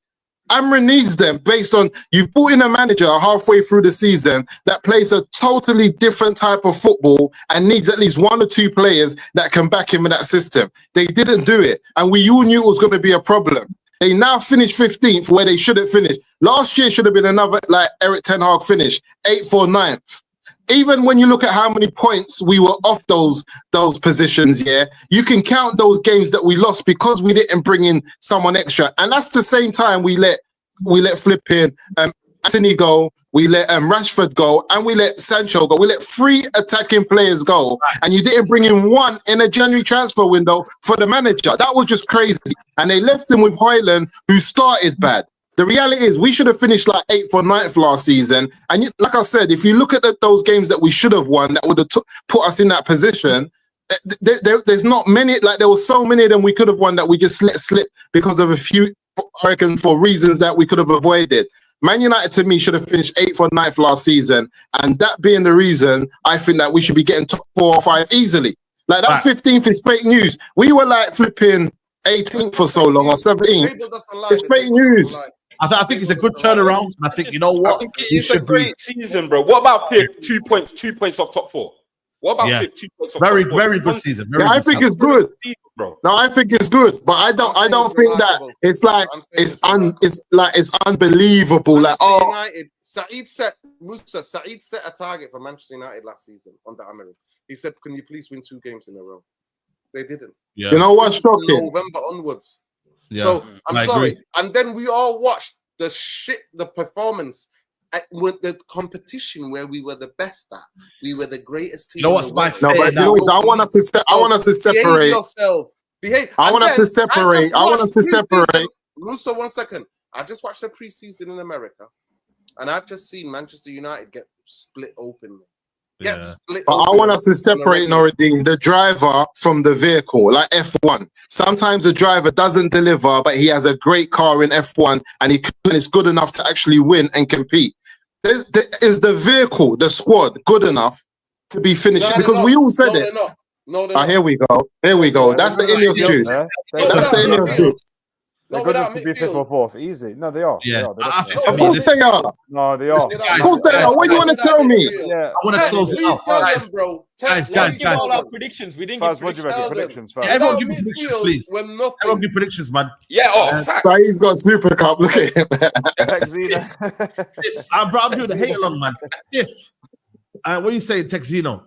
Speaker 8: Amrin needs them based on you've brought in a manager halfway through the season that plays a totally different type of football and needs at least 1 or 2 players that can back him in that system. They didn't do it, and we all knew it was going to be a problem. They now finished 15th where they shouldn't finish. Last year should have been another like Eric Ten Hag finish, 8th or 9th. Even when you look at how many points we were off those positions, you can count those games that we lost because we didn't bring in someone extra. And that's the same time we let flipping Anthony go, we let Rashford go, and we let Sancho go. We let 3 attacking players go, and you didn't bring in 1 in a January transfer window for the manager. That was just crazy. And they left him with Hojlund, who started bad. The reality is we should have finished like 8th or 9th last season. And like I said, if you look at those games that we should have won, that would have put us in that position, there's not many, like there were so many of them we could have won that we just let slip because of a few, I reckon, for reasons that we could have avoided. Man United, to me, should have finished 8th or 9th last season. And that being the reason, I think that we should be getting top 4 or 5 easily. Like that 15th is fake news. We were like flipping 18th for so long or 17th. It's fake news.
Speaker 1: I think it's a good turnaround. I think, you know what?
Speaker 4: I think it is a great season, bro. What about Pip? 2 points off top 4. What about Pip? 2 points off top 4?
Speaker 1: Very good season.
Speaker 8: I think it's good. No, I think it's good, but I don't think that it's like it's unbelievable. Like
Speaker 6: United, Saeed set a target for Manchester United last season under Amorim. He said, "Can you please win 2 games in a row?" They didn't.
Speaker 8: Yeah. You know what's shocking?
Speaker 6: November onwards. Yeah. So I'm sorry. Agree. And then we all watched the performance with the competition where we were the best at. We were the greatest team.
Speaker 1: You know what's my
Speaker 8: no, but Louis, I want us to separate.
Speaker 6: Behave.
Speaker 8: I want us to separate.
Speaker 6: Russo, 1 second. I've just watched the preseason in America, and I've just seen Manchester United get split open. But
Speaker 8: I want us to separate, Noradine, the driver from the vehicle, like F1. Sometimes the driver doesn't deliver, but he has a great car in F1 and it's good enough to actually win and compete. Is the vehicle, the squad, good enough to be finished? Because we all said it.
Speaker 6: No,
Speaker 8: here we go. That's the Ineos juice. That's the Ineos juice.
Speaker 5: They're good enough to be 5th or 4th. Easy. No, they are.
Speaker 1: Yeah.
Speaker 8: Of course they are.
Speaker 5: No, they are.
Speaker 8: Of course they are. What do you want to tell me?
Speaker 5: Yeah.
Speaker 1: I want to close it out. Guys.
Speaker 2: All our predictions. We didn't give
Speaker 5: predictions.
Speaker 1: Yeah, everyone give predictions, please. Everyone give predictions, man.
Speaker 4: Yeah.
Speaker 8: He's got Super Cup. Look at him.
Speaker 1: I'm doing the hate along, man. What are you saying, Texino?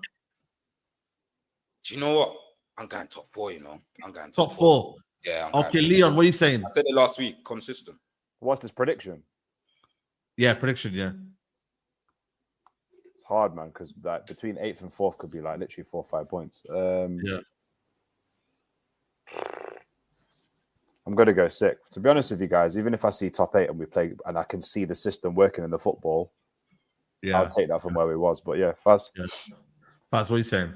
Speaker 4: Do you know what? I'm going top 4, you know. I'm going
Speaker 1: top 4.
Speaker 4: Yeah.
Speaker 1: Okay, Leon, what are you saying?
Speaker 4: I said it last week. Consistent.
Speaker 5: What's this prediction?
Speaker 1: Yeah, prediction. Yeah.
Speaker 5: It's hard, man, because like between 8th and 4th could be like literally 4 or 5 points.
Speaker 1: Yeah.
Speaker 5: I'm gonna go 6th. To be honest with you guys, even if I see top 8 and we play and I can see the system working in the football, I'll take that from where we was. But yeah, Faz.
Speaker 1: Yeah. Faz, what are you saying?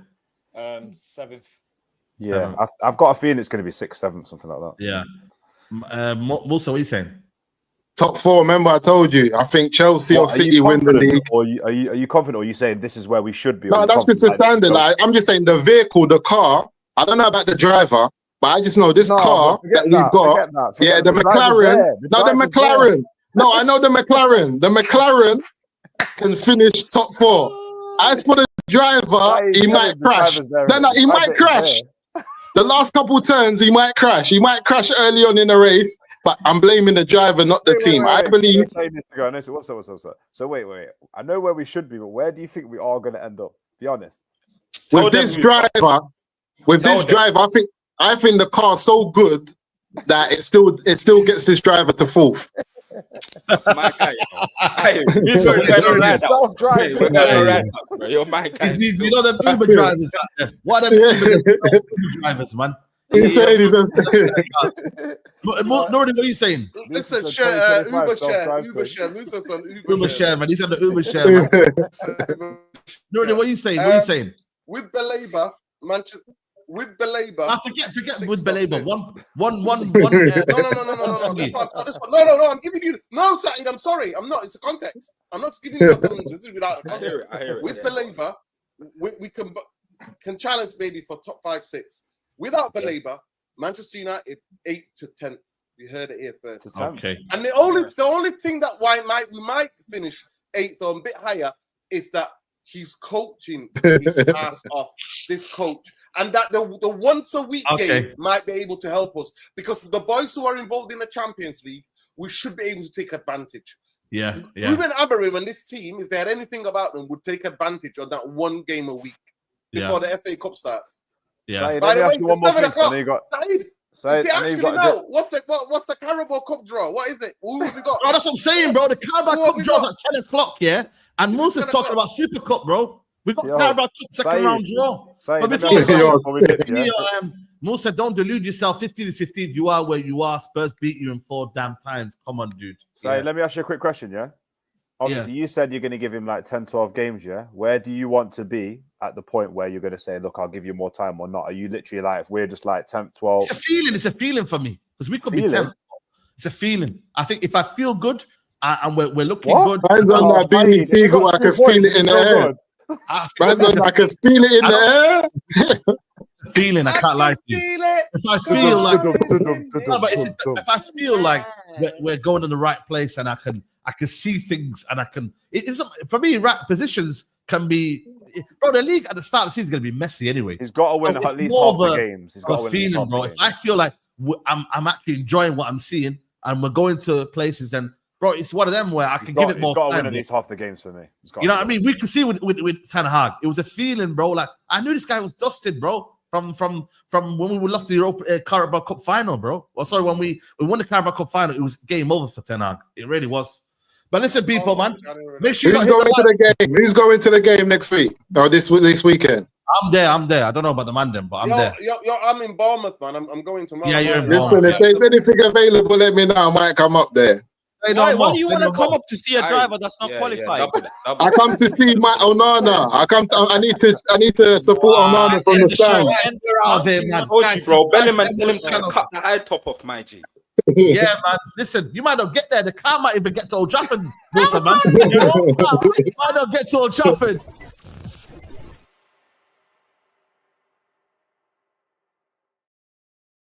Speaker 2: 7th.
Speaker 5: Yeah, I've got a feeling it's going to be 6th, 7th, something like that.
Speaker 1: Yeah. Musa, what are you saying?
Speaker 8: Top 4. Remember, I told you. I think Chelsea or City win the league.
Speaker 5: Or are you confident? Or are you saying this is where we should be?
Speaker 8: No, that's just the standard. Like, I'm just saying the vehicle, the car. I don't know about the driver, but I just know this car that we've got. The McLaren. The McLaren. No, I know the McLaren. The McLaren can finish top 4. As for the driver, he might crash. He might crash. The last couple turns, he might crash. He might crash early on in the race, but I'm blaming the driver, not the team. I believe.
Speaker 5: So wait. I know where we should be, but where do you think we are going to end up? Be honest.
Speaker 8: With this driver, I think the car's so good that it still gets this driver to 4th.
Speaker 4: That's my guy. Self-driving. You're my guy.
Speaker 1: You know the Uber drivers. What are them Uber drivers, man?
Speaker 8: He said,
Speaker 1: what are you saying?
Speaker 6: Listen, Uber share. Lucius on
Speaker 1: Uber share, man. He said the Uber share, man. What are you saying? What are you saying?
Speaker 6: With Baleba, Manchester. With Baleba,
Speaker 1: I forget with Baleba. One.
Speaker 6: No. This one. No. I'm giving you. No, Saeed, I'm sorry. I'm not. It's a context. I'm not just giving you this without a context.
Speaker 4: I hear it.
Speaker 6: With Baleba, we can challenge maybe for top 5-6. Without Baleba, Manchester United 8 to 10. You heard it here first.
Speaker 1: Okay.
Speaker 6: And the only thing that we might finish 8th or a bit higher is that he's coaching his ass off. This coach. And that the once a week game might be able to help us, because the boys who are involved in the Champions League, we should be able to take advantage.
Speaker 1: Yeah.
Speaker 6: Ruben Amorim and this team, if they had anything about them, would take advantage of that one game a week before the FA Cup starts.
Speaker 5: Yeah.
Speaker 6: By the way, it's 7 o'clock.
Speaker 5: Saeed,
Speaker 6: actually know what's the Carabao Cup draw? What is it? Who have we got?
Speaker 1: Bro, that's what I'm saying, bro. The Carabao Cup draw's at 10 o'clock, yeah? And Moses talking about Super Cup, bro. We got Carabao Cup second round draw. But before Musa, don't delude yourself. 15 is 15. You are where you are. Spurs beat you in 4 damn times. Come on, dude.
Speaker 5: So let me ask you a quick question, yeah? Obviously, you said you're going to give him like 10, 12 games, yeah? Where do you want to be at the point where you're going to say, look, I'll give you more time or not? Are you literally like, we're just like 10, 12?
Speaker 1: It's a feeling for me. Because we could be 10. It's a feeling. I think if I feel good and we're looking good.
Speaker 8: Hands on that beaming seagull, I can feel it in the air. I can feel it in the air.
Speaker 1: Feeling, I can't lie to you. If I feel like, if I feel like we're going in the right place and I can see things and I can. It's for me, right positions can be. Bro, the league at the start of the season is going to be messy anyway.
Speaker 5: He's got to win at least half the games. He's got to win
Speaker 1: feeling, bro. If I feel like I'm actually enjoying what I'm seeing and we're going to places and. Bro, it's one of them where I can give it more time.
Speaker 5: He's got to win at least half the games for me.
Speaker 1: You know what I mean? We could see with Ten Hag. It was a feeling, bro. Like I knew this guy was dusted, bro. From when we lost the Carabao Cup final, bro. Well, sorry, when we won the Carabao Cup final, it was game over for Ten Hag. It really was. But listen, people, man, make sure
Speaker 8: who's going to the game. Who's going to the game next week or this weekend?
Speaker 1: I'm there. I don't know about the Mandem, but I'm there.
Speaker 6: I'm in Bournemouth, man. I'm going tomorrow.
Speaker 1: Yeah, you're in
Speaker 8: Listen, if there's anything available, let me know. I might come up there.
Speaker 7: Why do you want to come up to see a driver that's not qualified?
Speaker 8: I come to see my Onana. I need to support Onana from the stand.
Speaker 4: Bro, Bellingham, tell him to cut the high top off my G.
Speaker 1: Yeah, man. Listen, you might not get there. The car might even get to Old Trafford, Wilson, man. You might not get to Old Trafford.